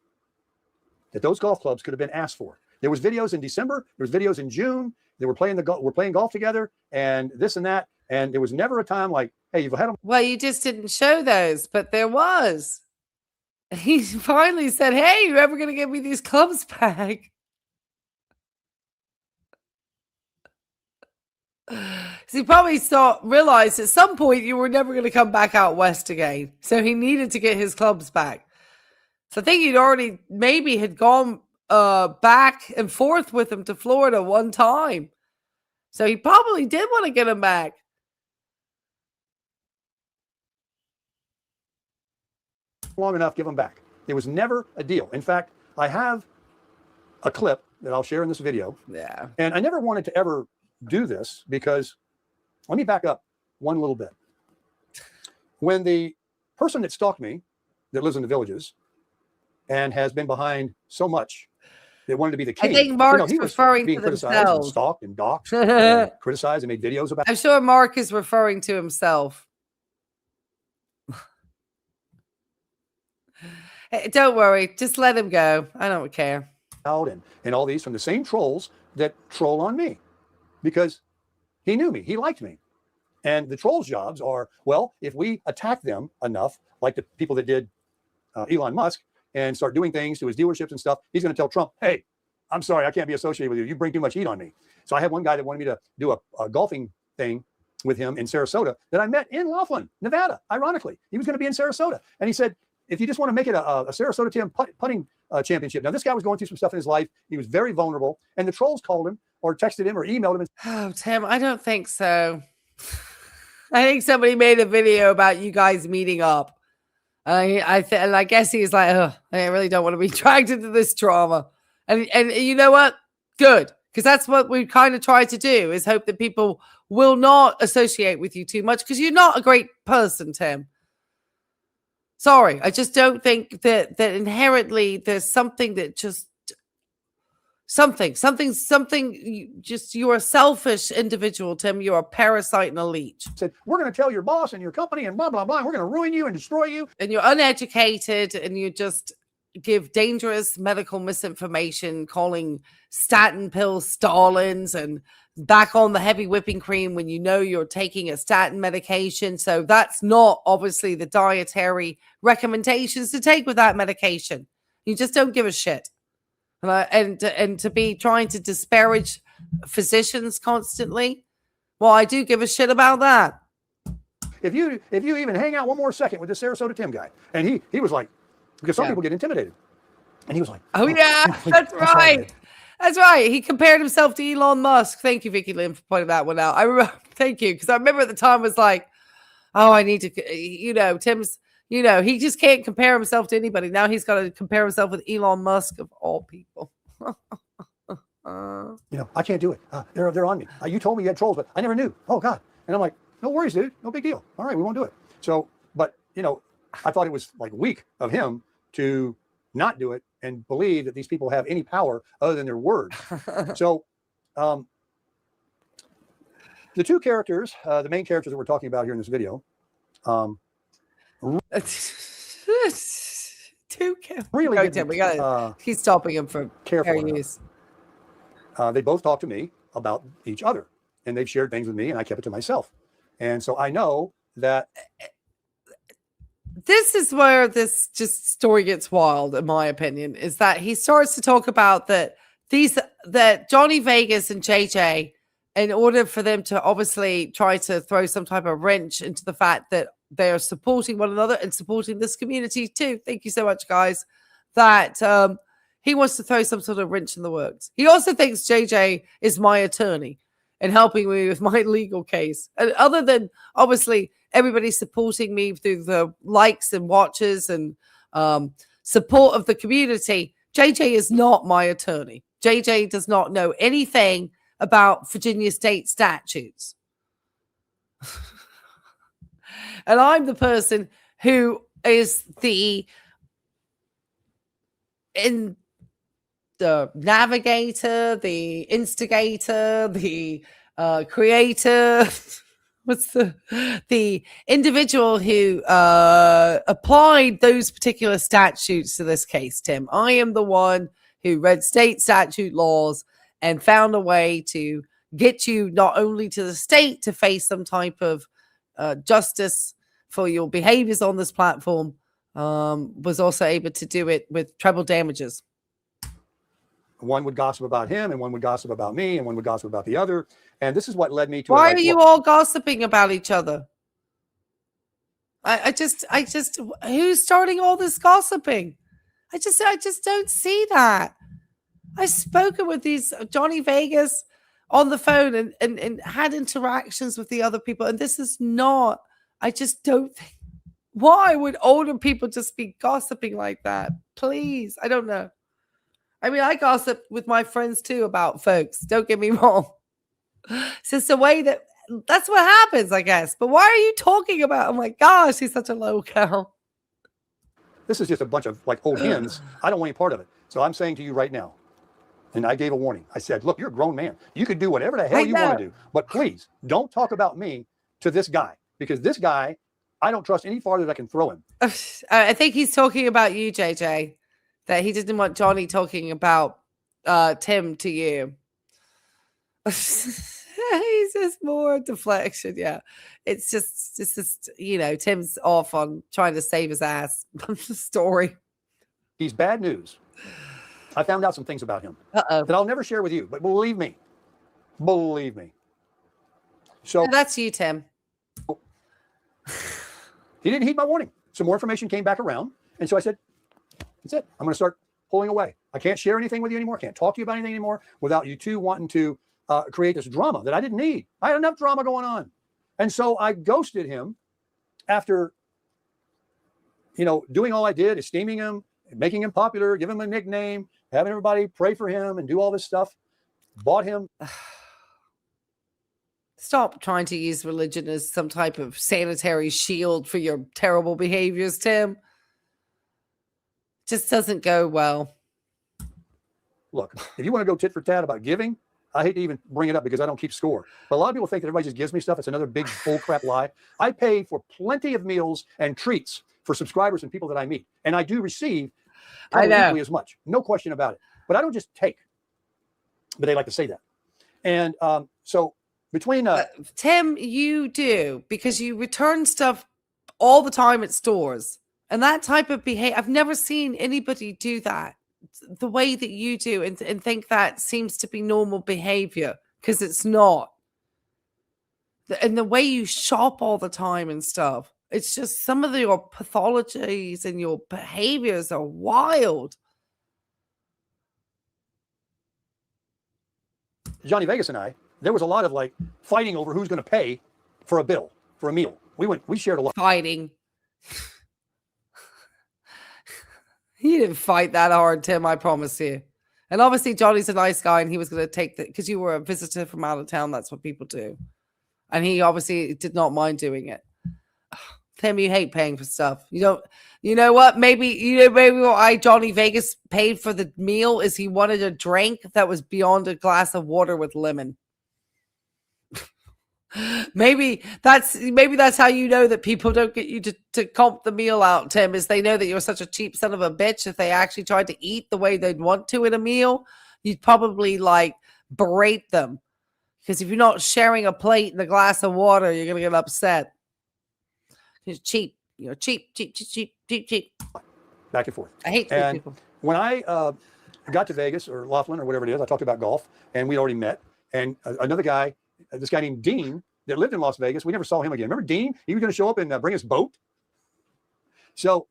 that those golf clubs could have been asked for. There was videos in December. There was videos in June. They were playing golf together and this and that. And there was never a time like, hey, you've had them. Well, you just didn't show those, but there was. He finally said, hey, you ever going to give me these clubs back? So he probably realized at some point you were never going to come back out west again. So he needed to get his clubs back. So I think he'd already maybe had gone back and forth with him to Florida one time. So he probably did want to get him back. Long enough, give them back. There was never a deal. In fact, I have a clip that I'll share in this video. Yeah. And I never wanted to ever do this because, let me back up one little bit. When the person that stalked me, that lives in the Villages and has been behind so much, that wanted to be the king. I think Mark's he was referring being to criticized themselves. and stalked and doxxed and criticized and made videos about. I'm sure Mark is referring to himself. Hey, don't worry. Just let him go. I don't care. And all these from the same trolls that troll on me because he knew me. He liked me. And the trolls' jobs are, well, if we attack them enough, like the people that did Elon Musk, and start doing things to his dealerships and stuff, he's going to tell Trump, hey, I'm sorry, I can't be associated with you. You bring too much heat on me. So I had one guy that wanted me to do a golfing thing with him in Sarasota that I met in Laughlin, Nevada, ironically. He was going to be in Sarasota. And he said, if you just want to make it a Sarasota Tim putting championship. Now, this guy was going through some stuff in his life. He was very vulnerable. And the trolls called him or texted him or emailed him. Oh, Tim, I don't think so. I think somebody made a video about you guys meeting up. And I guess he's like, oh, I really don't want to be dragged into this drama. And you know what? Good. Because that's what we kind of try to do, is hope that people will not associate with you too much because you're not a great person, Tim. Sorry. I just don't think that inherently there's something that just something, you're a selfish individual, Tim. You're a parasite and a leech. Said, we're going to tell your boss and your company and blah, blah, blah. We're going to ruin you and destroy you. And you're uneducated and you just give dangerous medical misinformation, calling statin pills Stalins and back on the heavy whipping cream when you know you're taking a statin medication. So that's not obviously the dietary recommendations to take with that medication. You just don't give a shit. And to be trying to disparage physicians constantly, well, I do give a shit about that. If you even hang out one more second with this Sarasota Tim guy, and he was like, because some people get intimidated, and he was like, oh yeah, that's right. That's right. He compared himself to Elon Musk. Thank you, Vicky Lynn, for pointing that one out. I remember. Thank you, because I remember at the time was like, oh, I need to, Tim's. He just can't compare himself to anybody. Now he's got to compare himself with Elon Musk of all people. I can't do it. They're on me. You told me you had trolls, but I never knew. Oh God. And I'm like, no worries, dude. No big deal. All right, we won't do it. So, but I thought it was like weak of him to not do it and believe that these people have any power other than their words. So, the two characters, the main characters that we're talking about here in this video, really Tim, we gotta keep stopping him from fair use. They both talked to me about each other, and they've shared things with me, and I kept it to myself. And so I know that this is where this just story gets wild, in my opinion, is that he starts to talk about that Johnny Vegas and JJ, in order for them to obviously try to throw some type of wrench into the fact that they are supporting one another and supporting this community too. Thank you so much, guys. That he wants to throw some sort of wrench in the works. He also thinks JJ is my attorney and helping me with my legal case. And other than, obviously, everybody supporting me through the likes and watches and support of the community, JJ is not my attorney. JJ does not know anything about Virginia state statutes. And I'm the person who is the navigator, the instigator, the creator. What's the individual who applied those particular statutes to this case, Tim? I am the one who read state statute laws and found a way to get you not only to the state to face some type of justice for your behaviors on this platform, was also able to do it with treble damages. One would gossip about him, and one would gossip about me, and one would gossip about the other. And this is what led me to. Why are you all gossiping about each other? I just, who's starting all this gossiping? I just don't see that. I've spoken with these Johnny Vegas on the phone and had interactions with the other people, and this is not. I just don't think. Why would older people just be gossiping like that? Please, I don't know. I mean, I gossip with my friends too about folks. Don't get me wrong. It's just the way that's what happens, I guess. But why are you talking about? Oh my gosh, he's such a low cow. This is just a bunch of like old hens. I don't want any part of it. So I'm saying to you right now, and I gave a warning. I said, look, you're a grown man. You can do whatever the hell you want to do. But please don't talk about me to this guy, because this guy, I don't trust any farther that I can throw him. I think he's talking about you, JJ. That he didn't want Johnny talking about Tim to you. He's just more deflection. Yeah. It's just, Tim's off on trying to save his ass story. He's bad news. I found out some things about him that I'll never share with you, but believe me. So that's you, Tim. He didn't heed my warning. Some more information came back around. And so I said, that's it. I'm going to start pulling away. I can't share anything with you anymore. Can't talk to you about anything anymore without you two wanting to create this drama that I didn't need. I had enough drama going on. And so I ghosted him after, doing all I did, esteeming him, making him popular, giving him a nickname, having everybody pray for him and do all this stuff. Bought him. Stop trying to use religion as some type of sanitary shield for your terrible behaviors, Tim. Just doesn't go well. Look, if you want to go tit for tat about giving, I hate to even bring it up because I don't keep score. But a lot of people think that everybody just gives me stuff. It's another big bullcrap lie. I pay for plenty of meals and treats for subscribers and people that I meet. And I do receive equally as much. No question about it. But I don't just take. But they like to say that. And so between... Tim, you do. Because you return stuff all the time at stores. And that type of behavior, I've never seen anybody do that the way that you do and think that seems to be normal behavior, because it's not. And the way you shop all the time and stuff, it's just some of your pathologies and your behaviors are wild. Johnny Vegas and I, there was a lot of like fighting over who's going to pay for a bill, for a meal. We shared a lot. Fighting. You didn't fight that hard, Tim, I promise you. And obviously, Johnny's a nice guy, and he was going to take that because you were a visitor from out of town. That's what people do. And he obviously did not mind doing it. Tim, you hate paying for stuff. You know what? Maybe why Johnny Vegas paid for the meal is he wanted a drink that was beyond a glass of water with lemon. Maybe that's how you know that people don't get you to comp the meal out, Tim, is they know that you're such a cheap son of a bitch. If they actually tried to eat the way they'd want to in a meal, you'd probably like berate them. Because if you're not sharing a plate and a glass of water, you're gonna get upset. It's cheap. Cheap. Back and forth. I hate cheap people. When I got to Vegas or Laughlin or whatever it is, I talked about golf, and we already met. And another guy, this guy named Dean, that lived in Las Vegas, we never saw him again. Remember Dean? He was going to show up and bring his boat. So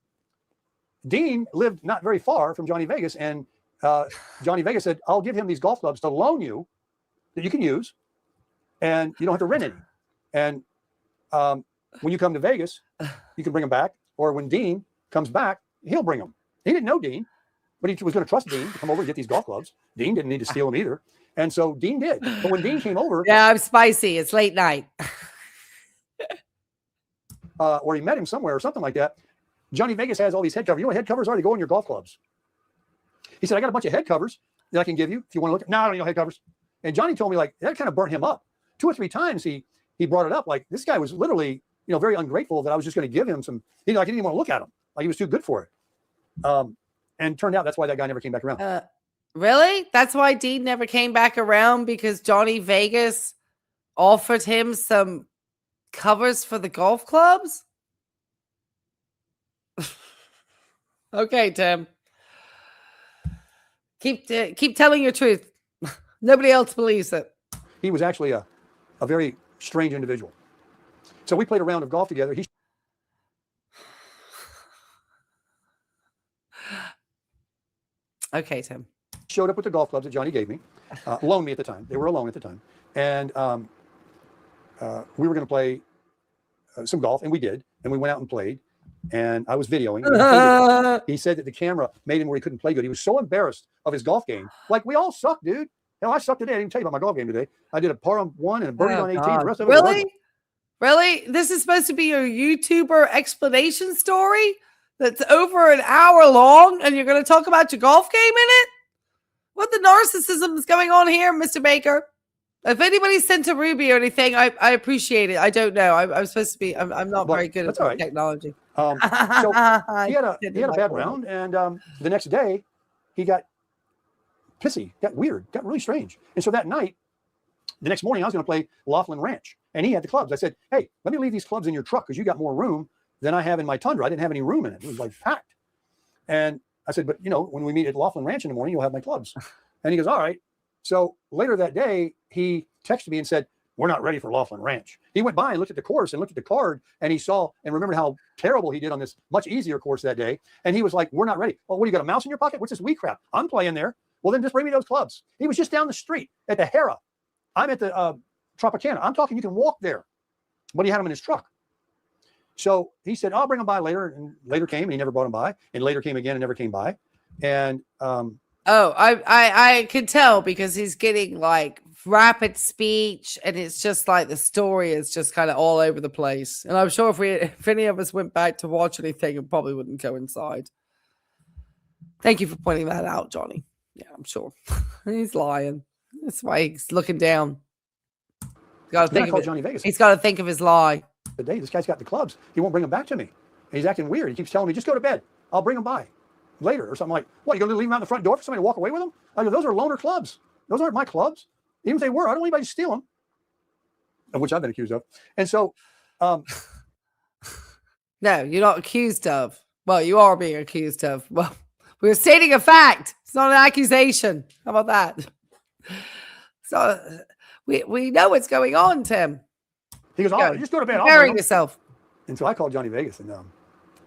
Dean lived not very far from Johnny Vegas, and Johnny Vegas said, I'll give him these golf clubs to loan you that you can use, and you don't have to rent any. And when you come to Vegas, you can bring them back, or when Dean comes back, he'll bring them. He didn't know Dean, but he was going to trust Dean to come over and get these golf clubs. Dean didn't need to steal them either. And so Dean did. But when Dean came over... Yeah, I'm spicy. It's late night. Or he met him somewhere or something like that. Johnny Vegas has all these head covers. You know what head covers are? They go in your golf clubs. He said, I got a bunch of head covers that I can give you if you want to look at. No, I don't need no head covers. And Johnny told me, like, that kind of burnt him up. 2 or 3 times he brought it up. Like, this guy was literally, very ungrateful that I was just going to give him some. He didn't even want to look at him. Like, he was too good for it. And turned out that's why that guy never came back around. Really? That's why Dean never came back around, because Johnny Vegas offered him some covers for the golf clubs? Okay, Tim. Keep telling your truth. Nobody else believes it. He was actually a very strange individual. So we played a round of golf together. He Okay, Tim. showed up with the golf clubs that Johnny gave me, loaned me at the time. They were a loan at the time. And we were going to play some golf, and we did. And we went out and played. And I was videoing. He said that the camera made him where he couldn't play good. He was so embarrassed of his golf game. Like, we all suck, dude. Hell, I sucked today. I didn't even tell you about my golf game today. I did a par on 1 and a birdie on 18. The rest of it Really? Really? This is supposed to be your YouTuber explanation story that's over an hour long, and you're going to talk about your golf game in it? What the narcissism is going on here, Mr. Baker? If anybody sent a Ruby or anything, I appreciate it. I don't know. I'm supposed to be. I'm not very good at technology. So he had a bad round, and the next day he got pissy, got weird, got really strange. And so that night, the next morning, I was going to play Laughlin Ranch, and he had the clubs. I said, hey, let me leave these clubs in your truck because you got more room than I have in my Tundra. I didn't have any room in it. It was like packed. And I said, but when we meet at Laughlin Ranch in the morning, you'll have my clubs. And he goes, all right. So later that day, he texted me and said, we're not ready for Laughlin Ranch. He went by and looked at the course and looked at the card, and he saw and remembered how terrible he did on this much easier course that day. And he was like, we're not ready. Well, what, you got a mouse in your pocket? What's this wee crap? I'm playing there. Well, then just bring me those clubs. He was just down the street at the Hera. I'm at the Tropicana. I'm talking, you can walk there. But he had them in his truck. So he said, I'll bring them by later. And later came, and he never brought them by. And later came again and never came by. And I could tell because he's getting like rapid speech, and it's just like the story is just kind of all over the place. And I'm sure if any of us went back to watch anything, it probably wouldn't go inside. Thank you for pointing that out, Johnny. Yeah, I'm sure he's lying. That's why he's looking down. Got to think of Johnny Vegas. He's got to think of his lie. The day this guy's got the clubs, he won't bring them back to me. And he's acting weird. He keeps telling me, just go to bed. I'll bring them by later or something. Like, what, you going to leave them out the front door for somebody to walk away with them? I go, those are loaner clubs. Those aren't my clubs. Even if they were, I don't want anybody to steal them, of which I've been accused of. And so, no, you're not accused of. Well, you are being accused of. Well, we're stating a fact. It's not an accusation. How about that? So we know what's going on, Tim. He goes, oh, just go to bed. Preparing yourself. And so I called Johnny Vegas, and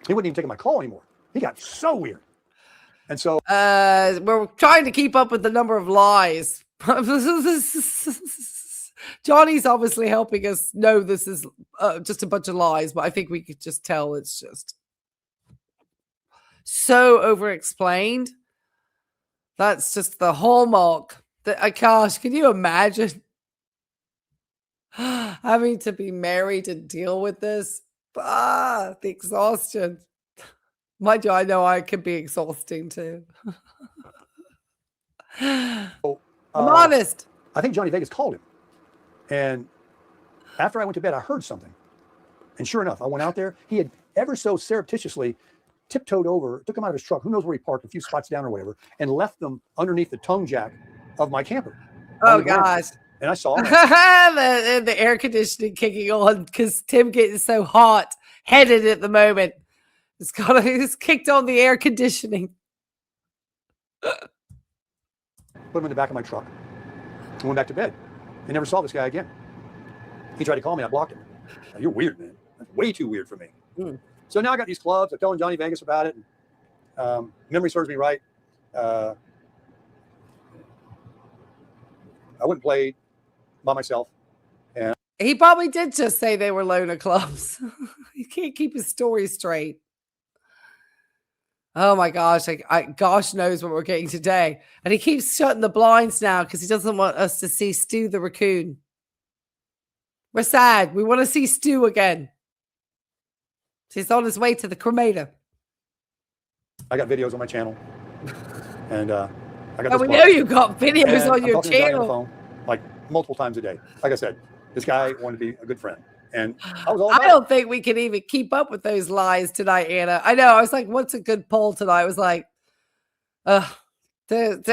he wouldn't even take my call anymore. He got so weird. And so we're trying to keep up with the number of lies. Johnny's obviously helping us know this is just a bunch of lies, but I think we could just tell it's just so over-explained. That's just the hallmark. Gosh, can you imagine having to be married and deal with this? The exhaustion. Mind you, I know I could be exhausting too. I'm honest. I think Johnny Vegas called him. And after I went to bed, I heard something. And sure enough, I went out there. He had ever so surreptitiously tiptoed over, took him out of his truck, who knows where he parked, a few spots down or whatever, and left them underneath the tongue jack of my camper. Oh, gosh. And I saw the air conditioning kicking on because Tim getting so hot headed at the moment. It's kicked on the air conditioning. Put him in the back of my truck and went back to bed. I never saw this guy again. He tried to call me. I blocked him. Now, you're weird, man. That's way too weird for me. So now I got these clubs. I'm telling Johnny Vegas about it. And, memory serves me right. I went and played by myself. He probably did just say they were loner clubs. He can't keep his story straight. Oh my gosh, gosh knows what we're getting today. And he keeps shutting the blinds now because he doesn't want us to see Stu the raccoon. We're sad. We want to see Stu again. He's on his way to the cremator. I got videos on my channel. And I got we know you got videos on your channel. To the guy on the channel. phone, like multiple times a day. Like I said, this guy wanted to be a good friend. And I was all I about don't think we can even keep up with those lies tonight, Anna. I know. I was like, what's a good poll tonight? I was like, couldn't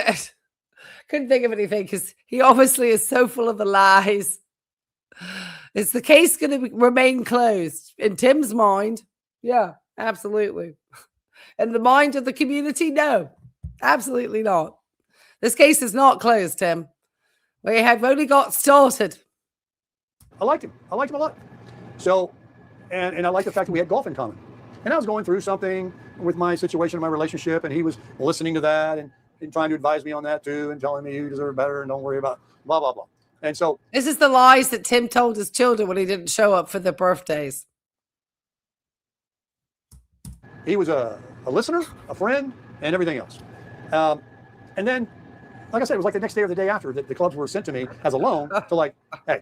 think of anything because he obviously is so full of the lies. Is the case going to remain closed? In Tim's mind, yeah, absolutely. In the mind of the community, no, absolutely not. This case is not closed, Tim. We have only got started. I liked him. I liked him a lot. So, and I liked the fact that we had golf in common. And I was going through something with my situation in my relationship, and he was listening to that and trying to advise me on that too, and telling me you deserve better and don't worry about blah, blah, blah. And so this is the lies that Tim told his children when he didn't show up for their birthdays. He was a listener, a friend, and everything else. And then, like I said, it was like the next day or the day after that the clubs were sent to me as a loan to like, hey,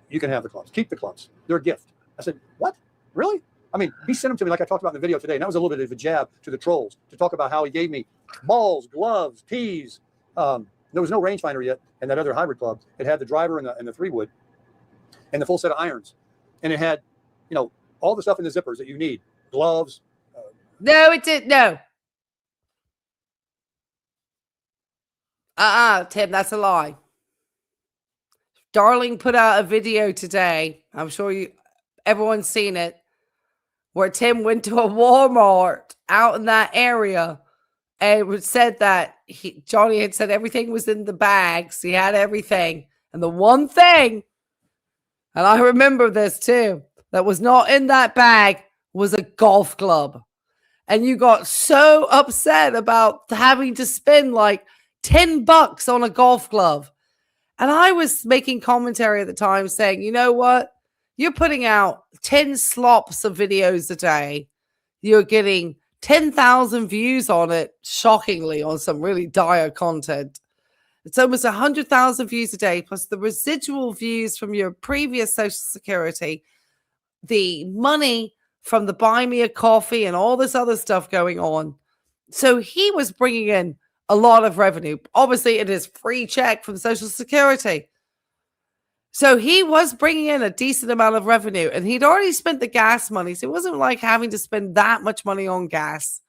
you can have the clubs. Keep the clubs. They're a gift. I said, what? Really? I mean, he sent them to me like I talked about in the video today. And that was a little bit of a jab to the trolls to talk about how he gave me balls, gloves, tees. There was no rangefinder yet in that other hybrid club. It had the driver and the 3-wood and the full set of irons. And it had, you know, all the stuff in the zippers that you need. Gloves. No, it did. No. Tim, that's a lie. Darling put out a video today. I'm sure everyone's seen it, where Tim went to a Walmart out in that area and said that Johnny had said everything was in the bags. He had everything. And the one thing, and I remember this too, that was not in that bag was a golf club. And you got so upset about having to spend like $10 on a golf glove. And I was making commentary at the time saying, you know what? You're putting out 10 slops of videos a day. You're getting 10,000 views on it, shockingly, on some really dire content. It's almost 100,000 views a day, plus the residual views from your previous Social Security, the money from the buy me a coffee and all this other stuff going on. So he was bringing in a lot of revenue. Obviously, it is free check from Social Security. So he was bringing in a decent amount of revenue, and he'd already spent the gas money. So it wasn't like having to spend that much money on gas.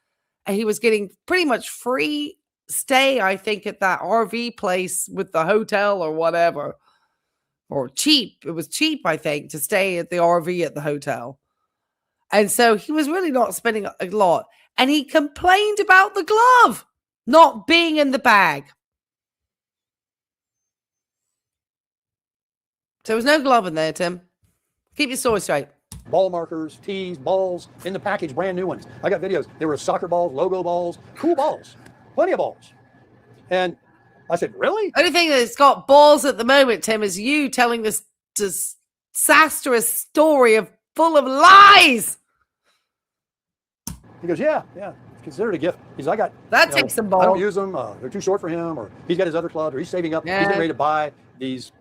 And he was getting pretty much free stay, I think, at that RV place with the hotel or whatever. Or cheap. It was cheap, I think, to stay at the RV at the hotel. And so he was really not spending a lot. And he complained about the glove not being in the bag. So there was no glove in there, Tim. Keep your story straight. Ball markers, tees, balls in the package, brand new ones. I got videos. There were soccer balls, logo balls, cool balls, plenty of balls. And I said, really? Only thing that's got balls at the moment, Tim, is you telling this disastrous story full of lies. He goes, yeah, it's considered a gift. He says, I got takes some balls. I don't use them. They're too short for him, or he's got his other club, or he's saving up. Yeah. He's getting ready to buy these.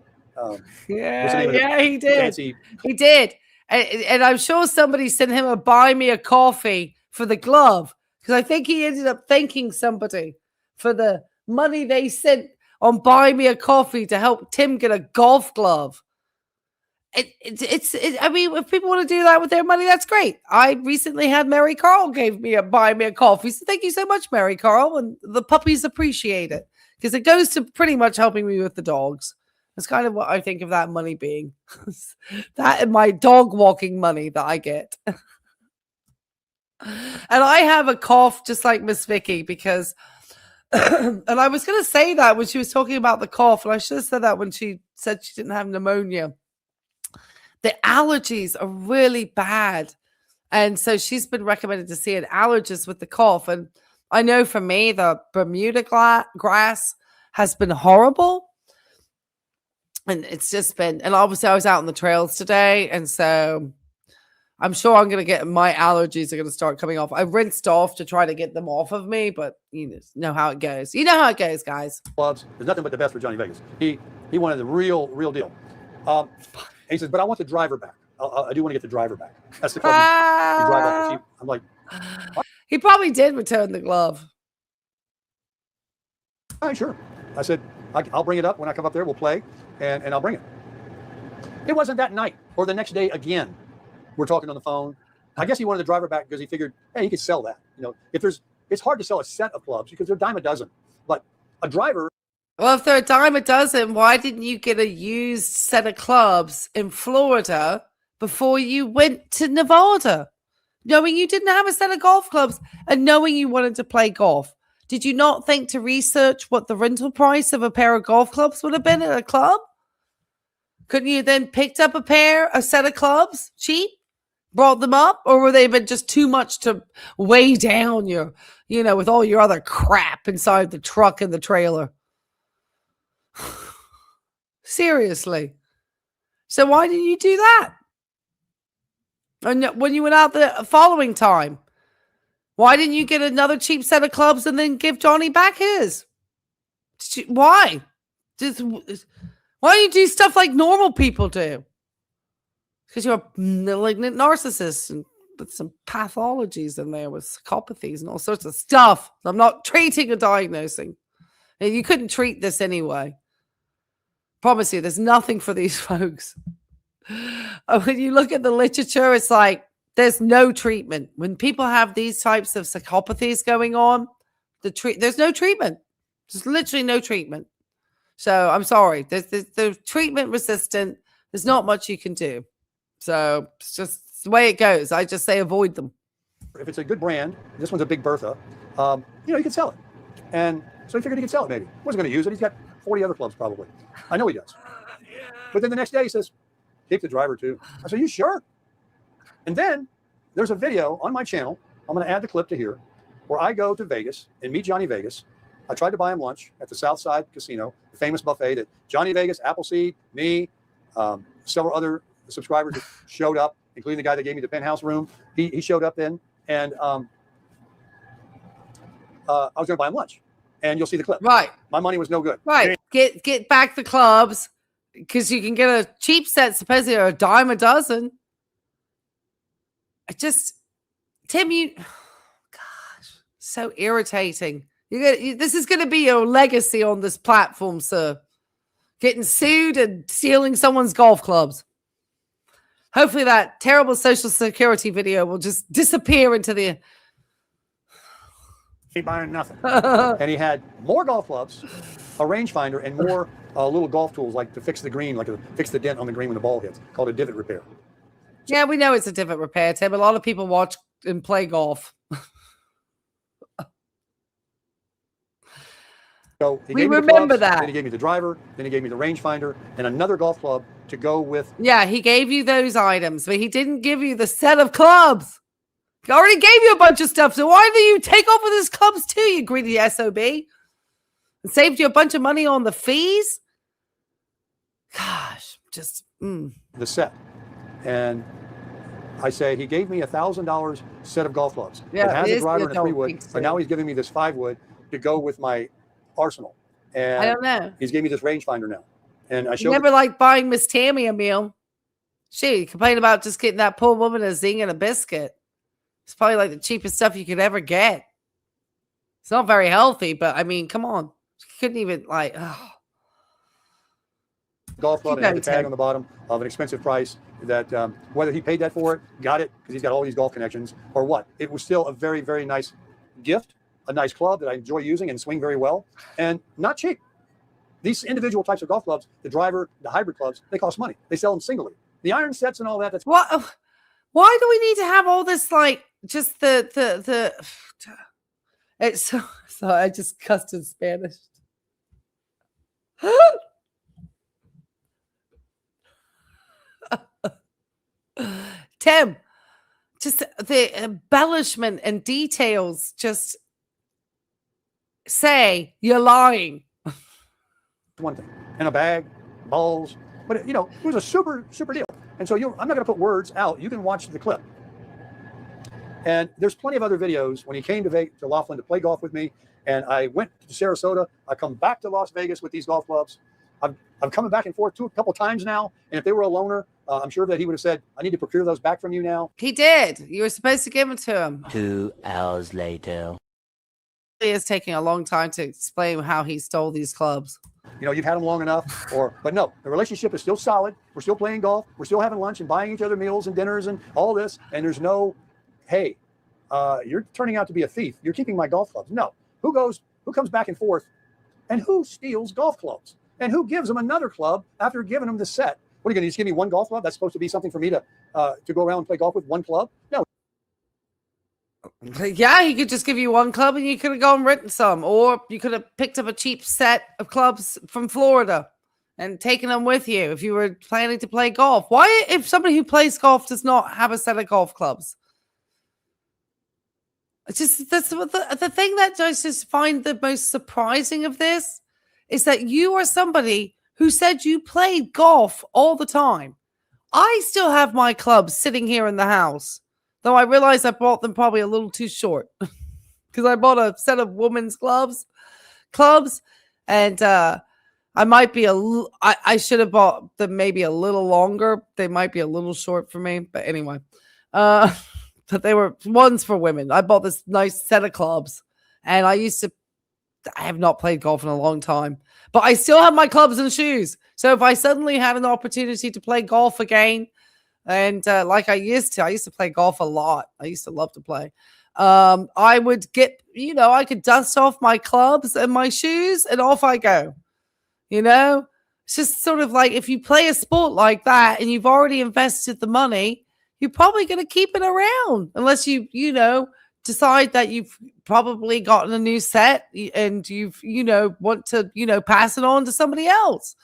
He did. Fancy. He did. And I'm sure somebody sent him a buy me a coffee for the glove, because I think he ended up thanking somebody for the money they sent on buy me a coffee to help Tim get a golf glove. I mean, if people want to do that with their money, that's great. I recently had Mary Carl buy me a coffee. So thank you so much, Mary Carl. And the puppies appreciate it because it goes to pretty much helping me with the dogs. That's kind of what I think of that money being. That and my dog walking money that I get. And I have a cough just like Miss Vicky because, and I was going to say that when she was talking about the cough, and I should have said that when she said she didn't have pneumonia. The allergies are really bad. And so she's been recommended to see an allergist with the cough. And I know for me, the Bermuda grass has been horrible. And it's just been, and obviously I was out on the trails today. And so I'm sure I'm going to get, my allergies are going to start coming off. I rinsed off to try to get them off of me, but you know how it goes. You know how it goes, guys. Clubs. There's nothing but the best for Johnny Vegas. He wanted the real deal. And he says, but I want the driver back. I do want to get the driver back. That's the club. He drive off the cheap. I'm like, what? He probably did return the glove. All right, sure. I said, I'll bring it up when I come up there. We'll play, and I'll bring it. It wasn't that night or the next day again. We're talking on the phone. I guess he wanted the driver back because he figured, hey, he could sell that. You know, it's hard to sell a set of clubs because they're a dime a dozen. But a driver. Well, if they're a dime a dozen, why didn't you get a used set of clubs in Florida before you went to Nevada? Knowing you didn't have a set of golf clubs and knowing you wanted to play golf. Did you not think to research what the rental price of a pair of golf clubs would have been at a club? Couldn't you then picked up a set of clubs cheap, brought them up, or were they been just too much to weigh down your, with all your other crap inside the truck and the trailer? Seriously. So why didn't you do that? And when you went out the following time, why didn't you get another cheap set of clubs and then give Johnny back his? Why? Why don't you do stuff like normal people do? Because you're a malignant narcissist and with some pathologies in there with psychopathies and all sorts of stuff. I'm not treating or diagnosing. And you couldn't treat this anyway. Promise you, there's nothing for these folks. When you look at the literature, it's like there's no treatment. When people have these types of psychopathies going on, there's no treatment. There's literally no treatment. So I'm sorry. They're treatment resistant. There's not much you can do. So it's just the way it goes. I just say avoid them. If it's a good brand, this one's a Big Bertha, you can sell it. And so he figured he could sell it maybe. He wasn't going to use it. He's got 40 other clubs probably. I know he does. But then the next day he says, keep the driver too. I said, you sure? And then there's a video on my channel. I'm going to add the clip to here where I go to Vegas and meet Johnny Vegas. I tried to buy him lunch at the Southside Casino, the famous buffet that Johnny Vegas, Appleseed, me, several other subscribers showed up, including the guy that gave me the penthouse room. He showed up then, and I was going to buy him lunch. And you'll see the clip. Right. My money was no good. Right. Get back the clubs because you can get a cheap set, supposedly a dime a dozen. Tim, gosh, so irritating. This is going to be your legacy on this platform, sir. Getting sued and stealing someone's golf clubs. Hopefully that terrible Social Security video will just disappear into the... He buying nothing. And he had more golf clubs, a rangefinder, and more little golf tools like to fix the green, like to fix the dent on the green when the ball hits, called a divot repair. Yeah, we know it's a divot repair, Tim. A lot of people watch and play golf. So we remember that. Then he gave me the driver, then he gave me the rangefinder, and another golf club to go with. Yeah, he gave you those items, but he didn't give you the set of clubs. He already gave you a bunch of stuff, so why do you take off with his clubs too, you greedy SOB? And saved you a bunch of money on the fees? Gosh, just... The set. And I say, he gave me $1,000 set of golf clubs. Yeah, it has a driver and a 3-wood, but now he's giving me this 5-wood to go with my arsenal. And I don't know. He's giving me this rangefinder now. And I showed... You never liked buying Miss Tammy a meal. She complained about just getting that poor woman a zing and a biscuit. It's probably like the cheapest stuff you could ever get. It's not very healthy, but I mean, come on. You couldn't even golf club and had the tag on the bottom of an expensive price that whether he paid that for it, got it because he's got all these golf connections or what. It was still a very, very nice gift, a nice club that I enjoy using and swing very well and not cheap. These individual types of golf clubs, the driver, the hybrid clubs, they cost money. They sell them singly. The iron sets and all that. That's what. Why do we need to have all this just the it's so I just cussed in Spanish. Tim, just the embellishment and details just say you're lying. one thing. In a bag, balls. But, it was a super, super deal. And so I'm not going to put words out. You can watch the clip. And there's plenty of other videos when he came to Laughlin to play golf with me. And I went to Sarasota. I come back to Las Vegas with these golf clubs. I'm coming back and forth a couple times now. And if they were a loner, I'm sure that he would have said, I need to procure those back from you now. He did. You were supposed to give them to him. 2 hours later. It is taking a long time to explain how he stole these clubs. You've had them long enough, but no, the relationship is still solid. We're still playing golf. We're still having lunch and buying each other meals and dinners and all this. And there's no, hey, you're turning out to be a thief. You're keeping my golf clubs. No. Who comes back and forth, and who steals golf clubs, and who gives them another club after giving them the set? What are you going to just give me one golf club? That's supposed to be something for me to go around and play golf with one club? No. Yeah, he could just give you one club and you could have gone and written some, or you could have picked up a cheap set of clubs from Florida and taken them with you if you were planning to play golf. Why, if somebody who plays golf does not have a set of golf clubs? It's just, that's what the thing that I just find the most surprising of this is that you are somebody who said you played golf all the time. I still have my clubs sitting here in the house, though I realize I bought them probably a little too short because I bought a set of women's clubs, and I might be I should have bought them maybe a little longer. They might be a little short for me, but anyway, but they were ones for women. I bought this nice set of clubs, and I have not played golf in a long time, but I still have my clubs and shoes. So if I suddenly had an opportunity to play golf again, and like I used to play golf a lot. I used to love to play. I would get, I could dust off my clubs and my shoes and off I go. It's just sort of like if you play a sport like that and you've already invested the money, you're probably going to keep it around unless you decide that you've probably gotten a new set and you've, want to, pass it on to somebody else.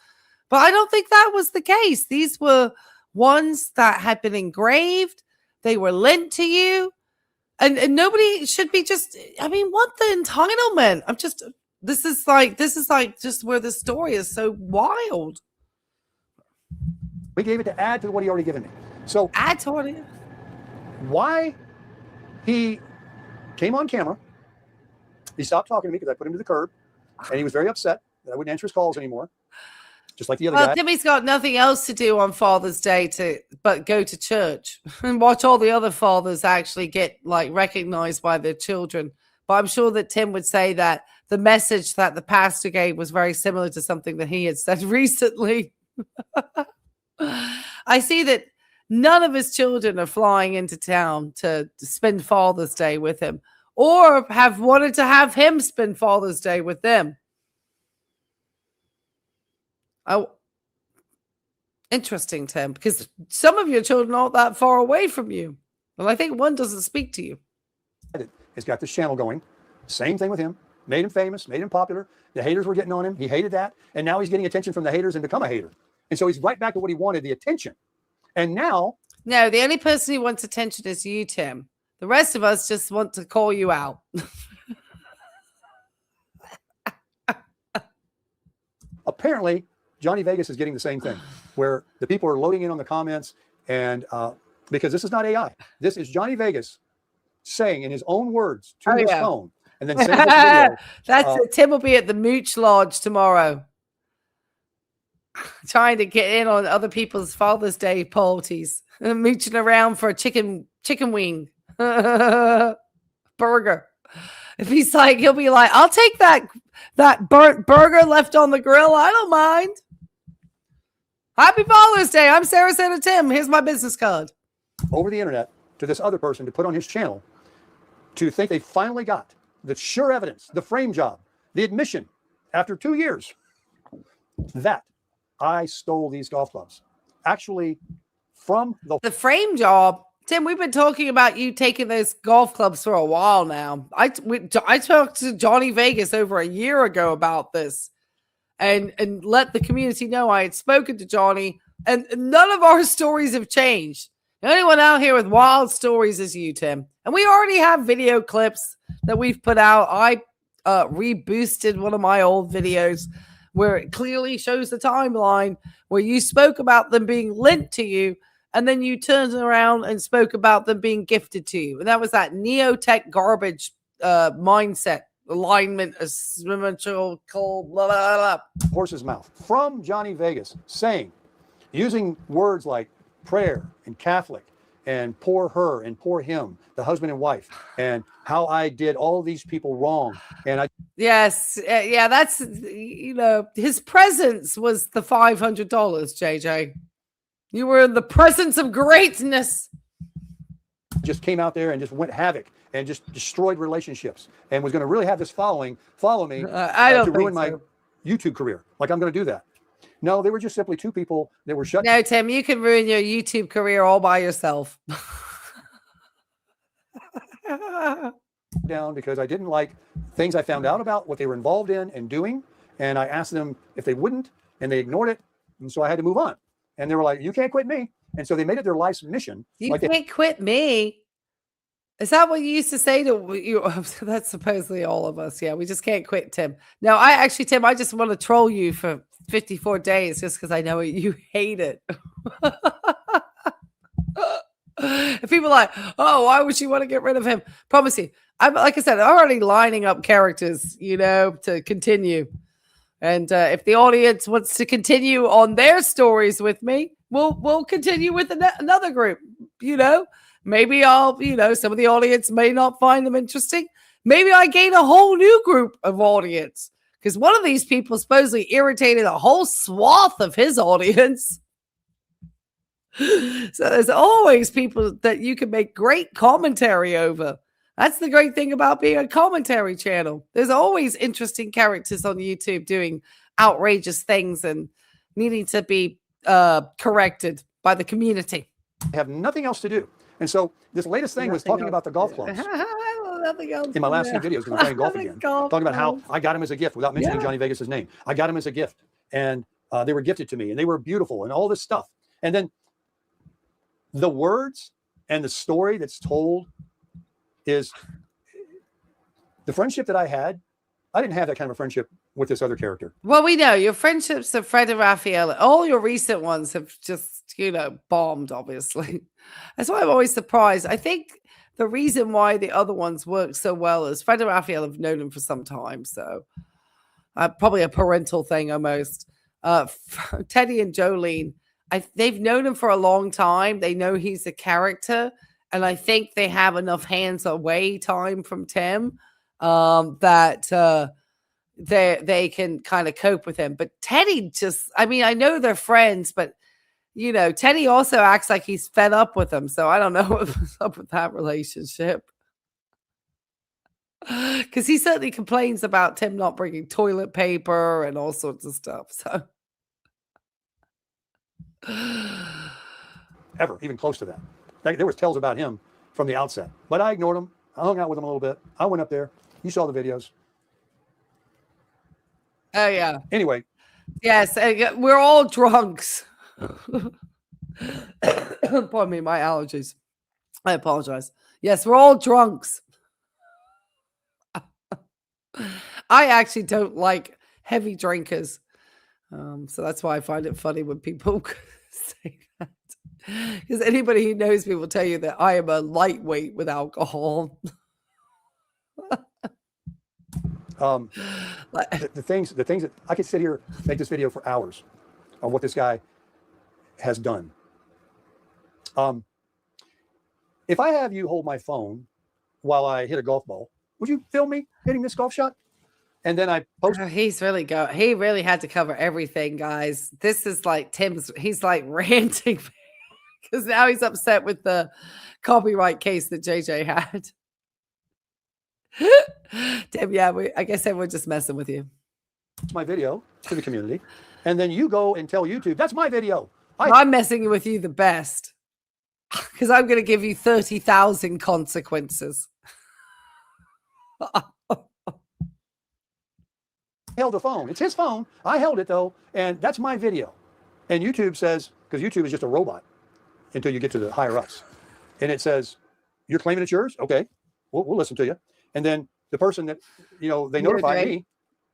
But I don't think that was the case. These were ones that had been engraved. They were lent to you. And nobody should be what the entitlement? This is like just where the story is so wild. We gave it to add to what he already given me. So add to what why he came on camera, he stopped talking to me because I put him to the curb, and he was very upset that I wouldn't answer his calls anymore. Just like the other guy. Timmy's got nothing else to do on Father's Day but go to church and watch all the other fathers actually get recognized by their children. But I'm sure that Tim would say that the message that the pastor gave was very similar to something that he had said recently. I see that none of his children are flying into town to spend Father's Day with him or have wanted to have him spend Father's Day with them. Interesting, Tim, because some of your children aren't that far away from you. Well, I think one doesn't speak to you. He's got this channel going. Same thing with him. Made him famous, made him popular. The haters were getting on him. He hated that. And now he's getting attention from the haters and become a hater. And so he's right back to what he wanted, the attention. And now... No, the only person who wants attention is you, Tim. The rest of us just want to call you out. Apparently, Johnny Vegas is getting the same thing, where the people are loading in on the comments, and because this is not AI. This is Johnny Vegas saying in his own words to his phone, and then sending us a video. That's it. Tim will be at the Mooch Lodge tomorrow, trying to get in on other people's Father's Day parties, mooching around for a chicken wing burger. If he's he'll be like, I'll take that burnt burger left on the grill. I don't mind. Happy Father's Day. I'm Sarasota Tim. Here's my business card. Over the internet to this other person to put on his channel to think they finally got the sure evidence, the frame job, the admission after 2 years that I stole these golf clubs. Actually, from the frame job. Tim, we've been talking about you taking those golf clubs for a while now. I talked to Johnny Vegas over a year ago about this and let the community know I had spoken to Johnny, and none of our stories have changed. The only one out here with wild stories is you, Tim. And we already have video clips that we've put out. I reboosted one of my old videos where it clearly shows the timeline where you spoke about them being lent to you, and then you turned around and spoke about them being gifted to you. And that was that neo-tech garbage mindset, alignment, asymmetrical, blah, blah, blah. Horse's mouth from Johnny Vegas saying, using words like prayer and Catholic and poor her and poor him, the husband and wife, and how I did all these people wrong. And I Yes, yeah, that's, his presence was the $500, JJ. You were in the presence of greatness. just came out there and just went havoc and just destroyed relationships and was going to really have this follow me I don't to ruin think my so. YouTube career. Like I'm going to do that. No, they were just simply two people that were shut No, Tim, you can ruin your YouTube career all by yourself. down because I didn't like things I found out about what they were involved in and doing. And I asked them if they wouldn't, and they ignored it. And so I had to move on. And they were like, you can't quit me. And so they made it their life's mission. You Like can't quit me. Is that what you used to say to you? That's supposedly all of us. Yeah, we just can't quit, Tim. No, Tim, I just want to troll you for 54 days just because I know you hate it. If people are like, oh, why would you want to get rid of him? Promise you. Like I said, I'm already lining up characters, to continue. And if the audience wants to continue on their stories with me, we'll continue with another group, Maybe I'll, some of the audience may not find them interesting. Maybe I gain a whole new group of audience because one of these people supposedly irritated a whole swath of his audience. So there's always people that you can make great commentary over. That's the great thing about being a commentary channel. There's always interesting characters on YouTube doing outrageous things and needing to be corrected by the community. I have nothing else to do. And so this latest thing was talking about the golf clubs. Nothing else. In my last few videos, because I'm playing golf again, talking about how I got him as a gift without mentioning Johnny Vegas's name. I got him as a gift, and they were gifted to me, and they were beautiful, and all this stuff. And then the words and the story that's told is the friendship that I had. I didn't have that kind of a friendship with this other character. Well, we know your friendships of Fred and Raphael, all your recent ones have just, bombed, obviously. That's why I'm always surprised. I think the reason why the other ones work so well is Fred and Raphael have known him for some time. So probably a parental thing almost. Teddy and Jolene, they've known him for a long time. They know he's a character. And I think they have enough hands away time from Tim that they can kind of cope with him. But Teddy I know they're friends, but Teddy also acts like he's fed up with him. So I don't know what's up with that relationship. Because he certainly complains about Tim not bringing toilet paper and all sorts of stuff. So Ever, even close to that. There was tales about him from the outset. But I ignored him. I hung out with him a little bit. I went up there. You saw the videos. Oh, yeah. Anyway. Yes, we're all drunks. Pardon me, my allergies. I apologize. Yes, we're all drunks. I actually don't like heavy drinkers. So that's why I find it funny when people say that. Because anybody who knows me will tell you that I am a lightweight with alcohol. The things that I could sit here, make this video for hours on what this guy has done. If I have you hold my phone while I hit a golf ball, would you film me hitting this golf shot? And then I post. He really had to cover everything, guys. This is like he's like ranting because now he's upset with the copyright case that JJ had. Tim, yeah, I guess everyone's just messing with you. It's my video to the community. And then you go and tell YouTube, that's my video. I'm messing with you the best because I'm going to give you 30,000 consequences. Held a phone. It's his phone. I held it though. And that's my video. And YouTube says, because YouTube is just a robot until you get to the higher ups. And it says, you're claiming it's yours? Okay, we'll listen to you. And then the person that, they notify me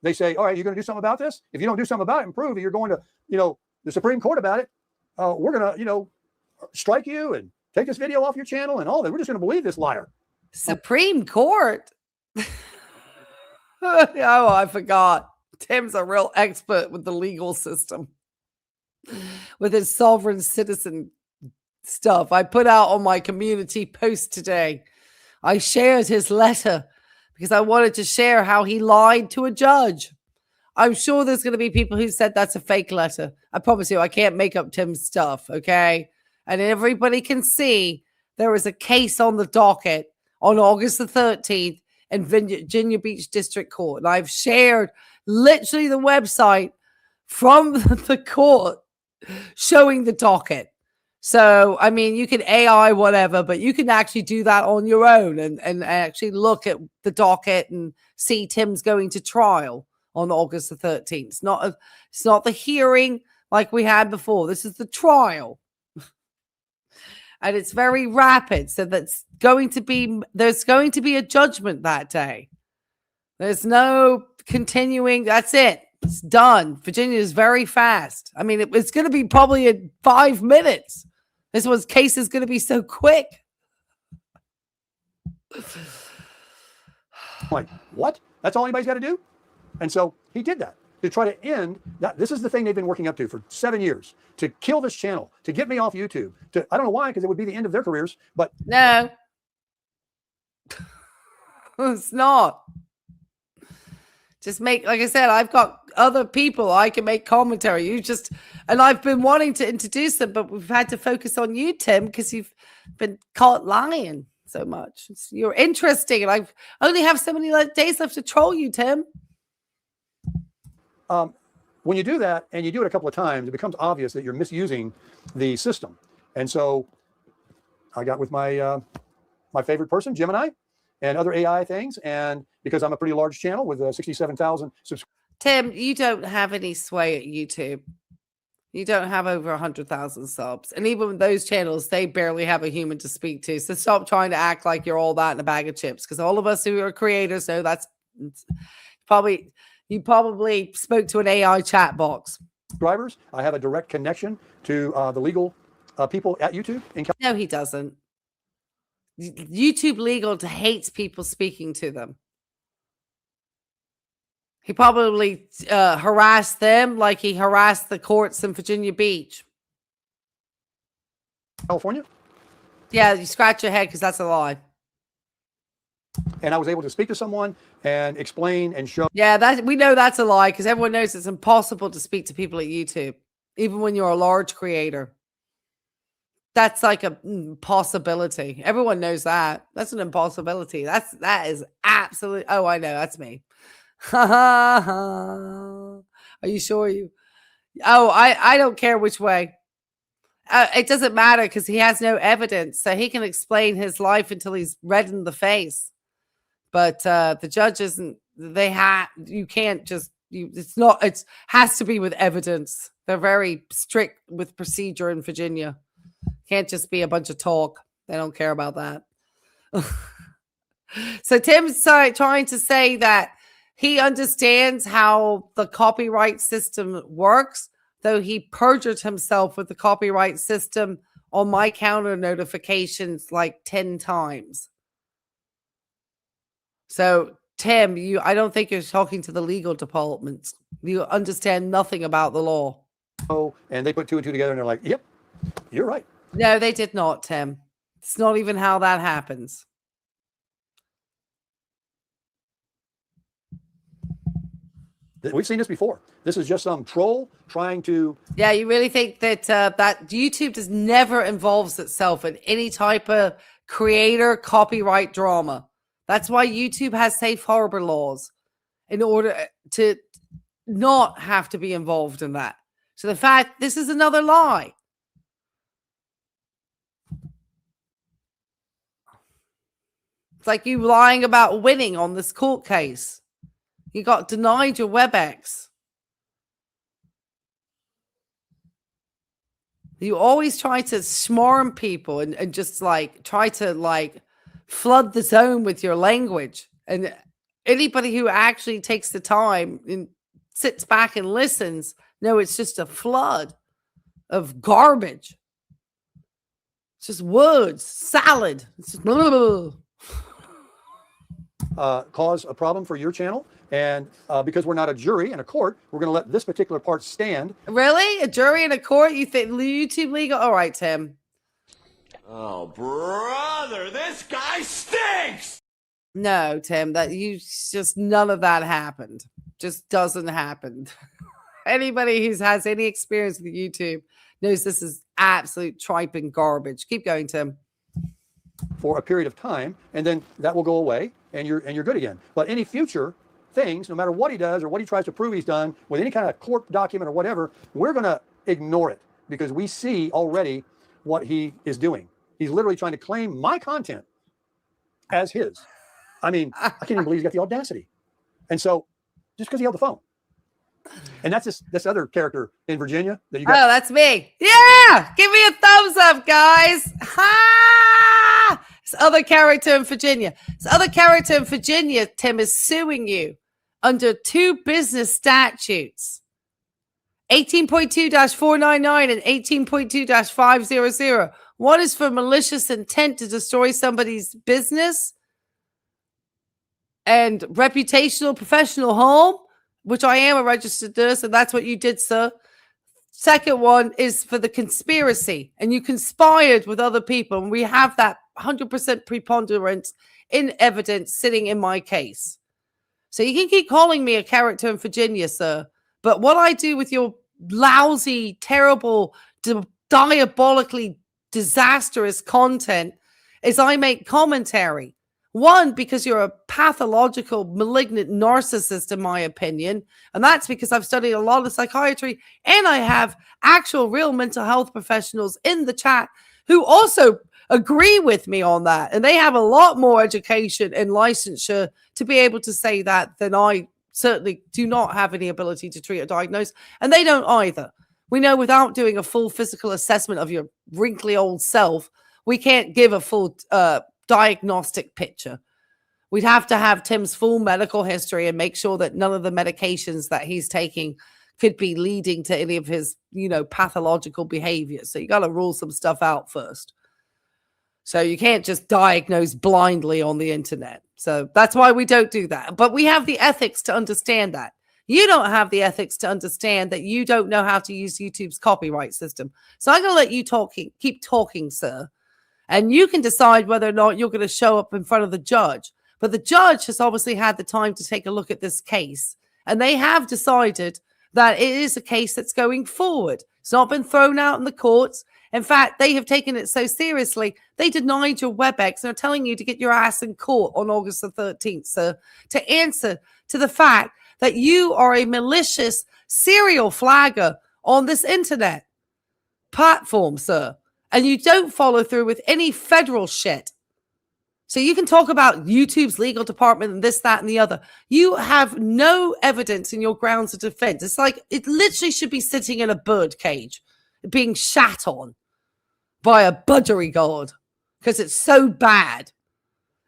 they say, all right, you're going to do something about this? If you don't do something about it and prove that you're going to, the Supreme Court about it, we're going to, strike you and take this video off your channel and all that. We're just going to believe this liar. Supreme Court. Oh, I forgot. Tim's a real expert with the legal system, with his sovereign citizen stuff. I put out on my community post today. I shared his letter because I wanted to share how he lied to a judge. I'm sure there's going to be people who said that's a fake letter. I promise you, I can't make up Tim's stuff, okay? And everybody can see there is a case on the docket on August the 13th in Virginia Beach District Court. And I've shared literally the website from the court showing the docket. So, I mean, you can AI whatever, but you can actually do that on your own and actually look at the docket and see Tim's going to trial on August the 13th. It's not the hearing like we had before. This is the trial. And it's very rapid. So there's going to be a judgment that day. There's no continuing. That's it. It's done. Virginia is very fast. I mean, it's going to be probably in 5 minutes. This case is going to be so quick. Like, what? That's all anybody's got to do? And so he did that to try to end that. This is the thing they've been working up to for 7 years, to kill this channel, to get me off YouTube. I don't know why, because it would be the end of their careers, but no, it's not. Just like I said, I've got other people I can make commentary. And I've been wanting to introduce them, but we've had to focus on you, Tim, because you've been caught lying so much. You're interesting, and I only have so many days left to troll you, Tim. When you do that, and you do it a couple of times, it becomes obvious that you're misusing the system. And so I got with my my favorite person, Gemini, and other AI things. And because I'm a pretty large channel with 67,000 subscribers. Tim, you don't have any sway at YouTube. You don't have over 100,000 subs. And even with those channels, they barely have a human to speak to. So stop trying to act like you're all that in a bag of chips. Because all of us who are creators know you probably spoke to an AI chat box. Subscribers. I have a direct connection to the legal people at YouTube. No, he doesn't. YouTube legal hates people speaking to them. He probably harassed them like he harassed the courts in Virginia Beach. California? Yeah, you scratch your head because that's a lie. And I was able to speak to someone and explain and show. Yeah, we know that's a lie because everyone knows it's impossible to speak to people at YouTube, even when you're a large creator. That's like a possibility. Everyone knows that. That's an impossibility. That is absolutely. Oh, I know. That's me. Are you sure I don't care which way. It doesn't matter because he has no evidence, so he can explain his life until he's red in the face. But the judge isn't. You can't just. It has to be with evidence. They're very strict with procedure in Virginia. Can't just be a bunch of talk. They don't care about that. So Tim's trying to say that he understands how the copyright system works, though he perjured himself with the copyright system on my counter notifications like 10 times. So, Tim, I don't think you're talking to the legal departments. You understand nothing about the law. Oh, and they put two and two together and they're like, yep, you're right. No, they did not, Tim. It's not even how that happens. We've seen this before. This is just some troll trying to. Yeah, you really think that that YouTube just never involves itself in any type of creator copyright drama? That's why YouTube has safe harbor laws in order to not have to be involved in that. So the fact this is another lie. It's like you lying about winning on this court case. You got denied your WebEx. You always try to smarm people and just like try to like flood the zone with your language. And anybody who actually takes the time and sits back and listens, no, it's just a flood of garbage. It's just words, salad. It's just cause a problem for your channel. And because we're not a jury and a court, we're going to let this particular part stand. Really? A jury and a court? You think YouTube legal? All right, Tim. Oh, brother, this guy stinks! No, Tim, that you just none of that happened. Just doesn't happen. Anybody who has any experience with YouTube knows this is absolute tripe and garbage. Keep going, Tim. For a period of time, and then that will go away, and you're good again. But any future things, no matter what he does or what he tries to prove he's done with any kind of court document or whatever, we're going to ignore it because we see already what he is doing. He's literally trying to claim my content as his. I mean, I can't even believe he's got the audacity. And so, just because he held the phone. And that's this other character in Virginia that you got. Oh, that's me. Yeah! Give me a thumbs up, guys. Ha! This other character in Virginia. This other character in Virginia, Tim, is suing you under 2 business statutes. 18.2-499 and 18.2-500. One is for malicious intent to destroy somebody's business and reputational professional harm, which I am a registered nurse, and that's what you did, sir. Second one is for the conspiracy, and you conspired with other people, and we have that 100% preponderance in evidence sitting in my case. So you can keep calling me a character in Virginia, sir, but what I do with your lousy, terrible, diabolically disastrous content is I make commentary. One, because you're a pathological, malignant narcissist, in my opinion. And that's because I've studied a lot of psychiatry and I have actual real mental health professionals in the chat who also agree with me on that. And they have a lot more education and licensure to be able to say that than I certainly do not have any ability to treat or diagnose. And they don't either. We know without doing a full physical assessment of your wrinkly old self, we can't give a full diagnostic picture. We'd have to have Tim's full medical history and make sure that none of the medications that he's taking could be leading to any of his, pathological behavior. So you got to rule some stuff out first. So you can't just diagnose blindly on the internet. So that's why we don't do that. But we have the ethics to understand that. You don't have the ethics to understand that you don't know how to use YouTube's copyright system. So I'm going to let you keep talking, sir. And you can decide whether or not you're going to show up in front of the judge. But the judge has obviously had the time to take a look at this case. And they have decided that it is a case that's going forward. It's not been thrown out in the courts. In fact, they have taken it so seriously, they denied your WebEx and are telling you to get your ass in court on August the 13th, sir, to answer to the fact that you are a malicious serial flagger on this internet platform, sir. And you don't follow through with any federal shit. So you can talk about YouTube's legal department and this, that, and the other. You have no evidence in your grounds of defense. It's like it literally should be sitting in a bird cage, being shat on by a budgerigard because it's so bad.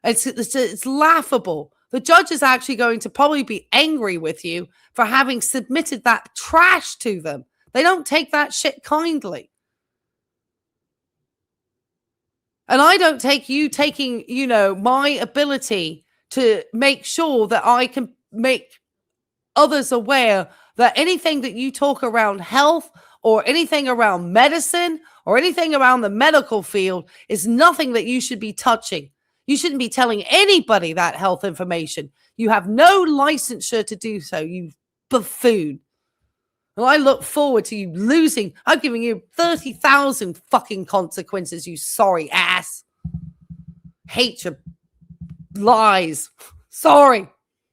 It's laughable. The judge is actually going to probably be angry with you for having submitted that trash to them. They don't take that shit kindly. And I don't take you taking, my ability to make sure that I can make others aware that anything that you talk around health or anything around medicine or anything around the medical field is nothing that you should be touching. You shouldn't be telling anybody that health information. You have no licensure to do so, you buffoon. Well, I look forward to you losing. I'm giving you 30,000 fucking consequences, you sorry ass. Hate your lies. Sorry.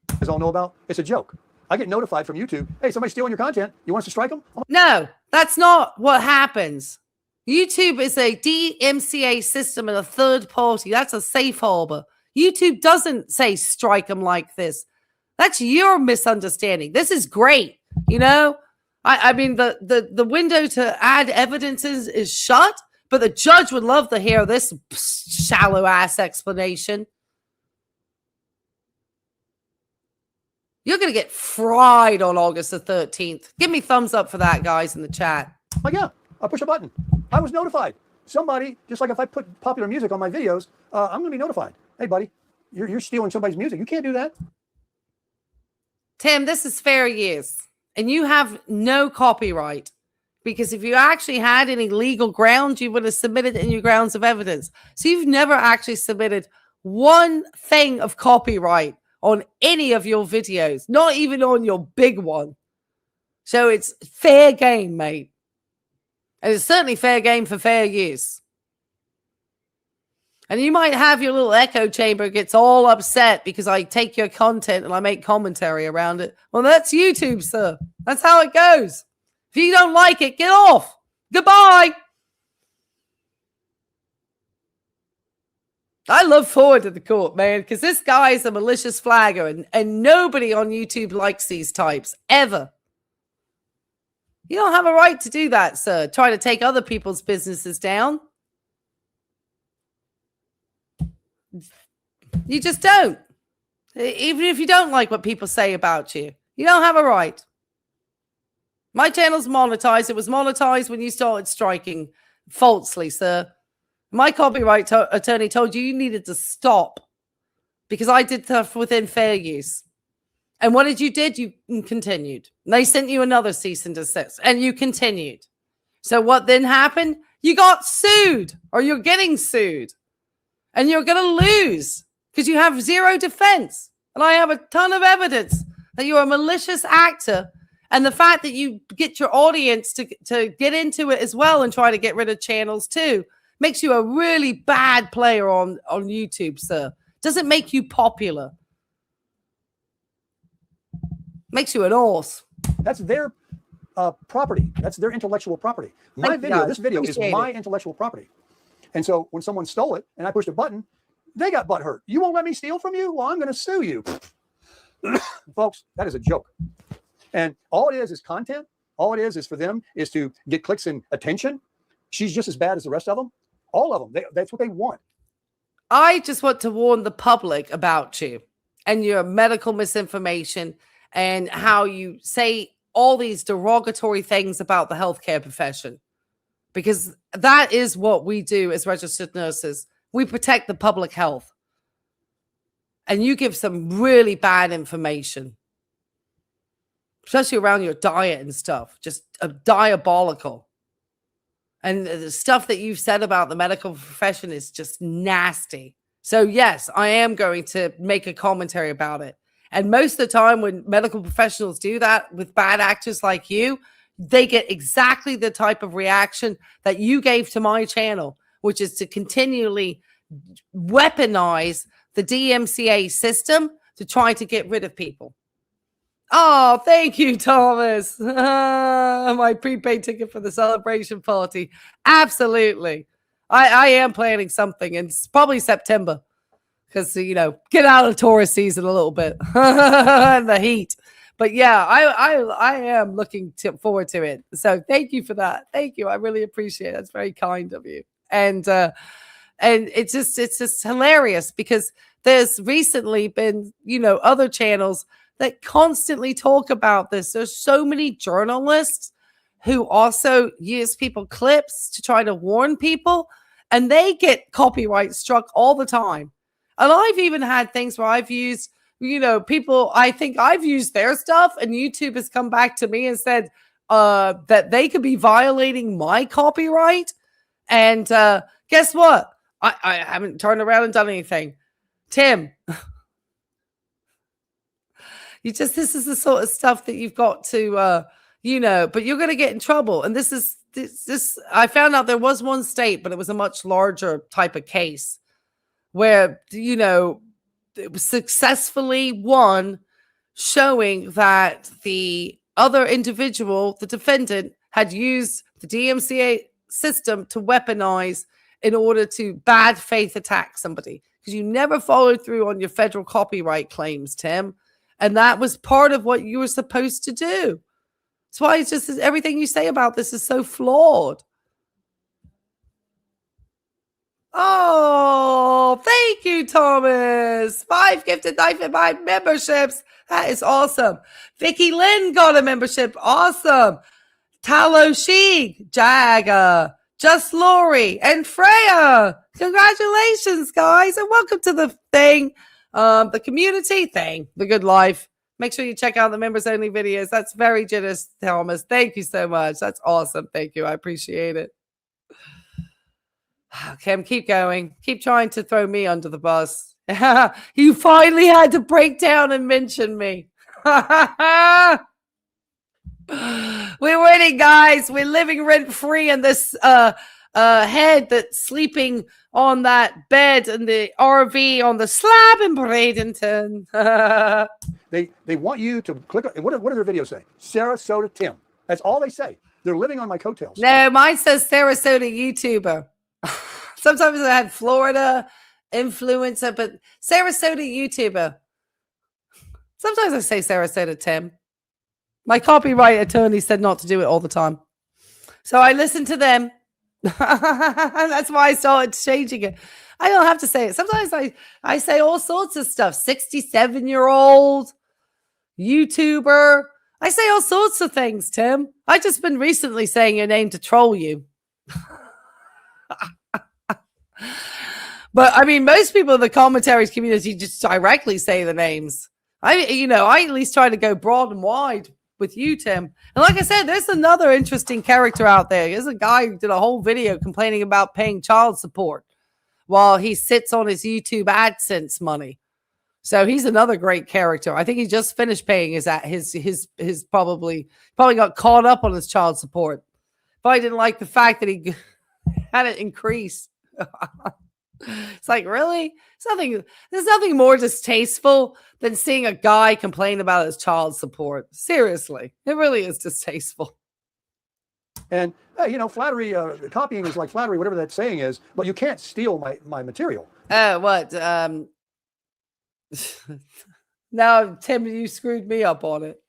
Guys all know about. It's a joke. I get notified from YouTube. Hey, somebody's stealing your content. You want us to strike them? No, that's not what happens. YouTube is a DMCA system and a third party. That's a safe harbor. YouTube doesn't say strike them like this. That's your misunderstanding. This is great. I mean, the window to add evidences is shut, but the judge would love to hear this shallow ass explanation. You're going to get fried on August the 13th. Give me thumbs up for that, guys, in the chat. Like, yeah, I push a button. I was notified. Somebody, just like if I put popular music on my videos, I'm going to be notified. Hey, buddy, you're stealing somebody's music. You can't do that. Tim, this is fair use, and you have no copyright, because if you actually had any legal grounds, you would have submitted in your grounds of evidence. So you've never actually submitted one thing of copyright on any of your videos, not even on your big one. So it's fair game, mate. And it's certainly fair game for fair use. And you might have your little echo chamber gets all upset because I take your content and I make commentary around it. Well, that's YouTube, sir. That's how it goes. If you don't like it, get off. Goodbye. I look forward to the court, man, because this guy is a malicious flagger, and nobody on YouTube likes these types, ever. You don't have a right to do that, sir. Try to take other people's businesses down. You just don't. Even if you don't like what people say about you, you don't have a right. My channel's monetized. It was monetized when you started striking falsely, sir. My copyright attorney told you needed to stop because I did stuff within fair use. And what did you did? You continued. And they sent you another cease and desist, and you continued. So what then happened? You got sued, or you're getting sued. And you're going to lose because you have zero defense. And I have a ton of evidence that you're a malicious actor. And the fact that you get your audience to get into it as well and try to get rid of channels too makes you a really bad player on YouTube, sir. Doesn't make you popular. Makes you an horse. That's their property. That's their intellectual property. This video is my intellectual property. And so when someone stole it and I pushed a button, they got butt hurt. You won't let me steal from you? Well, I'm going to sue you. Folks, that is a joke. And all it is content. All it is for them is to get clicks and attention. She's just as bad as the rest of them. All of them. That's what they want. I just want to warn the public about you and your medical misinformation and how you say all these derogatory things about the healthcare profession. Because that is what we do as registered nurses. We protect the public health. And you give some really bad information, especially around your diet and stuff, just diabolical. And the stuff that you've said about the medical profession is just nasty. So yes, I am going to make a commentary about it. And most of the time when medical professionals do that with bad actors like you, they get exactly the type of reaction that you gave to my channel, which is to continually weaponize the DMCA system to try to get rid of people. Oh, thank you, Thomas. My prepaid ticket for the celebration party. Absolutely. I am planning something, and it's probably September because, you know, get out of tourist season a little bit and the heat. But yeah, I am looking forward to it. So thank you for that. Thank you. I really appreciate it. That's very kind of you. And it's just hilarious because there's recently been, you know, other channels that constantly talk about this. There's so many journalists who also use people clips to try to warn people, and they get copyright struck all the time. And I've even had things where I've used, you know, people, I think I've used their stuff and YouTube has come back to me and said that they could be violating my copyright. And guess what? I haven't turned around and done anything. Tim, this is the sort of stuff that you've got to, you know, but you're going to get in trouble. And this, I found out there was one state, but it was a much larger type of case where, you know, it was successfully won, showing that the other individual, the defendant, had used the DMCA system to weaponize in order to bad faith attack somebody. Because you never followed through on your federal copyright claims, Tim. And that was part of what you were supposed to do. That's why it's just everything you say about this is so flawed. Oh, thank Thank you, Thomas. 5 gifted knife and 5 memberships. That is awesome. Vicky Lynn got a membership. Awesome. Talo Sheik, Jaga, Just Lori, and Freya. Congratulations, guys, and welcome to the thing, the community thing, the good life. Make sure you check out the members only videos. That's very generous, Thomas. Thank you so much. That's awesome. Thank you. I appreciate it. Kim, keep going. Keep trying to throw me under the bus. You finally had to break down and mention me. We're winning, guys. We're living rent free in this head that's sleeping on that bed in the RV on the slab in Bradenton. They want you to click on, what do their videos say? Sarasota Tim. That's all they say. They're living on my coattails. No, mine says Sarasota YouTuber. Sometimes I had Florida influencer, but Sarasota YouTuber. Sometimes I say Sarasota Tim. My copyright attorney said not to do it all the time. So I listened to them. That's why I started changing it. I don't have to say it. Sometimes I say all sorts of stuff. 67-year-old YouTuber. I say all sorts of things, Tim. I've just been recently saying your name to troll you. But I mean, most people in the commentaries community just directly say the names. I at least try to go broad and wide with you, Tim. And like I said, there's another interesting character out there. There's a guy who did a whole video complaining about paying child support while he sits on his YouTube AdSense money. So he's another great character. I think he just finished paying his probably got caught up on his child support. Probably didn't like the fact that he had it increase. It's like, really? There's nothing more distasteful than seeing a guy complain about his child support. Seriously, it really is distasteful. And flattery, copying is like flattery, whatever that saying is. But you can't steal my material. What? No, Tim, you screwed me up on it.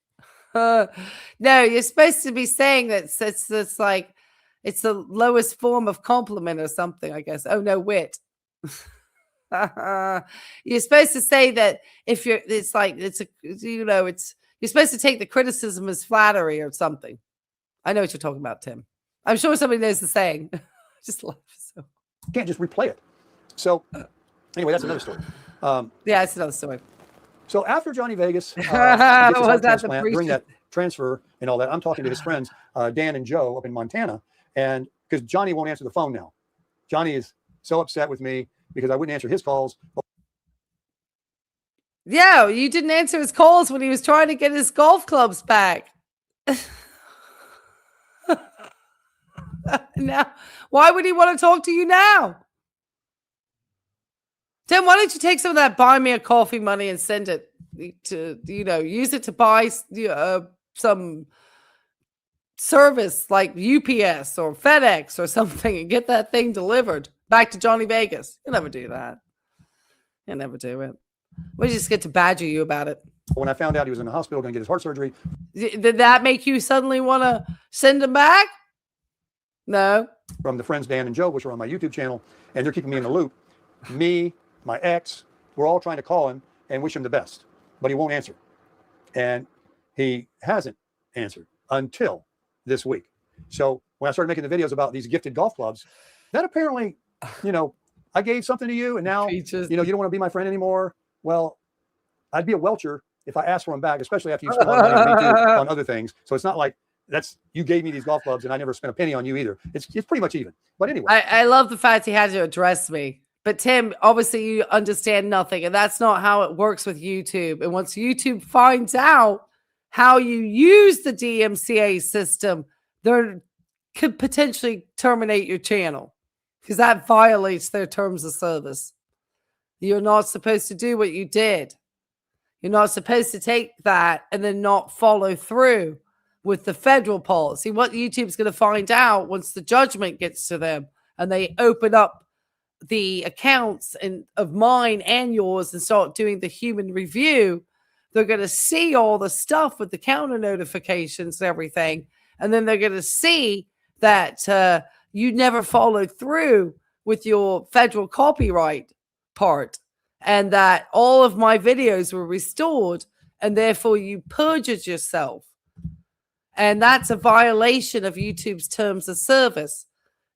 No, you're supposed to be saying that it's like it's the lowest form of compliment or something, I guess. Oh no, wit. You're supposed to say that if you're supposed to take the criticism as flattery or something. I know what you're talking about, Tim. I'm sure somebody knows the saying. Just laugh. So You can't just replay it. So anyway, that's another story. yeah, it's another story. So after Johnny Vegas gets his Was heart that the transplant, during that transfer and all that, I'm talking to his friends, Dan and Joe up in Montana, and because Johnny won't answer the phone now. Johnny is so upset with me because I wouldn't answer his calls. Yeah, you didn't answer his calls when he was trying to get his golf clubs back. Now, why would he want to talk to you now? Tim, why don't you take some of that buy me a coffee money and send it to, use it to buy some service like UPS or FedEx or something and get that thing delivered back to Johnny Vegas. You'll never do that. You'll never do it. We just get to badger you about it. When I found out he was in the hospital going to get his heart surgery. Did that make you suddenly want to send him back? No. From the friends Dan and Joe, which are on my YouTube channel, and they're keeping me in the loop. Me, my ex, we're all trying to call him and wish him the best, but he won't answer. And he hasn't answered until this week. So when I started making the videos about these gifted golf clubs, that apparently, I gave something to you and now, you don't want to be my friend anymore. Well, I'd be a welcher if I asked for them back, especially after you spent a lot of money on me too, on other things. So it's not like you gave me these golf clubs and I never spent a penny on you either. It's pretty much even. But anyway. I love the fact he had to address me. But Tim, obviously you understand nothing, and that's not how it works with YouTube. And once YouTube finds out how you use the DMCA system, they could potentially terminate your channel because that violates their terms of service. You're not supposed to do what you did. You're not supposed to take that and then not follow through with the federal policy. What YouTube's going to find out once the judgment gets to them and they open up the accounts of mine and yours and start doing the human review, they're going to see all the stuff with the counter notifications and everything. And then they're going to see that you never followed through with your federal copyright part, and that all of my videos were restored, and therefore you perjured yourself. And that's a violation of YouTube's terms of service.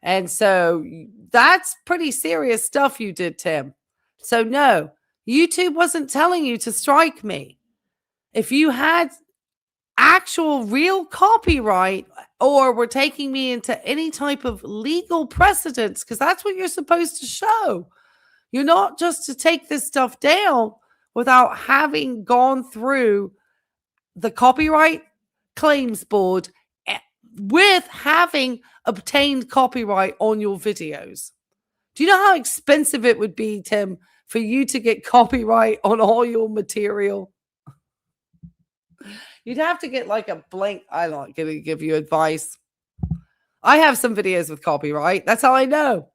And so that's pretty serious stuff you did, Tim. So no, YouTube wasn't telling you to strike me. If you had actual real copyright or were taking me into any type of legal precedence, because that's what you're supposed to show. You're not just to take this stuff down without having gone through the Copyright Claims Board with having obtained copyright on your videos. Do you know how expensive it would be, Tim, for you to get copyright on all your material? You'd have to get like a blank. I'm not going to give you advice. I have some videos with copyright. That's how I know.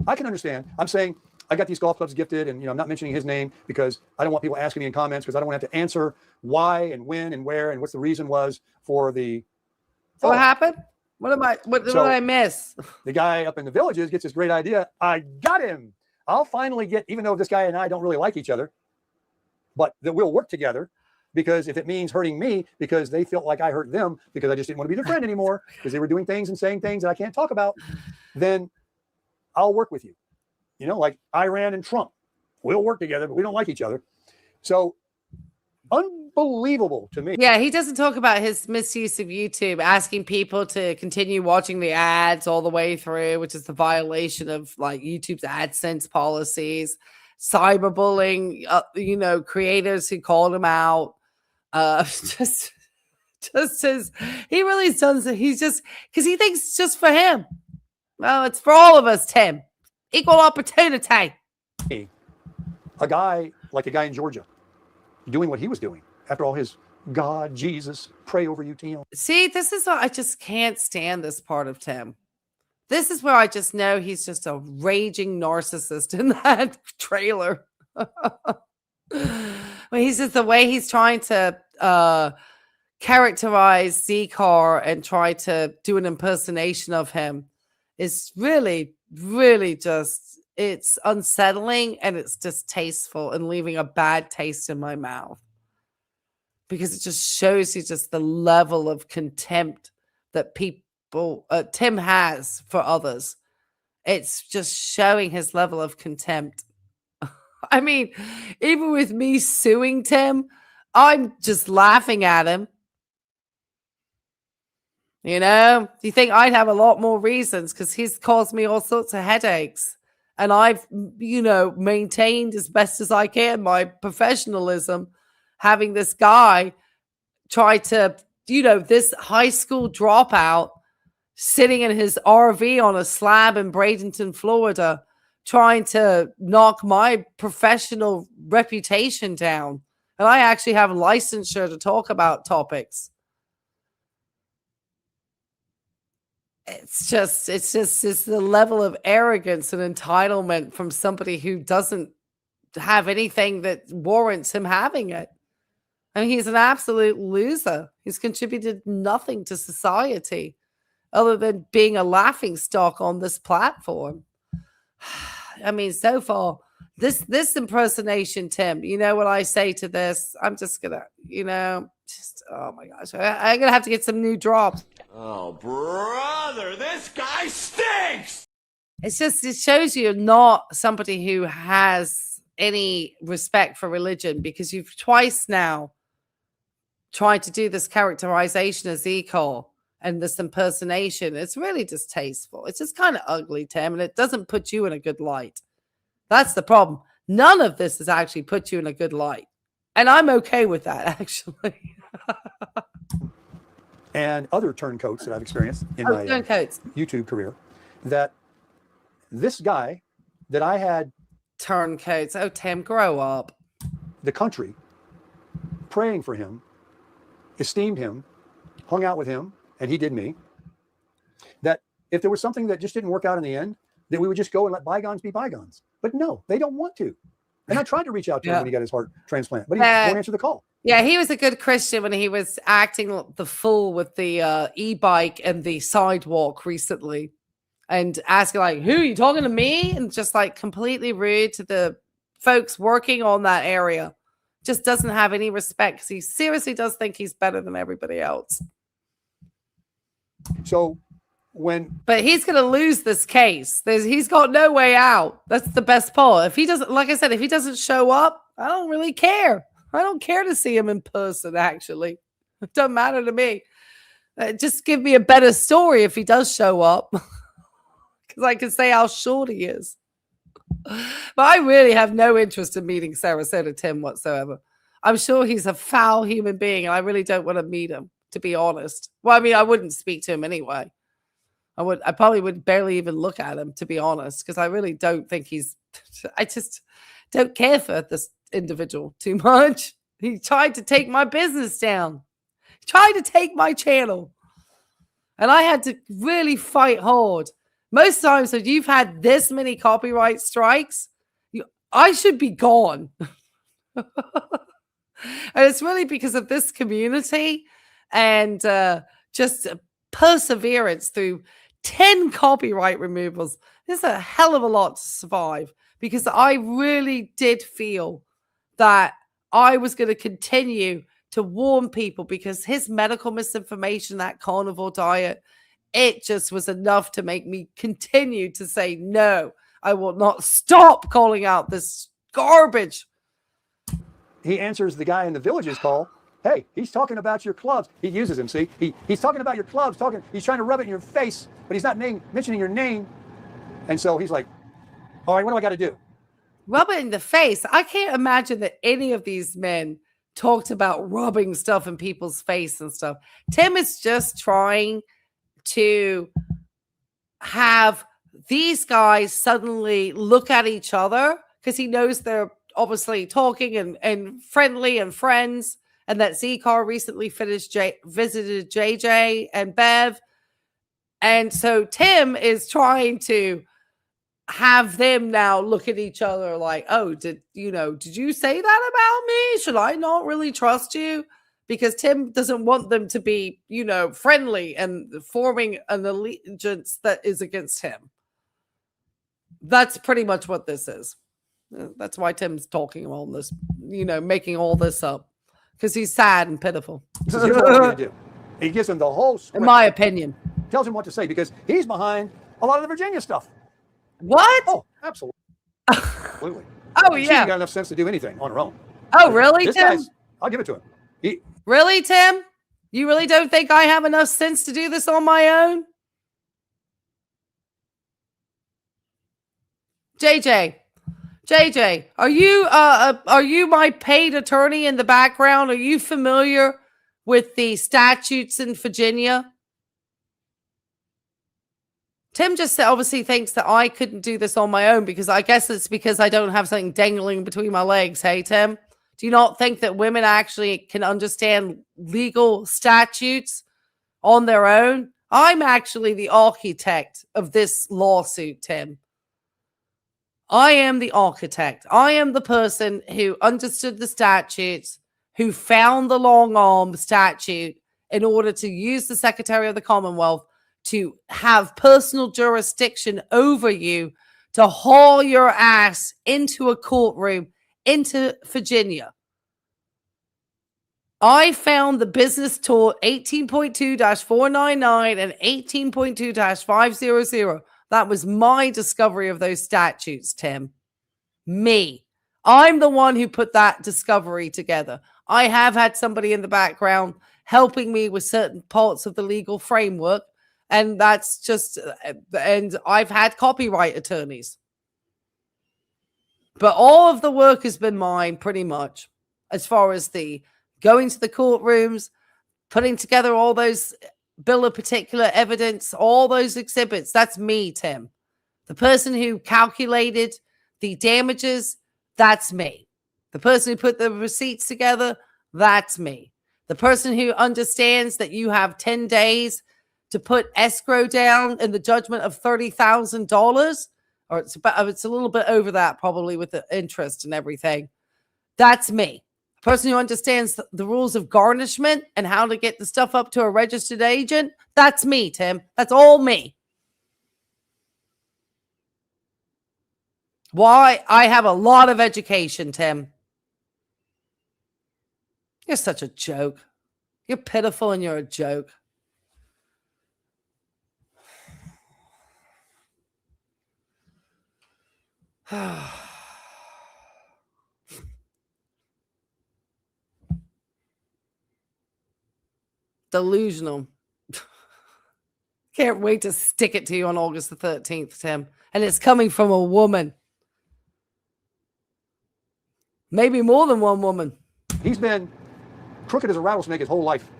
I can understand. I'm saying I got these golf clubs gifted, and I'm not mentioning his name because I don't want people asking me in comments, because I don't want to have to answer why and when and where and what the reason was for the. What happened? What did I miss? The guy up in the Villages gets this great idea. I got him. I'll finally get, even though this guy and I don't really like each other, but that we'll work together, because if it means hurting me because they felt like I hurt them because I just didn't want to be their friend anymore because they were doing things and saying things that I can't talk about, then I'll work with you. Like Iran and Trump. We'll work together, but we don't like each other. So unbelievable to me. Yeah, he doesn't talk about his misuse of YouTube, asking people to continue watching the ads all the way through, which is the violation of like YouTube's AdSense policies, cyberbullying, creators who called him out. Just as he really does it. He's just, because he thinks it's just for him. Well, it's for all of us, Tim. Equal opportunity. A guy like a guy in Georgia doing what he was doing after all his God, Jesus, pray over you, Tim. See, this is what I just can't stand, this part of Tim. This is where I just know he's just a raging narcissist in that trailer. When he's just the way he's trying to characterize Z-Car and try to do an impersonation of him is really, really just, it's unsettling and it's distasteful and leaving a bad taste in my mouth, because it just shows you just the level of contempt that Tim has for others. It's just showing his level of contempt. I mean, even with me suing Tim, I'm just laughing at him. Do you think I'd have a lot more reasons, because he's caused me all sorts of headaches. And I've, maintained as best as I can my professionalism, having this guy try to, this high school dropout sitting in his RV on a slab in Bradenton, Florida, trying to knock my professional reputation down. And I actually have licensure to talk about topics. It's the level of arrogance and entitlement from somebody who doesn't have anything that warrants him having it. I mean, he's an absolute loser. He's contributed nothing to society other than being a laughingstock on this platform. I mean, so far, this impersonation, Tim, you know what I say to this? I'm just gonna, oh my gosh, I'm gonna have to get some new drops. Oh, brother, this guy stinks! It shows you're not somebody who has any respect for religion, because you've twice now tried to do this characterization of Z-Car and this impersonation. It's really distasteful. It's just kind of ugly, Tim, and it doesn't put you in a good light. That's the problem. None of this has actually put you in a good light. And I'm okay with that, actually. And other turncoats that I've experienced in my YouTube career, that this guy that I had... Turncoats. Oh, Tim, grow up. The country praying for him, esteemed him, hung out with him, and he did me. That if there was something that just didn't work out in the end, that we would just go and let bygones be bygones. But no, they don't want to. And I tried to reach out to him when he got his heart transplant, but he won't answer the call. Yeah, he was a good Christian when he was acting the fool with the e-bike and the sidewalk recently. and asking like, who are you talking to me? And just like completely rude to the folks working on that area. Just doesn't have any respect because he seriously does think he's better than everybody else. So but he's going to lose this case. He's got no way out. That's the best part. If he doesn't, like I said, if he doesn't show up, I don't really care. I don't care to see him in person, actually. It doesn't matter to me. Just give me a better story if he does show up. Because I can say how short he is. But I really have no interest in meeting Sarasota Tim whatsoever. I'm sure he's a foul human being, and I really don't want to meet him, to be honest. Well, I mean, I wouldn't speak to him anyway. I probably would barely even look at him, to be honest, because I really don't think I just don't care for this individual too much. He tried to take my business down. He tried to take my channel. And I had to really fight hard. Most times when you've had this many copyright strikes, I should be gone. And it's really because of this community and just perseverance through 10 copyright removals. There's a hell of a lot to survive because I really did feel that I was going to continue to warn people because his medical misinformation, that carnivore diet, it just was enough to make me continue to say, no, I will not stop calling out this garbage. he answers the guy in the Village's call. Hey, he's talking about your clubs. He uses him, see? He's talking about your clubs, he's trying to rub it in your face, but he's not mentioning your name. And so he's like, all right, what do I got to do? Rub it in the face. I can't imagine that any of these men talked about rubbing stuff in people's face and stuff. Tim is just trying to have these guys suddenly look at each other because he knows they're obviously talking and friendly and friends. And that Z-Car recently visited JJ and Bev. And so Tim is trying to have them now look at each other like, oh, did you say that about me? Should I not really trust you? Because Tim doesn't want them to be, friendly and forming an allegiance that is against him. That's pretty much what this is. That's why Tim's talking all this, making all this up. Because he's sad and pitiful. He says, here's what I want you to do. He gives him the whole script. In my opinion. Tells him what to say because he's behind a lot of the Virginia stuff. What? Oh, absolutely. Absolutely. Oh, She's yeah. got enough sense to do anything on her own. Oh, really, Tim? I'll give it to him. Really, Tim? You really don't think I have enough sense to do this on my own? JJ, are you my paid attorney in the background? Are you familiar with the statutes in Virginia? Tim just obviously thinks that I couldn't do this on my own because I guess it's because I don't have something dangling between my legs. Hey, Tim, do you not think that women actually can understand legal statutes on their own? I'm actually the architect of this lawsuit, Tim. I am the architect. I am the person who understood the statutes, who found the long arm statute in order to use the Secretary of the Commonwealth to have personal jurisdiction over you to haul your ass into a courtroom into Virginia. I found the business tort 18.2-499 and 18.2-500. That was my discovery of those statutes, Tim. Me. I'm the one who put that discovery together. I have had somebody in the background helping me with certain parts of the legal framework. And that's just, and I've had copyright attorneys. But all of the work has been mine pretty much, as far as the going to the courtrooms, putting together all those bill of particular evidence, all those exhibits. That's me, Tim. The person who calculated the damages, that's me. The person who put the receipts together, that's me. The person who understands that you have 10 days to put escrow down in the judgment of $30,000, or it's a little bit over that probably with the interest and everything. That's me. The person who understands the rules of garnishment and how to get the stuff up to a registered agent, that's me, Tim. That's all me. Why? I have a lot of education, Tim. You're such a joke. You're pitiful and you're a joke. Delusional. Can't wait to stick it to you on August the 13th, Tim. And it's coming from a woman. Maybe more than one woman. He's been crooked as a rattlesnake his whole life.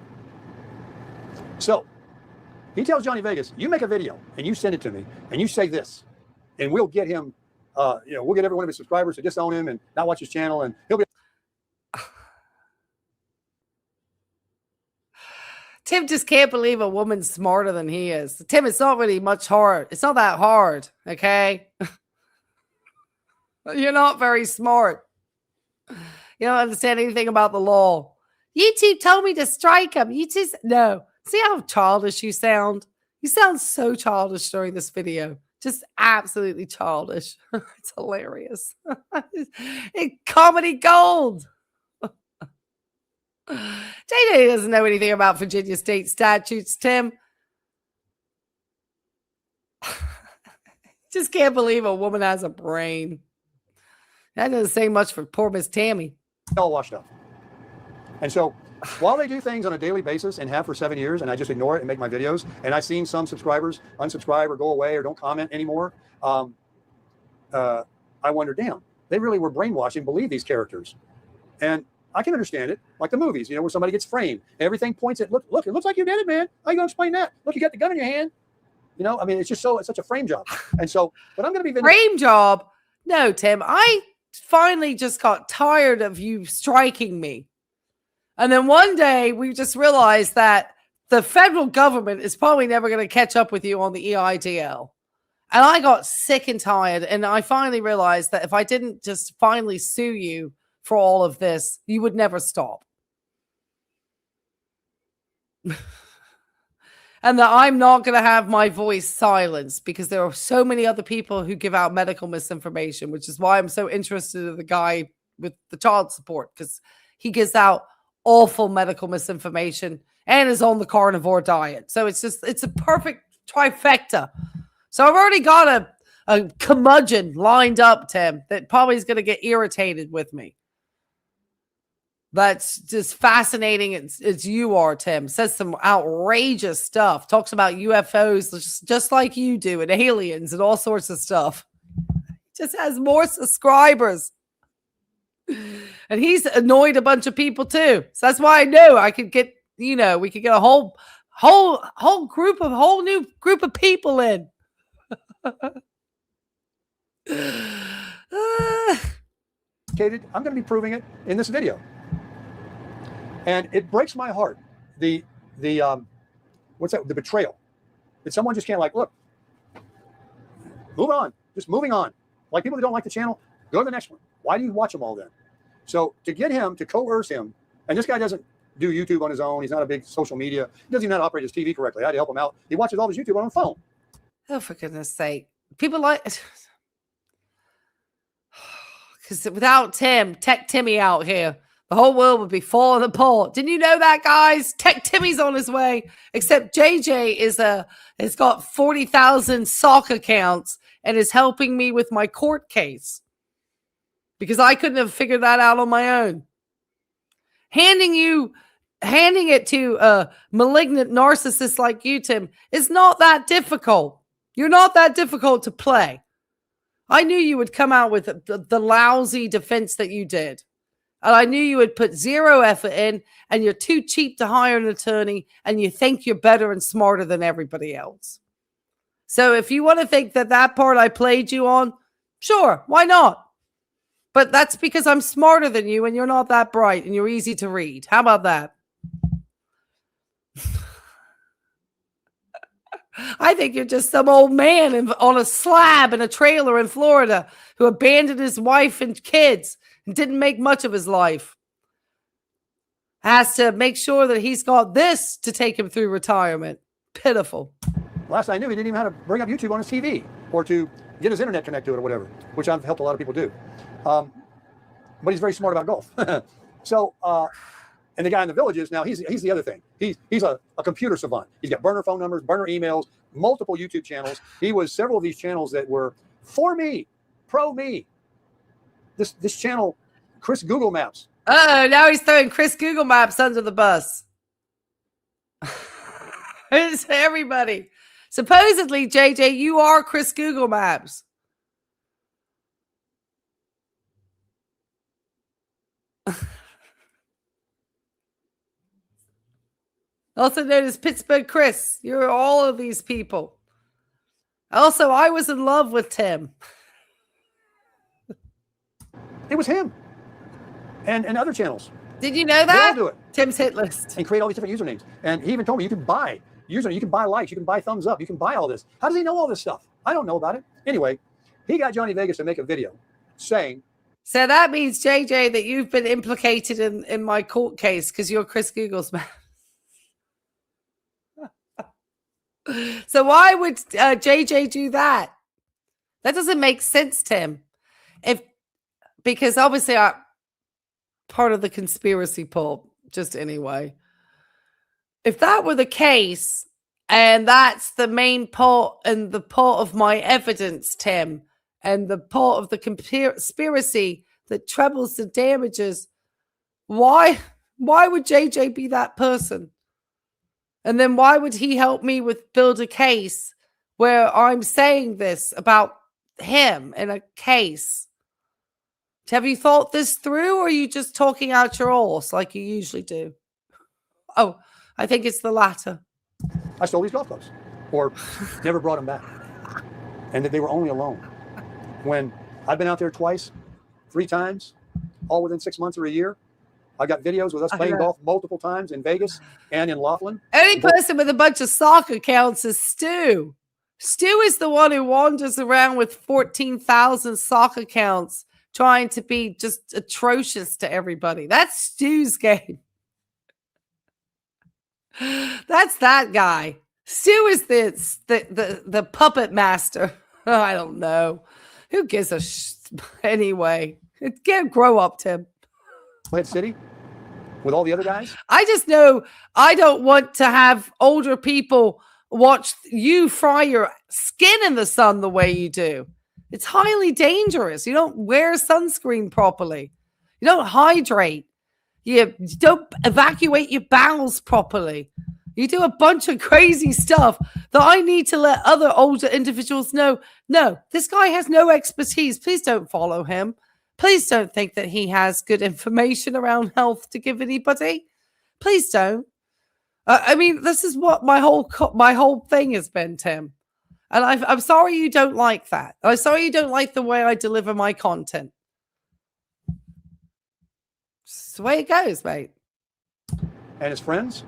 So he tells Johnny Vegas, you make a video and you send it to me and you say this, and we'll get him, we'll get every one of his subscribers to disown him and not watch his channel, and he'll be. Tim just can't believe a woman's smarter than he is. Tim, it's not really much hard. It's not that hard, okay? You're not very smart. You don't understand anything about the law. YouTube told me to strike him. You just, no. See how childish you sound? You sound so childish during this video. Just absolutely childish. It's hilarious. It's comedy gold. JJ doesn't know anything about Virginia state statutes, Tim. Just can't believe a woman has a brain. That doesn't say much for poor Miss Tammy. All washed up. And so while they do things on a daily basis and have for 7 years, and I just ignore it and make my videos, and I've seen some subscribers unsubscribe or go away or don't comment anymore, I wonder, damn, they really were brainwashed and believed these characters. And I can understand it, like the movies, where somebody gets framed. Everything points at, look, it looks like you did it, man. How you going to explain that? Look, you got the gun in your hand. It's just it's such a frame job. And so, but I'm going to be frame job. No, Tim, I finally just got tired of you striking me. And then one day we just realized that the federal government is probably never going to catch up with you on the EIDL. And I got sick and tired. And I finally realized that if I didn't just finally sue you for all of this, you would never stop. And that I'm not going to have my voice silenced because there are so many other people who give out medical misinformation, which is why I'm so interested in the guy with the child support, because he gives out awful medical misinformation and is on the carnivore diet. So it's a perfect trifecta. So I've already got a curmudgeon lined up, Tim, that probably is going to get irritated with me. That's just fascinating. It's you are, Tim. Says some outrageous stuff. Talks about UFOs just like you do, and aliens and all sorts of stuff. Just has more subscribers. And he's annoyed a bunch of people too. So that's why I know I could get, we could get a whole new group of people in. I'm going to be proving it in this video. And it breaks my heart, the betrayal. That someone just can't look, move on, just moving on. Like people that don't like the channel, go to the next one. Why do you watch them all then? So to get him, to coerce him, and this guy doesn't do YouTube on his own. He's not a big social media. He doesn't even know how to operate his TV correctly. I had to help him out. He watches all his YouTube on his phone. Oh, for goodness sake. People like... Because without Tim, Tech Timmy out here, the whole world would be falling apart. Didn't you know that, guys? Tech Timmy's on his way. Except JJ has got 40,000 sock accounts and is helping me with my court case. Because I couldn't have figured that out on my own. Handing it to a malignant narcissist like you, Tim, is not that difficult. You're not that difficult to play. I knew you would come out with the lousy defense that you did. And I knew you would put zero effort in, and you're too cheap to hire an attorney, and you think you're better and smarter than everybody else. So if you want to think that part I played you on, sure, why not? But that's because I'm smarter than you, and you're not that bright, and you're easy to read. How about that? I think you're just some old man on a slab in a trailer in Florida who abandoned his wife and kids and didn't make much of his life. Has to make sure that he's got this to take him through retirement. Pitiful. Last I knew, he didn't even know how to bring up YouTube on his TV or to get his internet connect to it or whatever, which I've helped a lot of people do. But he's very smart about golf. So, and the guy in the Villages, now he's the other thing. He's a computer savant. He's got burner phone numbers, burner emails, multiple YouTube channels. He was several of these channels that were for me, pro me. This channel, Chris Google Maps. Oh, now he's throwing Chris Google Maps under the bus. It's everybody. Supposedly, JJ, you are Chris Google Maps. Also known as Pittsburgh Chris. You're all of these people. Also, I was in love with Tim. It was him. And other channels. Did you know that? They all do it. Tim's hit list. And create all these different usernames. And he even told me you can buy username, you can buy likes, you can buy thumbs up, you can buy all this. How does he know all this stuff? I don't know about it. Anyway, he got Johnny Vegas to make a video saying. So that means, JJ, that you've been implicated in my court case because you're Chris Google's man. So why would JJ do that? That doesn't make sense, Tim. Because obviously I'm part of the conspiracy pool, just anyway. If that were the case, and that's the main part and the part of my evidence, Tim, and the part of the conspiracy that trebles the damages, why would JJ be that person? And then why would he help me build a case where I'm saying this about him in a case? Have you thought this through, or are you just talking out your arse like you usually do? Oh, I think it's the latter. I stole these golf clubs or never brought them back. And that they were only alone. When I've been out there twice, 3 times, all within 6 months or a year. I got videos with us playing golf multiple times in Vegas and in Laughlin. Only person with a bunch of soccer accounts is Stu. Stu is the one who wanders around with 14,000 soccer accounts trying to be just atrocious to everybody. That's Stu's game. That's that guy. Stu is the puppet master. I don't know. Who gives a anyway? Grow up, Tim. Head City with all the other guys. I just know I don't want to have older people watch you fry your skin in the sun the way you do. It's highly dangerous. You don't wear sunscreen properly. You don't hydrate. You don't evacuate your bowels properly. You do a bunch of crazy stuff that I need to let other older individuals know. No, this guy has no expertise. Please don't follow him. Please don't think that he has good information around health to give anybody. Please don't. I mean, this is what my whole thing has been, Tim. And I'm sorry you don't like that. I'm sorry you don't like the way I deliver my content. It's the way it goes, mate. And his friends,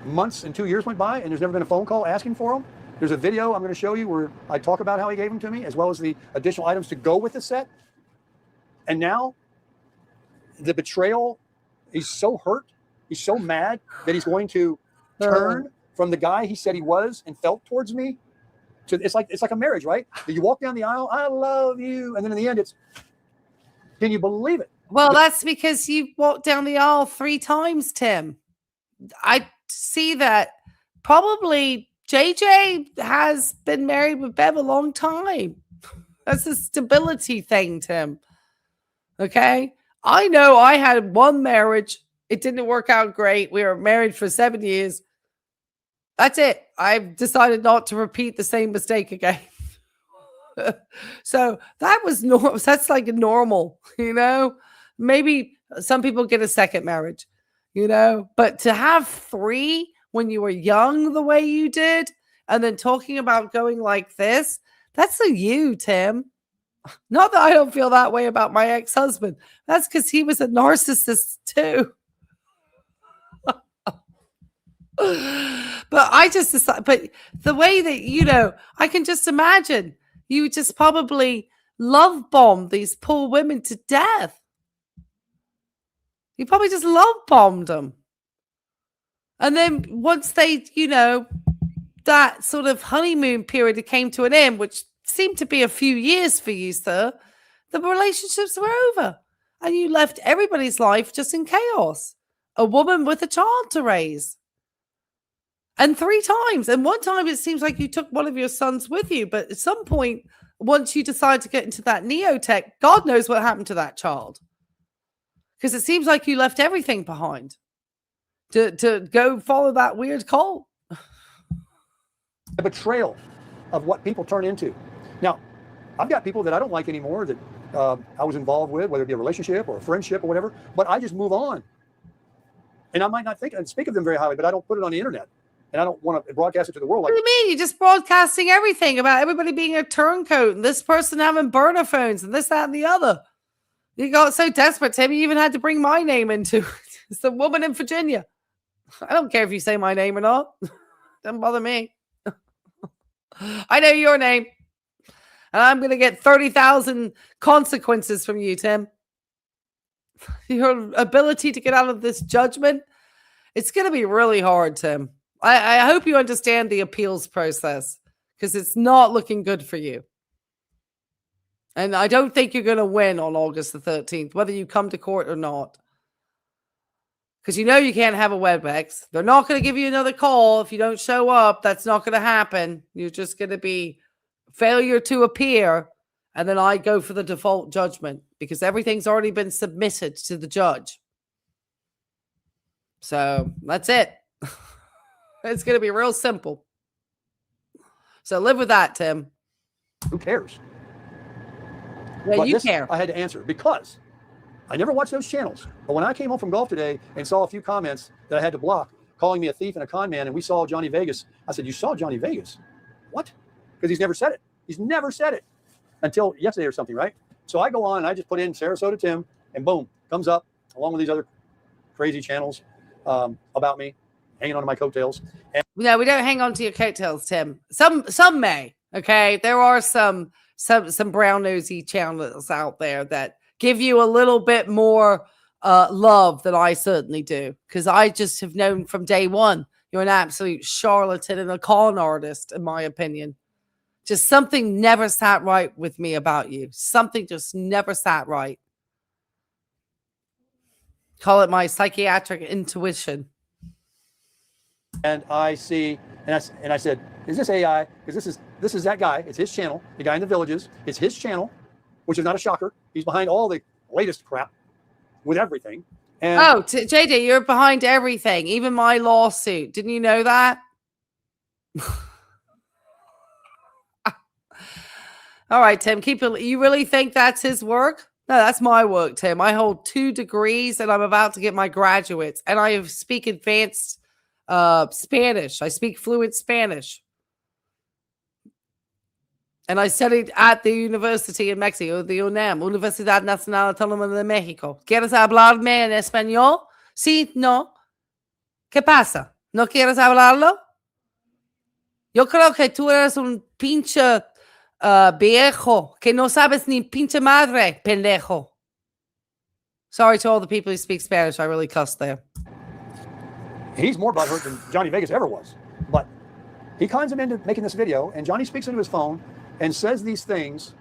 months and 2 years went by, and there's never been a phone call asking for them. There's a video I'm going to show you where I talk about how he gave them to me, as well as the additional items to go with the set. And now, the betrayal, he's so hurt, he's so mad that he's going to turn from the guy he said he was and felt towards me. It's like a marriage, right? You walk down the aisle, I love you, and then in the end, it's, can you believe it? Well, that's because you walked down the aisle 3 times, Tim. I see that probably JJ has been married with Bev a long time. That's a stability thing, Tim. Okay? I know I had one marriage. It didn't work out great. We were married for 7 years. That's it. I've decided not to repeat the same mistake again. So that was normal. That's like normal, you know? Maybe some people get a second marriage, you know? But to have 3 when you were young the way you did, and then talking about going like this, that's a you, Tim. Not that I don't feel that way about my ex-husband. That's because he was a narcissist too. But I just decided, but the way that, you know, I can just imagine you just probably love bombed these poor women to death. You probably just love bombed them. And then once they, you know, that sort of honeymoon period came to an end, which seemed to be a few years for you, sir, the relationships were over. And you left everybody's life just in chaos. A woman with a child to raise. And 3 times. And one time it seems like you took one of your sons with you. But at some point, once you decide to get into that neotech, God knows what happened to that child. Because it seems like you left everything behind to go follow that weird cult. A betrayal of what people turn into. Now, I've got people that I don't like anymore that I was involved with, whether it be a relationship or a friendship or whatever, but I just move on. And I might not think and speak of them very highly, but I don't put it on the internet. And I don't want to broadcast it to the world. What do you mean? You're just broadcasting everything about everybody being a turncoat and this person having burner phones and this, that, and the other. You got so desperate, Tim, you even had to bring my name into it. It's the woman in Virginia. I don't care if you say my name or not. Doesn't bother me. I know your name. And I'm going to get 30,000 consequences from you, Tim. Your ability to get out of this judgment, it's going to be really hard, Tim. I hope you understand the appeals process because it's not looking good for you. And I don't think you're going to win on August the 13th, whether you come to court or not. Because you know you can't have a WebEx. They're not going to give you another call if you don't show up. That's not going to happen. You're just going to be failure to appear. And then I go for the default judgment because everything's already been submitted to the judge. So that's it. It's going to be real simple. So live with that, Tim. Who cares? Yeah, but you care. I had to answer because I never watched those channels. But when I came home from golf today and saw a few comments that I had to block, calling me a thief and a con man, and we saw Johnny Vegas, I said, "You saw Johnny Vegas? What?" Because he's never said it. He's never said it until yesterday or something, right? So I go on and I just put in Sarasota Tim, and boom, comes up along with these other crazy channels about me, hanging on to my coattails. And no, we don't hang on to your coattails, Tim. Some may. Okay, there are some brown nosy channels out there that give you a little bit more love than I certainly do, because I just have known from day one you're an absolute charlatan and a con artist, in my opinion. Just something never sat right with me about you. Something just never sat right. Call it my psychiatric intuition. And I see, and I said, "Is this AI? Because this is that guy. It's his channel. The guy in the Villages. It's his channel, which is not a shocker. He's behind all the latest crap with everything." And oh, JD, you're behind everything, even my lawsuit. Didn't you know that? All right, Tim, keep it. You really think that's his work? No, that's my work, Tim. I hold 2 degrees and I'm about to get my graduates. And I speak advanced Spanish. I speak fluent Spanish. And I studied at the university in Mexico, the UNAM, Universidad Nacional Autónoma de México. ¿Quieres hablarme en español? Sí, no. ¿Qué pasa? ¿No quieres hablarlo? Yo creo que tú eres un pinche viejo que no sabes ni pinche madre, pendejo. Sorry to all the people who speak Spanish. I really cussed there. he's more butthurt than Johnny Vegas ever was. But he cons him into making this video, and Johnny speaks into his phone and says these things,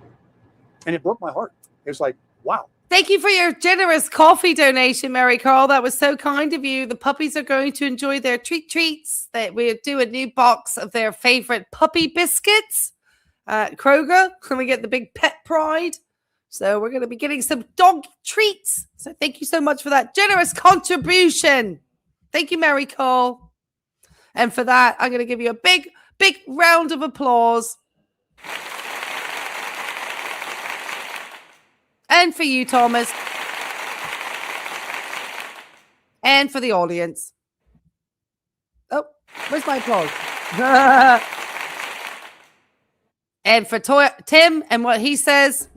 and it broke my heart. It was like, wow. Thank you for your generous coffee donation, Mary Carl. That was so kind of you. The puppies are going to enjoy their treats. That we do a new box of their favorite puppy biscuits at Kroger. Can we get the big pet pride? So we're going to be getting some dog treats. So thank you so much for that generous contribution. Thank you, Mary Carl. And for that, I'm going to give you a big, big round of applause. And for you, Thomas. And for the audience. Oh, where's my applause? And for Tim and what he says.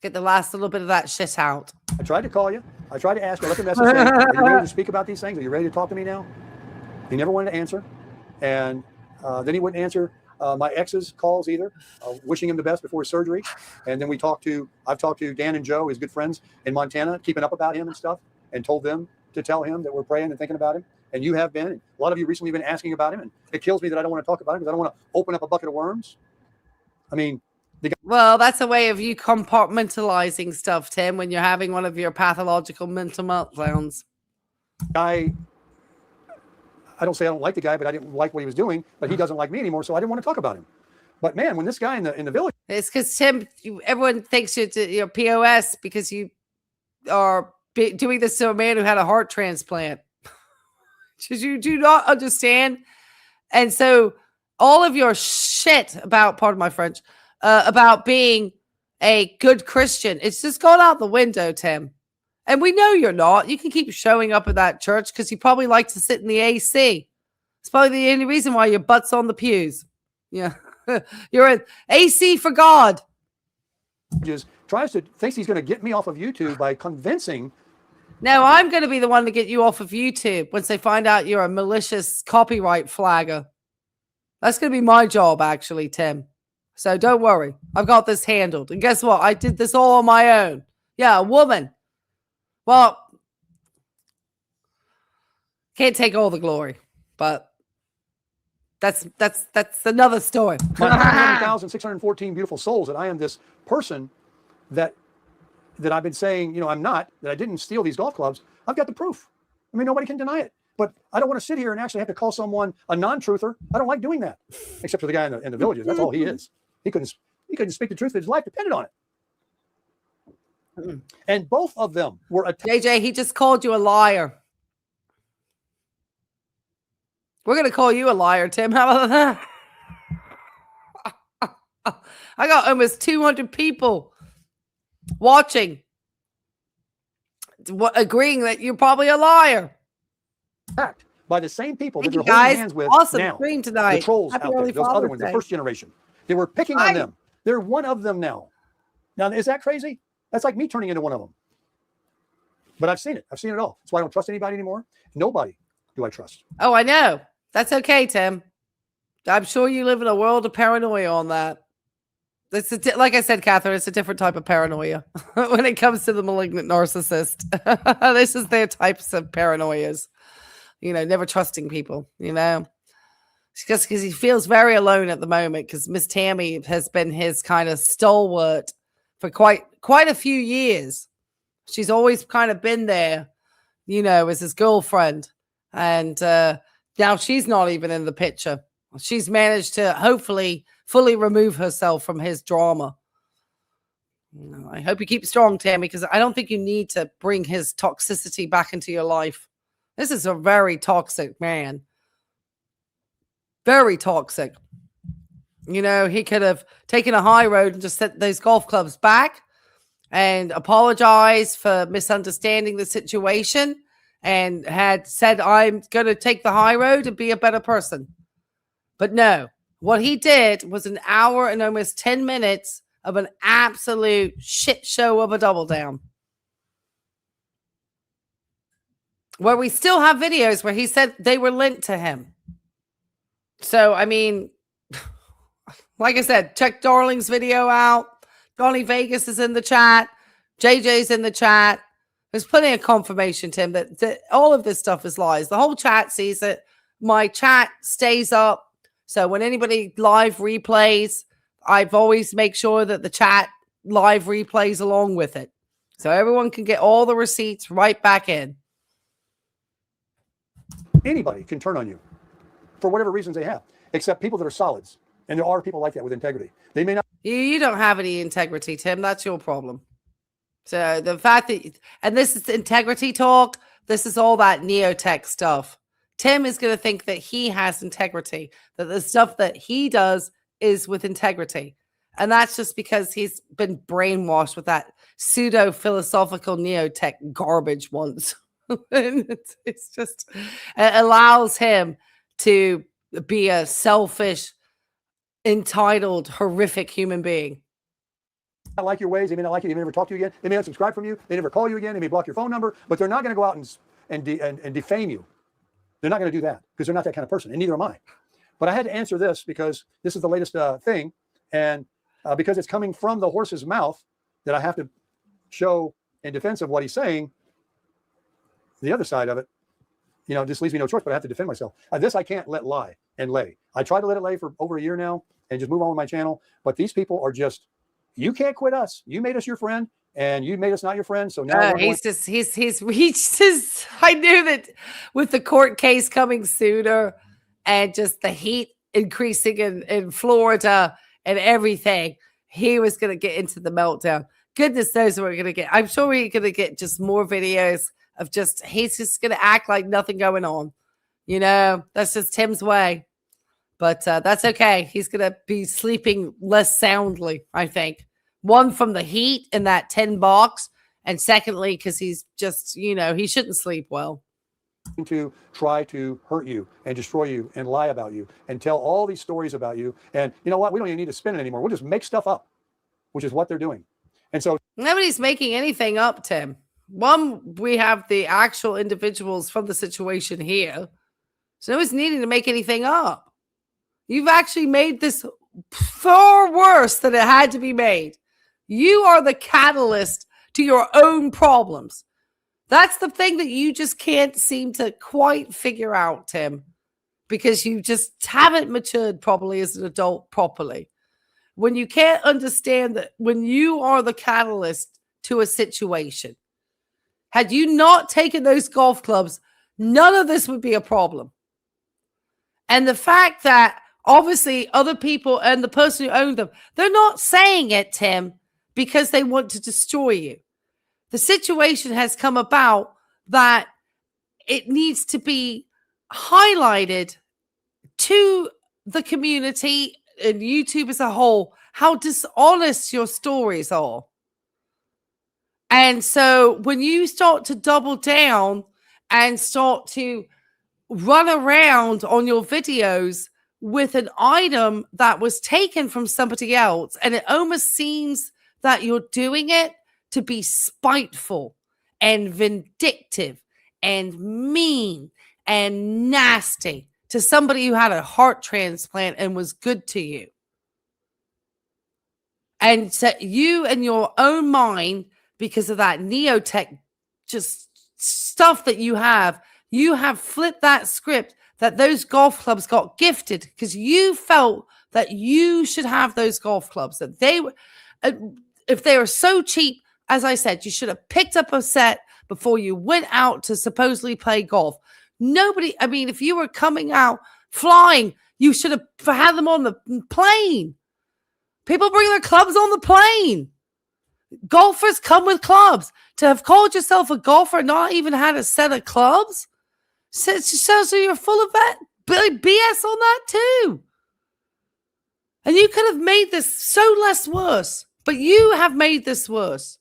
Get the last little bit of that shit out. I tried to call you. I tried to ask you. I left a message saying, are you ready to speak about these things? Are you ready to talk to me now? He never wanted to answer. And then he wouldn't answer my ex's calls either, wishing him the best before his surgery. And then I've talked to Dan and Joe, his good friends in Montana, keeping up about him and stuff. and told them to tell him that we're praying and thinking about him. And you have been. And a lot of you recently been asking about him. And it kills me that I don't want to talk about him because I don't want to open up a bucket of worms. I mean, well, that's a way of you compartmentalizing stuff, Tim, when you're having one of your pathological mental meltdowns. I don't say I don't like the guy, but I didn't like what he was doing. But he doesn't like me anymore, so I didn't want to talk about him. But man, when this guy in the village, it's because Tim, everyone thinks you're POS because you are doing this to a man who had a heart transplant. Because you do not understand. And so all of your shit about, pardon my French, about being a good Christian, it's just gone out the window, Tim. And we know you're not. You can keep showing up at that church because you probably like to sit in the AC. It's probably the only reason why your butt's on the pews. Yeah. You're an AC for God. thinks he's going to get me off of YouTube by convincing. No, I'm going to be the one to get you off of YouTube once they find out you're a malicious copyright flagger. That's going to be my job, actually, Tim. So don't worry. I've got this handled. And guess what? I did this all on my own. Yeah, a woman. Well, can't take all the glory, but that's another story. 1,614 beautiful souls that I am this person that I've been saying, I'm not, that I didn't steal these golf clubs. I've got the proof. I mean, nobody can deny it. But I don't want to sit here and actually have to call someone a non-truther. I don't like doing that, except for the guy in the villages. That's all he is. He couldn't speak the truth, but his life depended on it. And both of them were JJ, he just called you a liar. We're going to call you a liar, Tim. How about that? I got almost 200 people watching, agreeing that you're probably a liar. attacked by the same people Thank that you, they're holding guys. hands with Awesome now. stream tonight. The trolls Happy out there, early those Father's other ones, the Day. first generation. They were picking on them. They're one of them now. Now, is that crazy? That's like me turning into one of them. But I've seen it. I've seen it all. That's why I don't trust anybody anymore. Nobody do I trust. Oh, I know. That's okay, Tim. I'm sure you live in a world of paranoia on that. It's like I said, Catherine, it's a different type of paranoia when it comes to the malignant narcissist. This is their types of paranoias. Never trusting people, Just because he feels very alone at the moment because Miss Tammy has been his kind of stalwart for quite a few years. She's always kind of been there, as his girlfriend. And now she's not even in the picture. She's managed to hopefully fully remove herself from his drama. I hope you keep strong, Tammy, because I don't think you need to bring his toxicity back into your life. This is a very toxic man. Very toxic. He could have taken a high road and just sent those golf clubs back and apologized for misunderstanding the situation and had said, I'm going to take the high road and be a better person. But no, what he did was an hour and almost 10 minutes of an absolute shit show of a double down. Where we still have videos where he said they were linked to him. So, I mean, like I said, check Darling's video out. Johnny Vegas is in the chat. JJ's in the chat. There's plenty of confirmation, Tim, that all of this stuff is lies. The whole chat sees it. My chat stays up. So when anybody live replays, I've always make sure that the chat live replays along with it. So everyone can get all the receipts right back in. Anybody can turn on you for whatever reasons they have, except people that are solids. And there are people like that with integrity. They may not. You don't have any integrity, Tim. That's your problem. So the fact that, and this is integrity talk, this is all that neotech stuff. Tim is going to think that he has integrity, that the stuff that he does is with integrity. And that's just because he's been brainwashed with that pseudo-philosophical neotech garbage once. And it's just, it allows him to be a selfish, entitled, horrific human being. Not like your ways. They may not like you. They may never talk to you again. They may unsubscribe from you. They never call you again. They may block your phone number, but they're not going to go out and defame you. They're not going to do that because they're not that kind of person, and neither am I. But I had to answer this because this is the latest thing, and because it's coming from the horse's mouth that I have to show in defense of what he's saying. the other side of it, you know, just leaves me no choice, but I have to defend myself. This I can't let lie and lay. I tried to let it lay for over a year now and just move on with my channel. But these people are just, you can't quit us. You made us your friend and you made us not your friend. So now he's reached his, I knew that with the court case coming sooner and just the heat increasing in Florida and everything, he was going to get into the meltdown. Goodness knows what we're going to get. I'm sure we're going to get just more videos of just, he's just going to act like nothing going on. You know, that's just Tim's way. But that's okay. He's going to be sleeping less soundly, I think. One, from the heat in that tin box. And secondly, because he's just, you know, he shouldn't sleep well. To try to hurt you and destroy you and lie about you and tell all these stories about you. And you know what? We don't even need to spin it anymore. We'll just make stuff up, which is what they're doing. And so nobody's making anything up, Tim. One, we have the actual individuals from the situation here. So nobody's needing to make anything up. You've actually made this far worse than it had to be made. You are the catalyst to your own problems. That's the thing that you just can't seem to quite figure out, Tim, because you just haven't matured properly as an adult properly. When you can't understand that when you are the catalyst to a situation, had you not taken those golf clubs, none of this would be a problem. And the fact that obviously other people and the person who owned them, they're not saying it, Tim, because they want to destroy you. The situation has come about that it needs to be highlighted to the community and YouTube as a whole, how dishonest your stories are. And so when you start to double down and start to run around on your videos with an item that was taken from somebody else, and it almost seems that you're doing it to be spiteful and vindictive and mean and nasty to somebody who had a heart transplant and was good to you. And so you in your own mind, because of that neotech just stuff that you have flipped that script that those golf clubs got gifted because you felt that you should have those golf clubs, that they were, if they were so cheap, as I said, you should have picked up a set before you went out to supposedly play golf. Nobody, I mean, if you were coming out flying, you should have had them on the plane. People bring their clubs on the plane. Golfers come with clubs. To have called yourself a golfer and not even had a set of clubs, so you're full of that BS on that too. And you could have made this so less worse, but you have made this worse.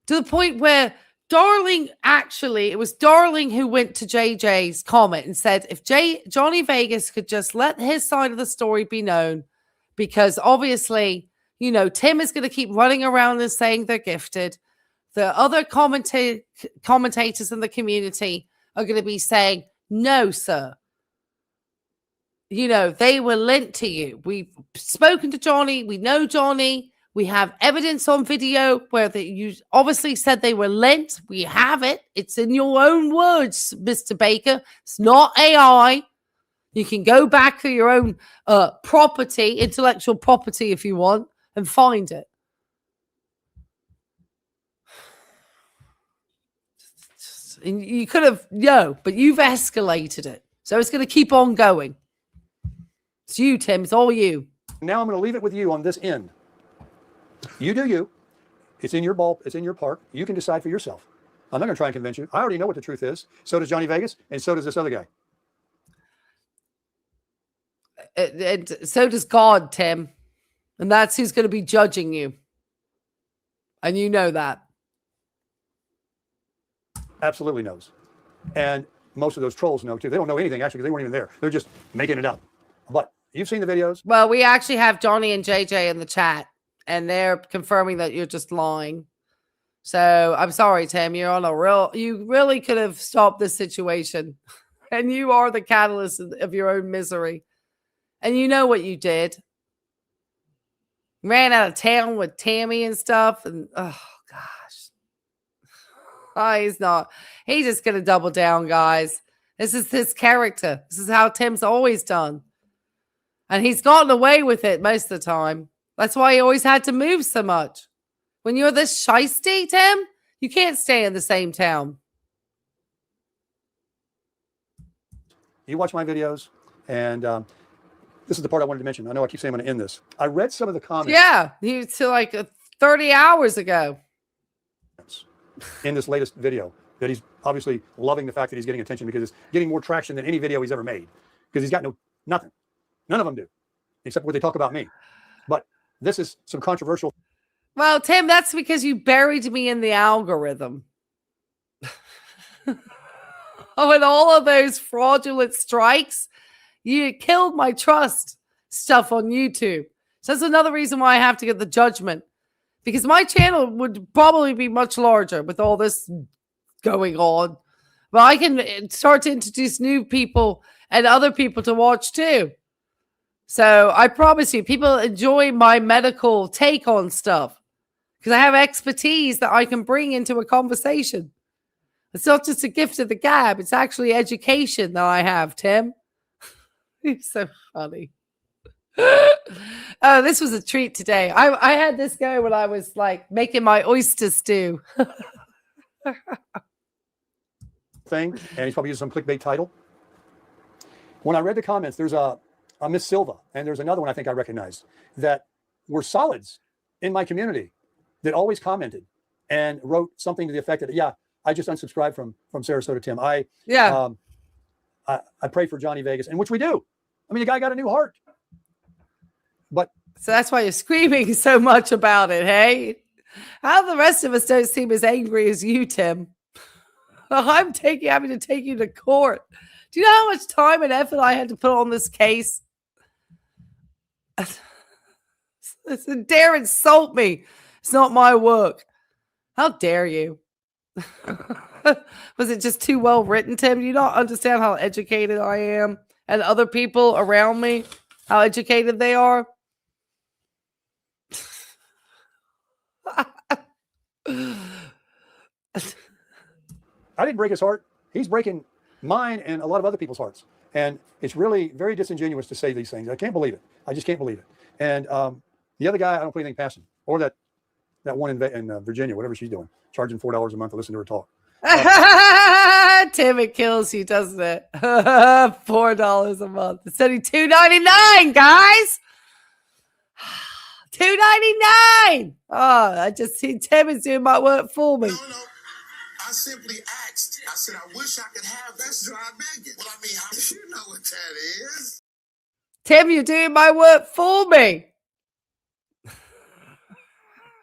To the point where Darling, actually, it was Darling who went to JJ's comment and said, if Johnny Vegas could just let his side of the story be known, because obviously, you know, Tim is going to keep running around and saying they're gifted. The other commentators in the community are going to be saying, no, sir. You know, they were lent to you. We've spoken to Johnny. We know Johnny. We have evidence on video where you obviously said they were lent. We have it. It's in your own words, Mr. Baker. It's not AI. You can go back to your own property, intellectual property, if you want, and find it. And you could have, but you've escalated it. So it's going to keep on going. It's you, Tim. It's all you. Now I'm going to leave it with you on this end. You do you. It's in your ball. It's in your park. You can decide for yourself. I'm not going to try and convince you. I already know what the truth is. So does Johnny Vegas, and so does this other guy. And so does God, Tim. And that's who's going to be judging you. And you know that. Absolutely knows. And most of those trolls know too. They don't know anything, actually, because they weren't even there. They're just making it up. But you've seen the videos. Well, we actually have Johnny and JJ in the chat, and they're confirming that you're just lying. So I'm sorry, Tim. You're on you really could have stopped this situation. And you are the catalyst of your own misery. And you know what you did. Ran out of town with Tammy and stuff. And oh, gosh. He's not. He's just going to double down, guys. This is his character. This is how Tim's always done. And he's gotten away with it most of the time. That's why he always had to move so much. When you're this shiesty, Tim, you can't stay in the same town. You watch my videos, and this is the part I wanted to mention. I know I keep saying I'm going to end this. I read some of the comments. Yeah, to like 30 hours ago. In this latest video, that he's obviously loving the fact that he's getting attention because it's getting more traction than any video he's ever made. Because he's got nothing. None of them do, except when they talk about me. But this is some controversial. Well, Tim, that's because you buried me in the algorithm. Oh, and all of those fraudulent strikes, you killed my trust stuff on YouTube. So that's another reason why I have to get the judgment. Because my channel would probably be much larger with all this going on. But I can start to introduce new people and other people to watch too. So I promise you, people enjoy my medical take on stuff. Because I have expertise that I can bring into a conversation. It's not just a gift of the gab. It's actually education that I have, Tim. You're so funny. Oh, this was a treat today. I had this go when I was like making my oyster stew. Thing, and he's probably using some clickbait title. When I read the comments, there's a Miss Silva, and there's another one I think I recognized that were solids in my community that always commented and wrote something to the effect that, yeah, I just unsubscribed from Sarasota, Tim. I pray for Johnny Vegas, and which we do. I mean, the guy got a new heart. But so that's why you're screaming so much about it, hey? How the rest of us don't seem as angry as you, Tim? I'm having to take you to court. Do you know how much time and effort I had to put on this case? Dare insult me. It's not my work. How dare you? Was it just too well written, Tim? Do you not understand how educated I am and other people around me, how educated they are? I didn't break his heart. He's breaking mine and a lot of other people's hearts. And it's really very disingenuous to say these things. I can't believe it. I just can't believe it. And the other guy, I don't put anything past him. Or that one in Virginia, whatever she's doing, charging $4 a month to listen to her talk. Tim, it kills you, doesn't it? $4 a month. It's only $2.99, guys. $2.99. Oh, I just see Tim is doing my work for me. No. I simply asked. I said, I wish I could have that dry begging. Well, I mean, you know what that is. Tim, you're doing my work for me.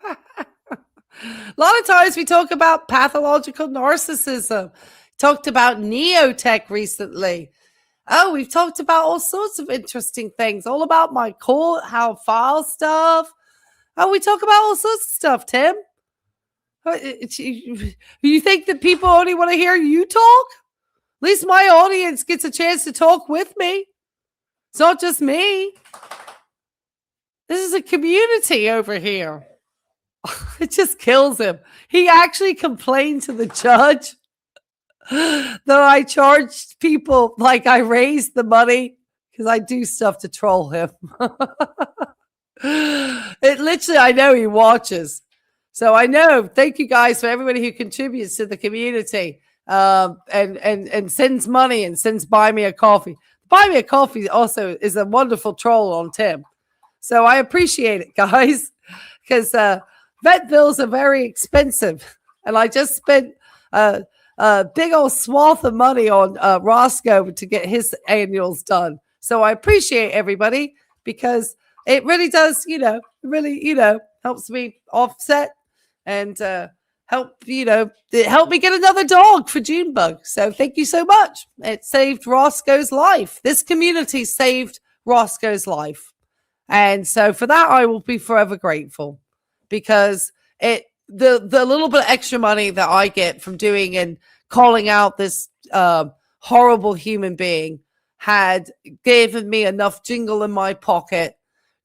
A lot of times we talk about pathological narcissism. Talked about neotech recently. Oh, we've talked about all sorts of interesting things. All about my court, how file stuff. Oh, we talk about all sorts of stuff, Tim. You think that people only want to hear you talk? At least my audience gets a chance to talk with me. It's not just me. This is a community over here. It just kills him. He actually complained to the judge that I charged people like I raised the money because I do stuff to troll him. It literally, I know he watches. So I know. Thank you guys for everybody who contributes to the community and sends money and sends Buy Me a Coffee. Buy Me a Coffee also is a wonderful troll on Tim. So I appreciate it, guys, because vet bills are very expensive. And I just spent a big old swath of money on Roscoe to get his annuals done. So I appreciate everybody because it really does, helps me offset and help me get another dog for Junebug. So thank you so much. It saved Roscoe's life. This community saved Roscoe's life. And so for that, I will be forever grateful because the little bit of extra money that I get from doing and calling out this horrible human being had given me enough jingle in my pocket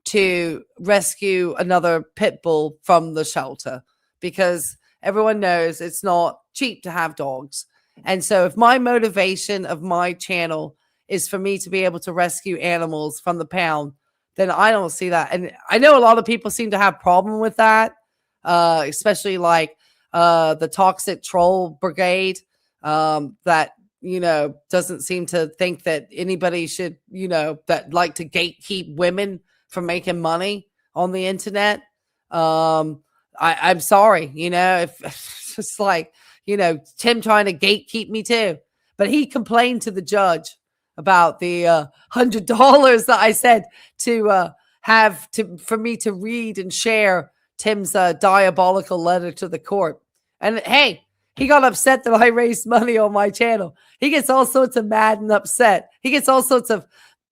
to rescue another pit bull from the shelter, because everyone knows it's not cheap to have dogs. And so if my motivation of my channel is for me to be able to rescue animals from the pound, then I don't see that. And I know a lot of people seem to have problem with that, especially like the toxic troll brigade that, you know, doesn't seem to think that anybody should, you know, that like to gatekeep women from making money on the internet. I'm sorry, you know, if it's just like, you know, Tim trying to gatekeep me too. But he complained to the judge about the $100 that I said to for me to read and share Tim's diabolical letter to the court. And hey, he got upset that I raised money on my channel. He gets all sorts of mad and upset. He gets all sorts of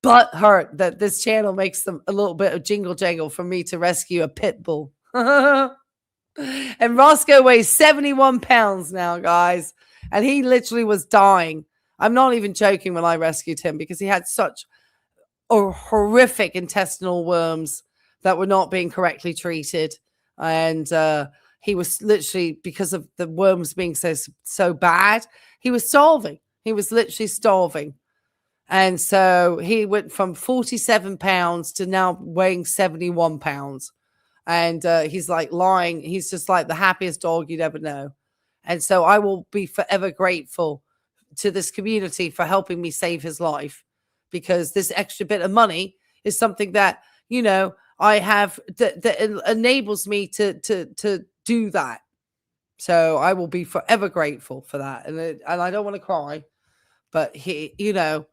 butt hurt that this channel makes them a little bit of jingle jangle for me to rescue a pit bull. And Roscoe weighs 71 pounds now, guys. And he literally was dying. I'm not even joking when I rescued him because he had such horrific intestinal worms that were not being correctly treated. And he was literally, because of the worms being so bad, he was starving. He was literally starving. And so he went from 47 pounds to now weighing 71 pounds. And he's like lying. He's just like the happiest dog you'd ever know. And so I will be forever grateful to this community for helping me save his life, because this extra bit of money is something that, you know, I have that enables me to do that. So I will be forever grateful for that. And I don't want to cry, but he, you know,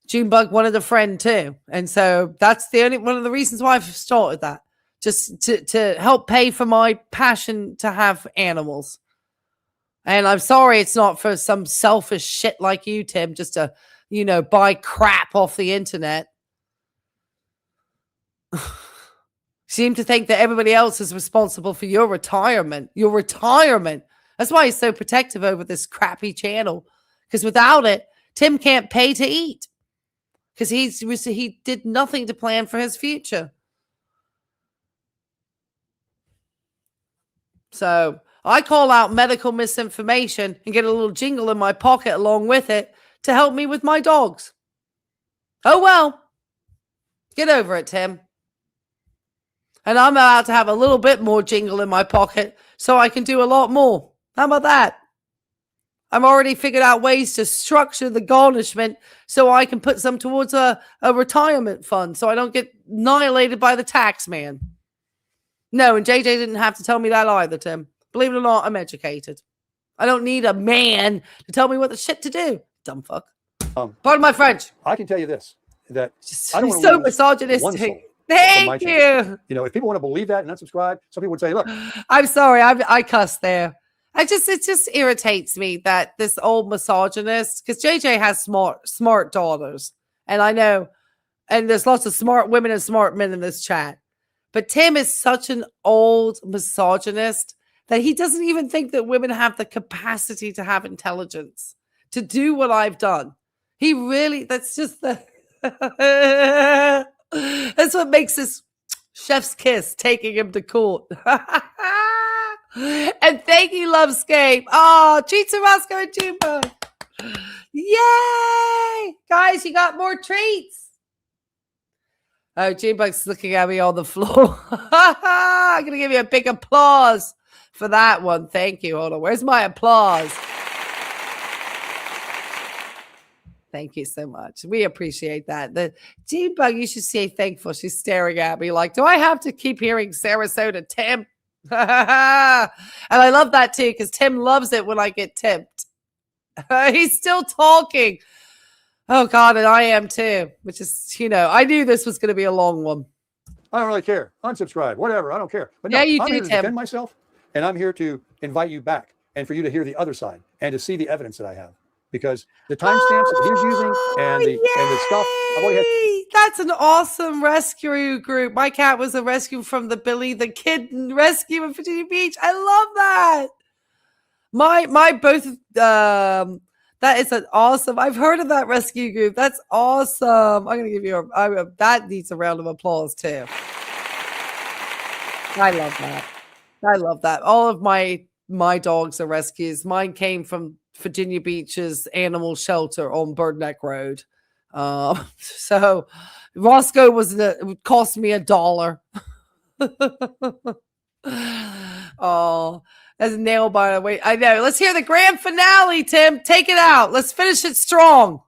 Junebug wanted a friend too. And so that's one of the reasons why I've started that. Just to help pay for my passion to have animals. And I'm sorry it's not for some selfish shit like you, Tim, just to, you know, buy crap off the internet. Seem to think that everybody else is responsible for your retirement. Your retirement. That's why he's so protective over this crappy channel. Because without it, Tim can't pay to eat. Because he did nothing to plan for his future. So I call out medical misinformation and get a little jingle in my pocket along with it to help me with my dogs. Oh, well, get over it, Tim. And I'm about to have a little bit more jingle in my pocket so I can do a lot more. How about that? I've already figured out ways to structure the garnishment so I can put some towards a retirement fund so I don't get annihilated by the tax man. No, and JJ didn't have to tell me that either, Tim. Believe it or not, I'm educated. I don't need a man to tell me what the shit to do. Dumb fuck. Pardon my French. I can tell you this, that Just, I don't he's want so to lose one soul misogynistic. from my Thank channel. you. You know, if people want to believe that and unsubscribe, some people would say, look, I'm sorry. I cussed there. It just irritates me that this old misogynist, because JJ has smart daughters. And I know, and there's lots of smart women and smart men in this chat. But Tim is such an old misogynist that he doesn't even think that women have the capacity to have intelligence, to do what I've done. He really, that's just the, that's what makes this chef's kiss taking him to court. And thank you, Lovescape. Oh, treats to Roscoe and Junebug. Yay! Guys, you got more treats. Oh, Junebug's looking at me on the floor. I'm going to give you a big applause for that one. Thank you. Hold on. Where's my applause? Thank you so much. We appreciate that. The Junebug, you should say thankful. She's staring at me like, do I have to keep hearing Sarasota Tim? And I love that too, because Tim loves it when I get tipped. He's still talking. Oh, God, and I am too, which is, you know, I knew this was going to be a long one. I don't really care. Unsubscribe, whatever. I don't care. But no, Yeah, you I'm do, here to Tim. defend myself, and I'm here to invite you back and for you to hear the other side and to see the evidence that I have. Because the timestamps that he's using and the stuff, I've already had. That's an awesome rescue group. My cat was a rescue from the Billy the Kid rescue in Virginia Beach. I love that. My both that is an awesome. I've heard of that rescue group. That's awesome. I'm gonna give you that needs a round of applause too. I love that. I love that. All of my my dogs are rescues. Mine came from Virginia Beach's animal shelter on Bird Neck Road. So Roscoe it would cost me $1. Oh, that's a nail biter. Wait, I know. Let's hear the grand finale, Tim. Take it out. Let's finish it strong.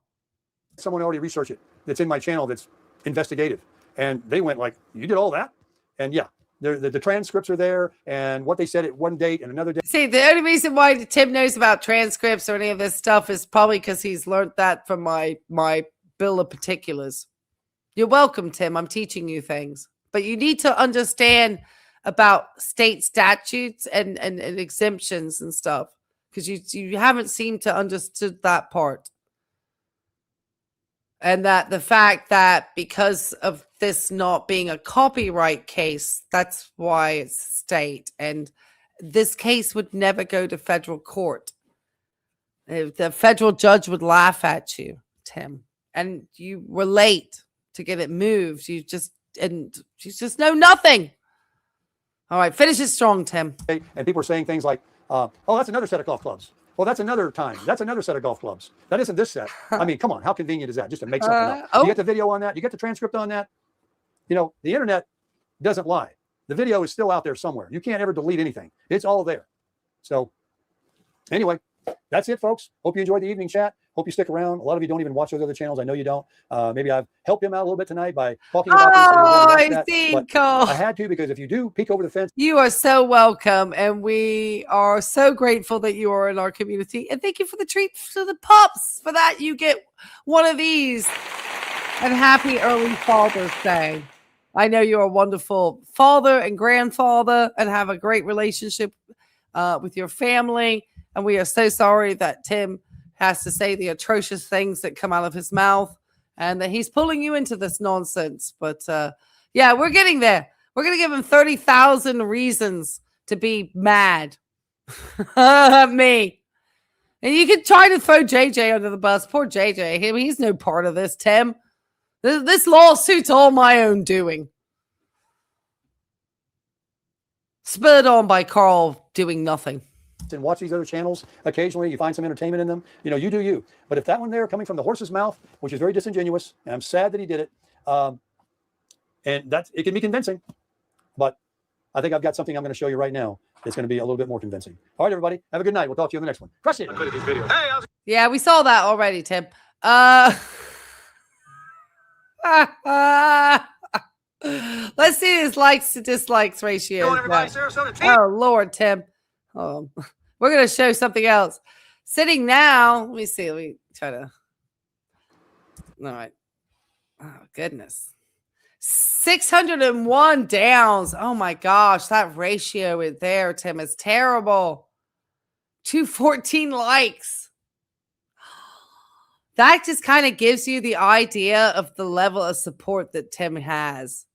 Someone already researched it. That's in my channel. That's investigative. And they went like, you did all that? And yeah, the transcripts are there, and what they said at one date and another date. See, the only reason why Tim knows about transcripts or any of this stuff is probably because he's learned that from my bill of particulars. You're welcome, Tim. I'm teaching you things. But you need to understand about state statutes and exemptions and stuff, because you haven't seemed to understood that part. And that the fact that because of this not being a copyright case, that's why it's state. And this case would never go to federal court. The federal judge would laugh at you, Tim. And you were late to get it moved. You just know nothing. All right, finish it strong, Tim. And people are saying things like, oh, that's another set of golf clubs. Well, that's another time. That's another set of golf clubs. That isn't this set. I mean, come on. How convenient is that? Just to make something up. You get the video on that. You get the transcript on that. You know, the internet doesn't lie. The video is still out there somewhere. You can't ever delete anything. It's all there. So anyway, that's it, folks. Hope you enjoyed the evening chat. Hope you stick around. A lot of you don't even watch those other channels. I know you don't. Maybe I've helped him out a little bit tonight by talking about I had to, because if you do peek over the fence. You are so welcome. And we are so grateful that you are in our community. And thank you for the treat to the pups. For that, you get one of these. And happy early Father's Day. I know you're a wonderful father and grandfather and have a great relationship with your family. And we are so sorry that Tim has to say the atrocious things that come out of his mouth and that he's pulling you into this nonsense. But yeah, we're getting there. We're going to give him 30,000 reasons to be mad at me. And you can try to throw JJ under the bus. Poor JJ. He's no part of this, Tim. This lawsuit's all my own doing. Spurred on by Carl doing nothing. And watch these other channels. Occasionally you find some entertainment in them. You know, you do you. But if that one there coming from the horse's mouth, which is very disingenuous, and I'm sad that he did it, and it can be convincing, but I think I've got something I'm going to show you right now that's going to be a little bit more convincing. All right, everybody, have a good night. We'll talk to you in the next one. Crush it. Hey, Yeah, we saw that already, Tim. Let's see his likes to dislikes ratio. Oh, Lord, Tim. We're going to show something else. Sitting now, let me see. Let me try to. All right. Oh, goodness. 601 downs. Oh, my gosh. That ratio is there, Tim. Is terrible. 214 likes. That just kind of gives you the idea of the level of support that Tim has.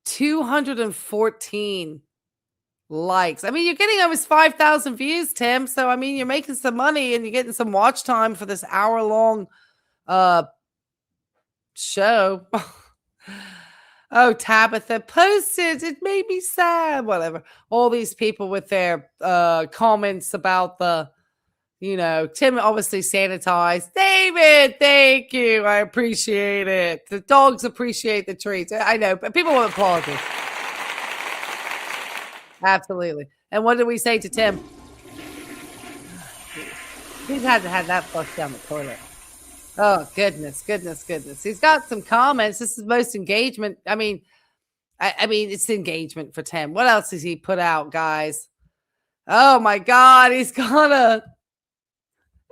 214 likes. I mean, you're getting almost 5,000 views, Tim. So, I mean, you're making some money and you're getting some watch time for this hour-long show. Oh, Tabitha posted. It made me sad. Whatever. All these people with their comments about the, you know, Tim obviously sanitized. David, thank you. I appreciate it. The dogs appreciate the treats. I know, but people want apologies. Absolutely. And what did we say to Tim? He's had to have that flushed down the toilet. Oh, goodness, goodness, goodness. He's got some comments. This is most engagement. I mean, it's engagement for Tim. What else has he put out, guys? Oh, my God. He's gonna...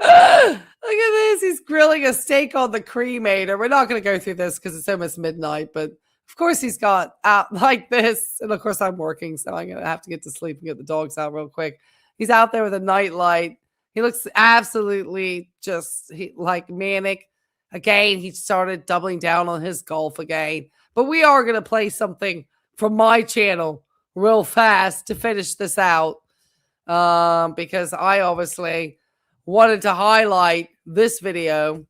Look at this. He's grilling a steak on the cremator. We're not going to go through this because it's almost midnight, but of course he's got out like this. And of course I'm working, so I'm going to have to get to sleep and get the dogs out real quick. He's out there with a night light. He looks absolutely just like manic. Again, he started doubling down on his golf again. But we are going to play something from my channel real fast to finish this out because I obviously wanted to highlight this video.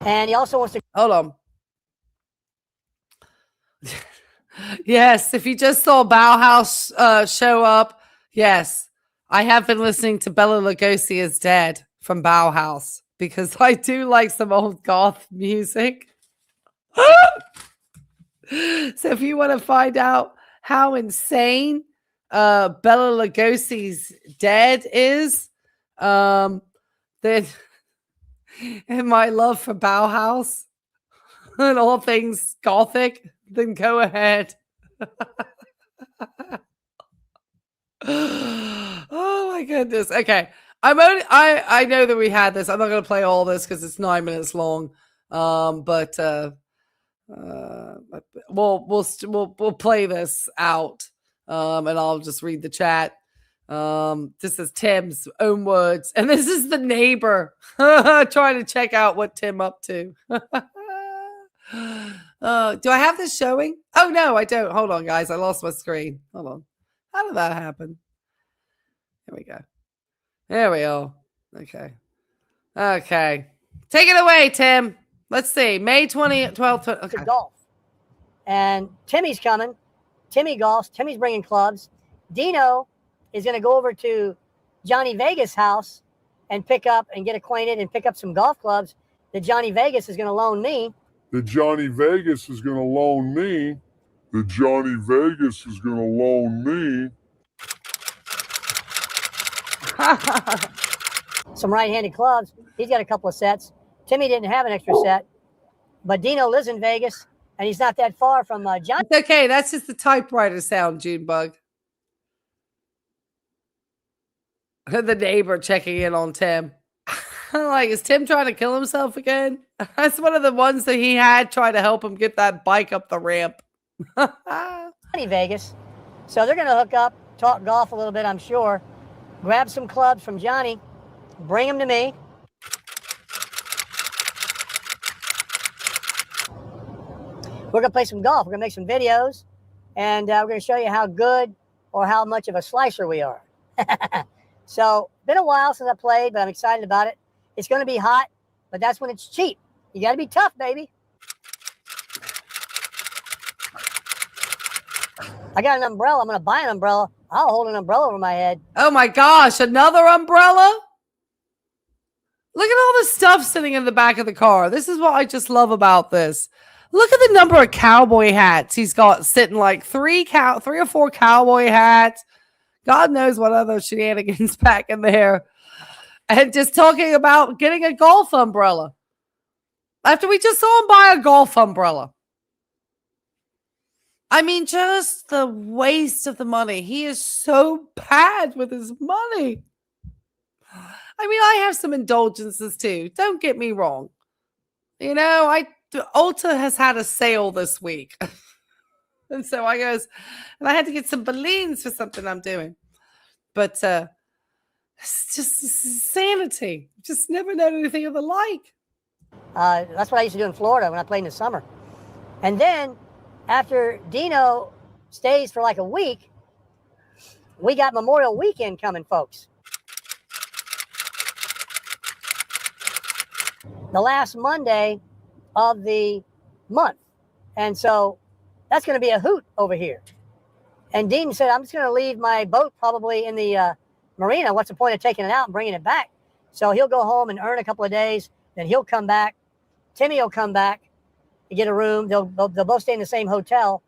And he also wants to... Hold on. Yes, if you just saw Bauhaus show up, yes, I have been listening to Bela Lugosi is Dead from Bauhaus because I do like some old goth music. So if you want to find out how insane Bela Lugosi's Dead is, then and my love for Bauhaus and all things gothic, then go ahead. Oh my goodness. Okay. I know that we had this. I'm not gonna play all this because it's 9 minutes long. But we'll play this out. And I'll just read the chat. This is Tim's own words, and this is the neighbor trying to check out what Tim up to. Do I have this showing? Oh no, I don't. Hold on, guys. I lost my screen. Hold on. How did that happen? Here we go. There we are. Okay. Okay. Take it away, Tim. Let's see. May 20th, 12th. Okay. Golf. And Timmy's coming. Timmy golfs. Timmy's bringing clubs. Dino is going to go over to Johnny Vegas' house and pick up and get acquainted and pick up some golf clubs that Johnny Vegas is going to loan me. The Johnny Vegas is going to loan me. The Johnny Vegas is going to loan me. Some right-handed clubs. He's got a couple of sets. Timmy didn't have an extra set, but Dino lives in Vegas, and he's not that far from Johnny. It's okay. That's just the typewriter sound, Junebug. The neighbor checking in on Tim. Like, is Tim trying to kill himself again? That's one of the ones that he had trying to help him get that bike up the ramp. Johnny Vegas. So they're going to hook up, talk golf a little bit, I'm sure. Grab some clubs from Johnny, bring them to me. We're going to play some golf. We're going to make some videos, and we're going to show you how good or how much of a slicer we are. So, been a while since I played, but I'm excited about it. It's going to be hot, but that's when it's cheap. You got to be tough, baby. I got an umbrella. I'm going to buy an umbrella. I'll hold an umbrella over my head. Oh my gosh, another umbrella? Look at all the stuff sitting in the back of the car. This is what I just love about this. Look at the number of cowboy hats he's got sitting, like three or four cowboy hats. God knows what other shenanigans back in there. And just talking about getting a golf umbrella. After we just saw him buy a golf umbrella. I mean, just the waste of the money. He is so bad with his money. I mean, I have some indulgences too. Don't get me wrong. You know, Ulta has had a sale this week. And so I goes, and I had to get some balloons for something I'm doing. But it's just insanity. Just never known anything of the like. That's what I used to do in Florida when I played in the summer. And then after Dino stays for like a week, we got Memorial Weekend coming, folks. The last Monday of the month. And so that's going to be a hoot over here. And Dean said, I'm just going to leave my boat probably in the marina. What's the point of taking it out and bringing it back? So he'll go home and earn a couple of days. Then he'll come back. Timmy will come back to get a room. They'll both stay in the same hotel,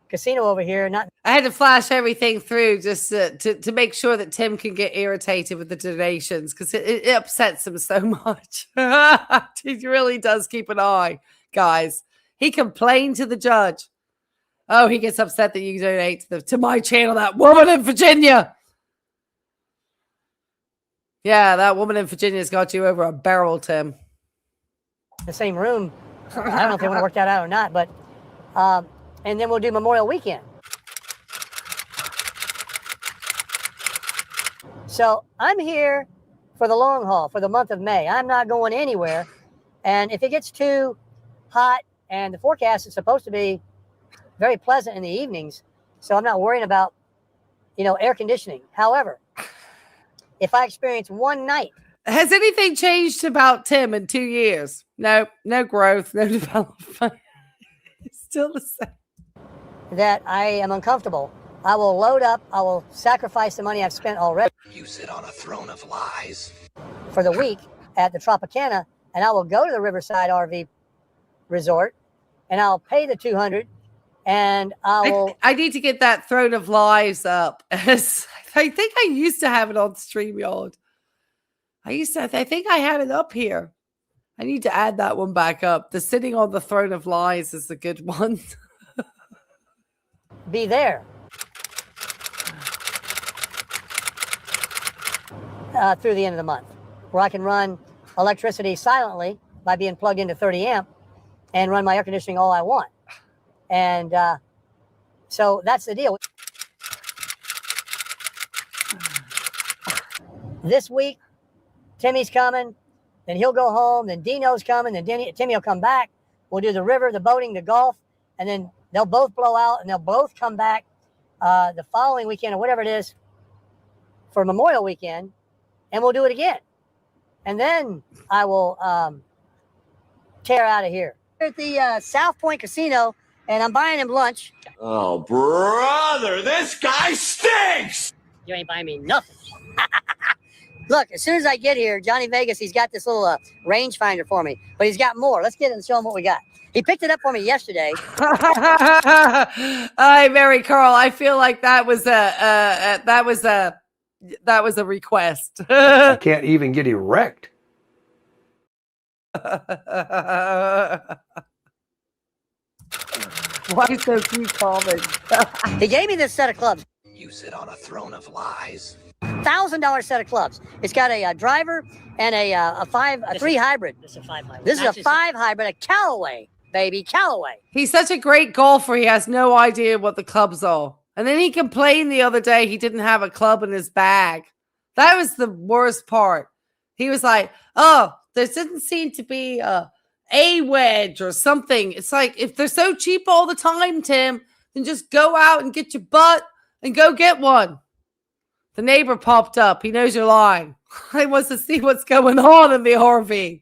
casino over here. I had to flash everything through just to make sure that Tim can get irritated with the donations because it upsets him so much. He really does keep an eye, guys. He complained to the judge. Oh, he gets upset that you donate to my channel, that woman in Virginia. Yeah, that woman in Virginia's got you over a barrel, Tim. The same room. I don't know if they want to work that out or not, but and then we'll do Memorial Weekend. So I'm here for the long haul for the month of May. I'm not going anywhere. And if it gets too hot, and the forecast is supposed to be very pleasant in the evenings, so I'm not worrying about, air conditioning. However, if I experience one night. Has anything changed about Tim in 2 years? No growth, no development. It's still the same. That I am uncomfortable, I will load up. I will sacrifice the money I've spent already. You sit on a throne of lies. For the week at the Tropicana, and I will go to the Riverside RV Resort, and I'll pay the $200, and I need to get that Throne of Lies up. I think I used to have it on StreamYard. I think I had it up here. I need to add that one back up. The Sitting on the Throne of Lies is a good one. be there through the end of the month, where I can run electricity silently by being plugged into 30 amp and run my air conditioning all I want. And so that's the deal. This week, Timmy's coming, then he'll go home, then Dino's coming, then Timmy will come back. We'll do the river, the boating, the golf, and then they'll both blow out and they'll both come back the following weekend or whatever it is for Memorial Weekend, and we'll do it again. And then I will tear out of here. We're at the South Point Casino, and I'm buying him lunch. Oh, brother, this guy stinks! You ain't buying me nothing. Look, as soon as I get here, Johnny Vegas, he's got this little rangefinder for me, but he's got more. Let's get it and show him what we got. He picked it up for me yesterday. Hi, Mary Carl. I feel like that was a request. I can't even get erect. Why so few comments? He gave me this set of clubs. You sit on a throne of lies. $1,000 set of clubs. It's got a driver and a 3 hybrid. This is a 5 hybrid. This is a 5 hybrid, a Callaway, baby, Callaway. He's such a great golfer. He has no idea what the clubs are. And then he complained the other day he didn't have a club in his bag. That was the worst part. He was like, oh, there didn't seem to be a wedge or something. It's like, if they're so cheap all the time, Tim, then just go out and get your butt and go get one. The neighbor popped up. He knows you're lying. He wants to see what's going on in the RV.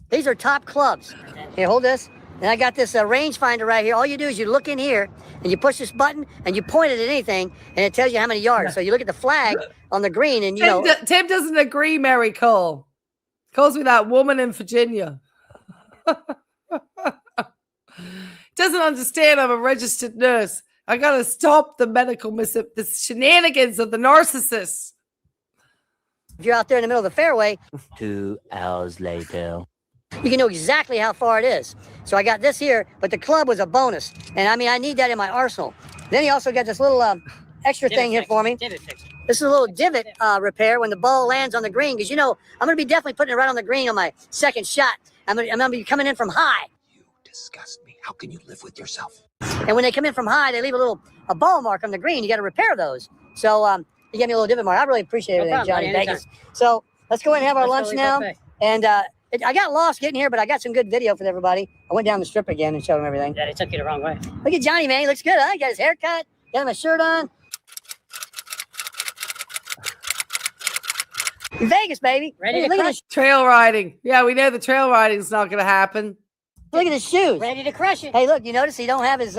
These are top clubs. Here, hold this. And I got this rangefinder right here. All you do is you look in here and you push this button and you point it at anything and it tells you how many yards. So you look at the flag on the green and you know. Tim doesn't agree, Mary Cole. Calls me that woman in Virginia. Doesn't understand I'm a registered nurse. I gotta stop the the shenanigans of the narcissists. If you're out there in the middle of the fairway, 2 hours later. you can know exactly how far it is. So I got this here, but the club was a bonus. And I mean, I need that in my arsenal. Then he also got this little extra thing here for me. This is a little divot repair when the ball lands on the green. Because, you know, I'm going to be definitely putting it right on the green on my second shot. I'm going to be coming in from high. You disgust me. How can you live with yourself? And when they come in from high, they leave a ball mark on the green. You got to repair those. So he gave me a little divot mark. I really appreciate everything, Johnny Vegas. So let's go ahead and have our lunch now. And I got lost getting here, but I got some good video for everybody. I went down the strip again and showed them everything. Yeah, they took you the wrong way. Look at Johnny, man. He looks good, huh? He got his hair cut. Got him a shirt on. Vegas, baby. Ready to crush. Trail riding. Yeah, we know the trail riding's not going to happen. Look at his shoes. Ready to crush it. Hey, look, you notice he don't have his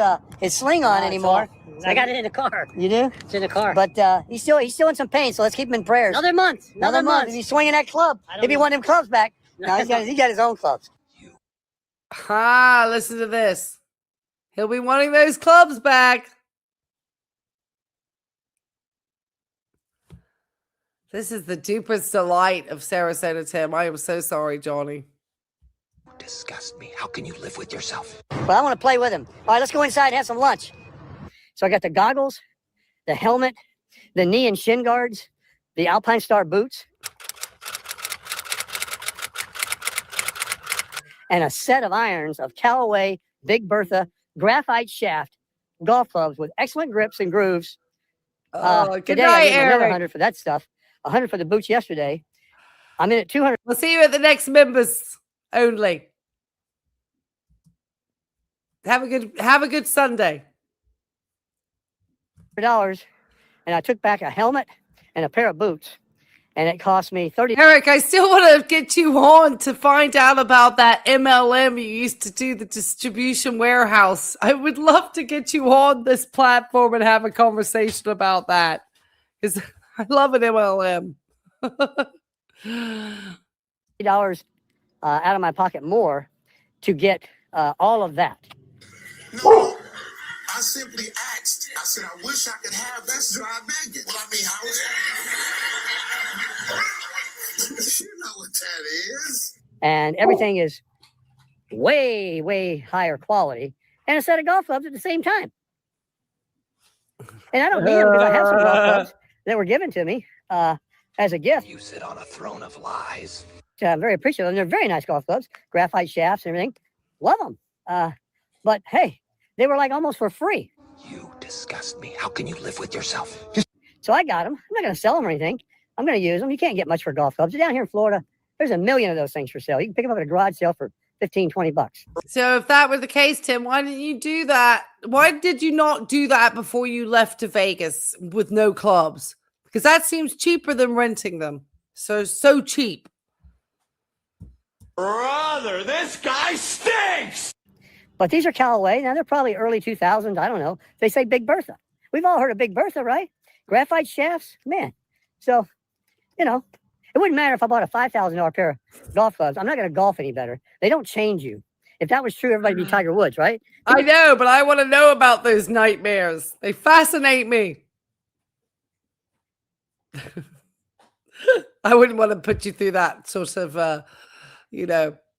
sling on anymore. So I got it in the car. You do? It's in the car. But he's still in some pain, so let's keep him in prayers. Another month. Another month. If he's swinging that club, he'll be wanting them clubs back. No, he got his own clubs. Listen to this. He'll be wanting those clubs back. This is the deepest delight of Sarasota, Tim. I am so sorry, Johnny. You disgust me. How can you live with yourself? Well, I want to play with him. All right, let's go inside and have some lunch. So I got the goggles, the helmet, the knee and shin guards, the Alpine Star boots, and a set of irons of Callaway Big Bertha graphite shaft golf clubs with excellent grips and grooves. Good today night, I gave him another Eric. 100 for that stuff. 100 for the boots yesterday. I'm in at 200. We'll see you at the next members only. Have a good Sunday. $100, and I took back a helmet and a pair of boots. and it cost me $30. Eric, I still want to get you on to find out about that MLM you used to do, the distribution warehouse. I would love to get you on this platform and have a conversation about that, because I love an MLM. $30 out of my pocket more to get all of that. No, I simply asked. I said, I wish I could have that dry bacon. Well, I mean, how is you know what that is. And everything is way, way higher quality, and a set of golf clubs at the same time. And I don't need them because I have some golf clubs that were given to me as a gift. You sit on a throne of lies. I'm very appreciative. And they're very nice golf clubs, graphite shafts and everything. Love them. But hey, they were like almost for free. You disgust me. How can you live with yourself? So I got them. I'm not going to sell them or anything. I'm going to use them. You can't get much for golf clubs. Down here in Florida, there's a million of those things for sale. You can pick them up at a garage sale for $15, $20. So if that were the case, Tim, why didn't you do that? Why did you not do that before you left to Vegas with no clubs? Because that seems cheaper than renting them. So cheap. Brother, this guy stinks! But these are Callaway. Now, they're probably early 2000s. I don't know. They say Big Bertha. We've all heard of Big Bertha, right? Graphite shafts, man. So, you know, it wouldn't matter if I bought a $5,000 pair of golf clubs. I'm not going to golf any better. They don't change you. If that was true, everybody'd be Tiger Woods, right? I know, but I want to know about those nightmares. They fascinate me. I wouldn't want to put you through that sort of,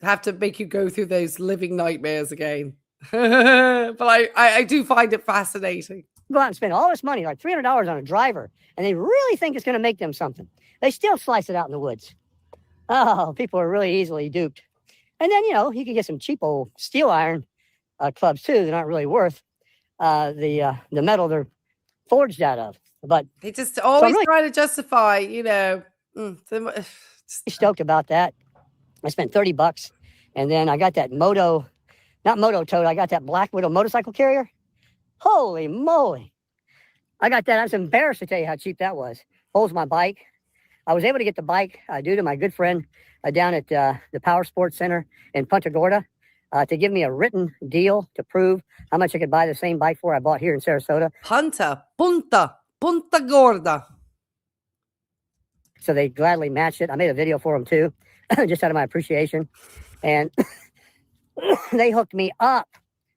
have to make you go through those living nightmares again. But I do find it fascinating. Go out and spend all this money, like $300 on a driver, and they really think it's going to make them something. They still slice it out in the woods. Oh, people are really easily duped. And then, you can get some cheap old steel iron clubs too that aren't really worth the metal they're forged out of. But they just always really try to justify, stoked about that. I spent $30, and then I got that not Moto Toad. I got that Black Widow motorcycle carrier. Holy moly! I got that. I was embarrassed to tell you how cheap that was. Holds my bike. I was able to get the bike due to my good friend down at the Power Sports Center in Punta Gorda to give me a written deal to prove how much I could buy the same bike for I bought here in Sarasota. Punta Gorda. So they gladly matched it. I made a video for them too, just out of my appreciation. And they hooked me up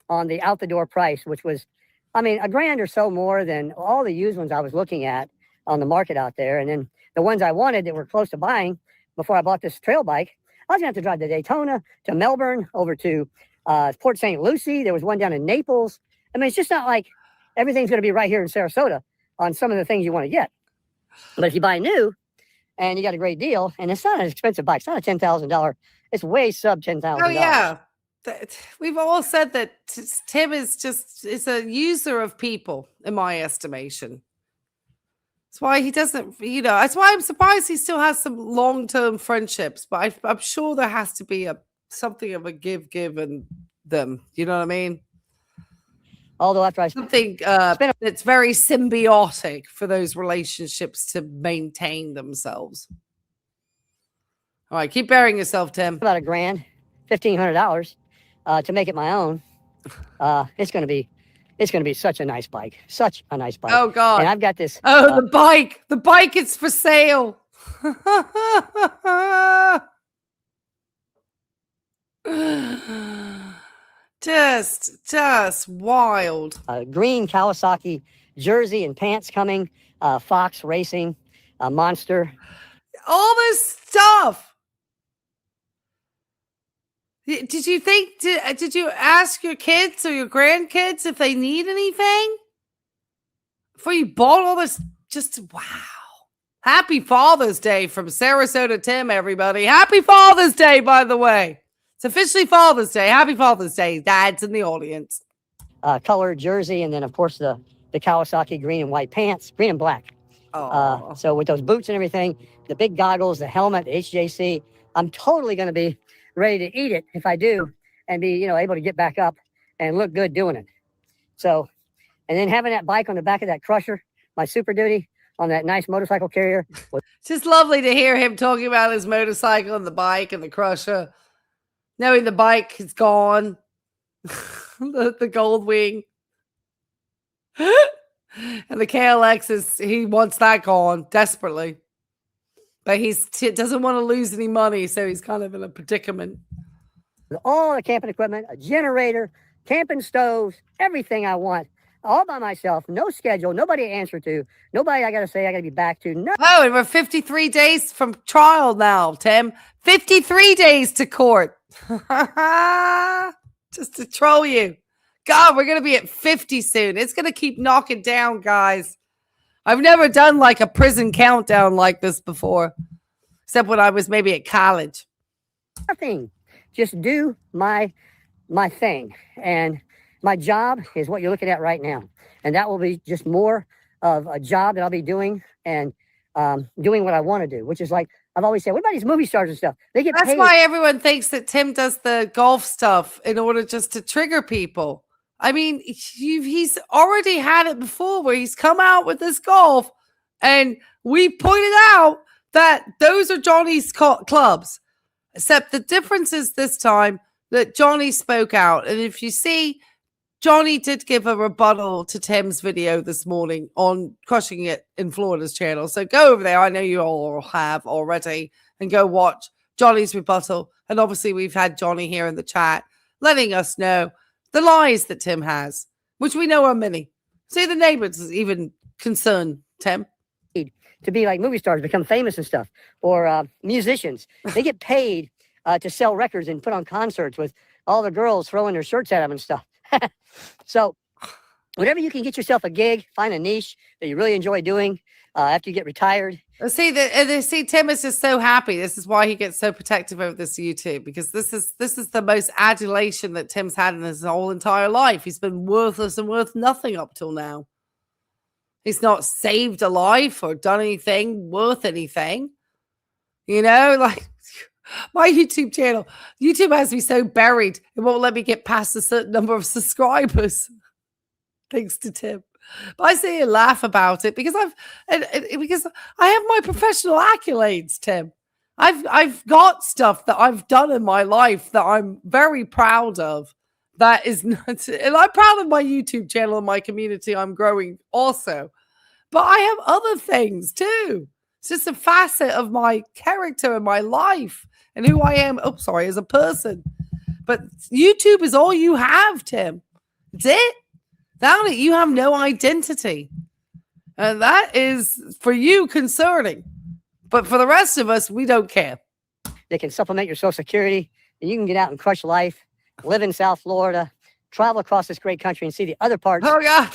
on the out the door price, which was, $1,000 or so more than all the used ones I was looking at on the market out there. And then the ones I wanted that were close to buying before I bought this trail bike, I was gonna have to drive to Daytona, to Melbourne, over to Port St. Lucie. There was one down in Naples. It's just not like everything's gonna be right here in Sarasota on some of the things you want to get. But if you buy new and you got a great deal, and it's not an expensive bike, it's not a $10,000, it's way sub $10,000. Oh yeah. We've all said that Tim is a user of people, in my estimation. That's why he doesn't, that's why I'm surprised he still has some long-term friendships. But I'm sure there has to be something of a give in them. You know what I mean? Although after I something that's very symbiotic for those relationships to maintain themselves. All right, keep bearing yourself, Tim. About $1,000, $1,500 to make it my own. It's gonna be such a nice bike. Such a nice bike. Oh God. And I've got this. The bike. The bike is for sale. Just wild. Green Kawasaki jersey and pants coming. Fox Racing, Monster. All this stuff. Did you think? Did you ask your kids or your grandkids if they need anything before you bought all this? Just wow! Happy Father's Day from Sarasota Tim, everybody. Happy Father's Day, by the way. It's officially Father's Day. Happy Father's Day, dads in the audience. Colored jersey, and then of course the Kawasaki green and white pants, green and black. So with those boots and everything, the big goggles, the helmet, the HJC, I'm totally going to be ready to eat it if I do, and be able to get back up and look good doing it. So, and then having that bike on the back of that Crusher, my Super Duty on that nice motorcycle carrier. Just lovely to hear him talking about his motorcycle and the bike and the Crusher, knowing the bike is gone, the Gold Wing, and the KLX he wants that gone desperately, but he doesn't want to lose any money, so he's kind of in a predicament. With all the camping equipment, a generator, camping stoves, everything I want, all by myself, no schedule, nobody to answer to, nobody I got to say I got to be back to. No. Oh, and we're 53 days from trial now, Tim. 53 days to court. Just to troll you. God, we're going to be at 50 soon. It's going to keep knocking down, guys. I've never done like a prison countdown like this before, except when I was maybe at college. Nothing. Just do my thing. And my job is what you're looking at right now. And that will be just more of a job that I'll be doing and doing what I want to do, which is like I've always said, what about these movie stars and stuff? They get That's paid. why everyone thinks that Tim does the golf stuff in order just to trigger people. I mean, he's already had it before where he's come out with this golf, and we pointed out that those are Johnny's clubs, except the difference is this time that Johnny spoke out. And if you see, Johnny did give a rebuttal to Tim's video this morning on Crushing It in Florida's channel. So go over there. I know you all have already, and go watch Johnny's rebuttal. And obviously we've had Johnny here in the chat letting us know the lies that Tim has, which we know are many. See, the neighbors is even concerned, Tim. To be like movie stars, become famous and stuff, or musicians. They get paid to sell records and put on concerts with all the girls throwing their shirts at them and stuff. So whenever you can get yourself a gig, find a niche that you really enjoy doing after you get retired. See, Tim is just so happy. This is why he gets so protective over this YouTube, because this is the most adulation that Tim's had in his whole entire life. He's been worthless and worth nothing up till now. He's not saved a life or done anything worth anything. You know, like my YouTube channel. YouTube has me so buried, it won't let me get past a certain number of subscribers. Thanks to Tim. But I say and laugh about it because because I have my professional accolades, Tim. I've got stuff that I've done in my life that I'm very proud of. That is not, and I'm proud of my YouTube channel and my community I'm growing also. But I have other things too. It's just a facet of my character and my life and who I am. Oh, sorry, as a person. But YouTube is all you have, Tim. It's it. Without it, you have no identity. And that is, for you, concerning. But for the rest of us, we don't care. They can supplement your Social Security, and you can get out and crush life, live in South Florida, travel across this great country and see the other parts. Oh, yeah.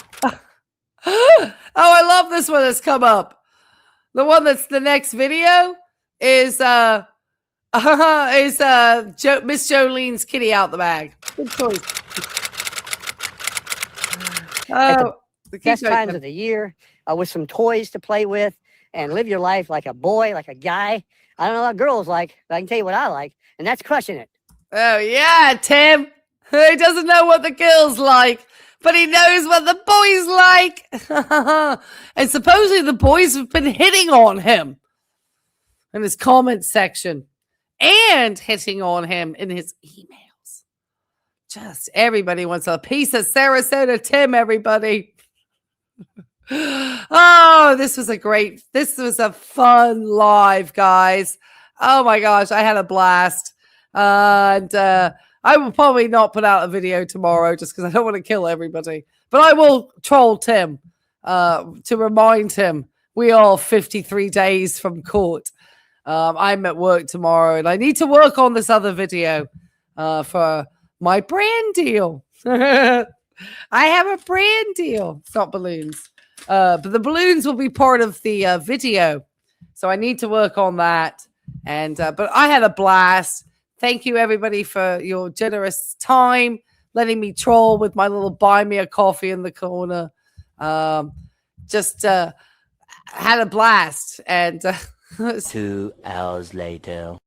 Oh, I love this one that's come up. The one that's the next video is Miss Jolene's kitty out the bag. Good choice. Oh, the best times of the year with some toys to play with and live your life like a boy, like a guy. I don't know what girls like, but I can tell you what I like, and that's crushing it. Oh, yeah, Tim. He doesn't know what the girls like, but he knows what the boys like. And supposedly the boys have been hitting on him in his comment section and hitting on him in his emails. Just everybody wants a piece of Sarasota Tim, everybody. Oh, this was a fun live, guys. Oh my gosh, I had a blast. And I will probably not put out a video tomorrow just because I don't want to kill everybody. But I will troll Tim to remind him we are 53 days from court. I'm at work tomorrow and I need to work on this other video for my brand deal. I have a brand deal. It's not balloons. But the balloons will be part of the video. So I need to work on that. And but I had a blast. Thank you, everybody, for your generous time, letting me troll with my little buy me a coffee in the corner. Just had a blast. And 2 hours later.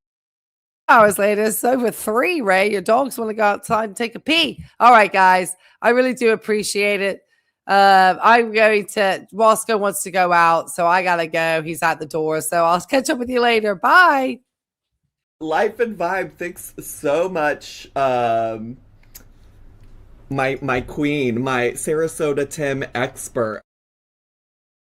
Hours later, it's over 3, Ray. Your dogs want to go outside and take a pee. All right, guys. I really do appreciate it. I'm going to, Roscoe wants to go out, so I gotta go. He's at the door, so I'll catch up with you later. Bye. Life and Vibe, thanks so much. My queen, my Sarasota Tim expert.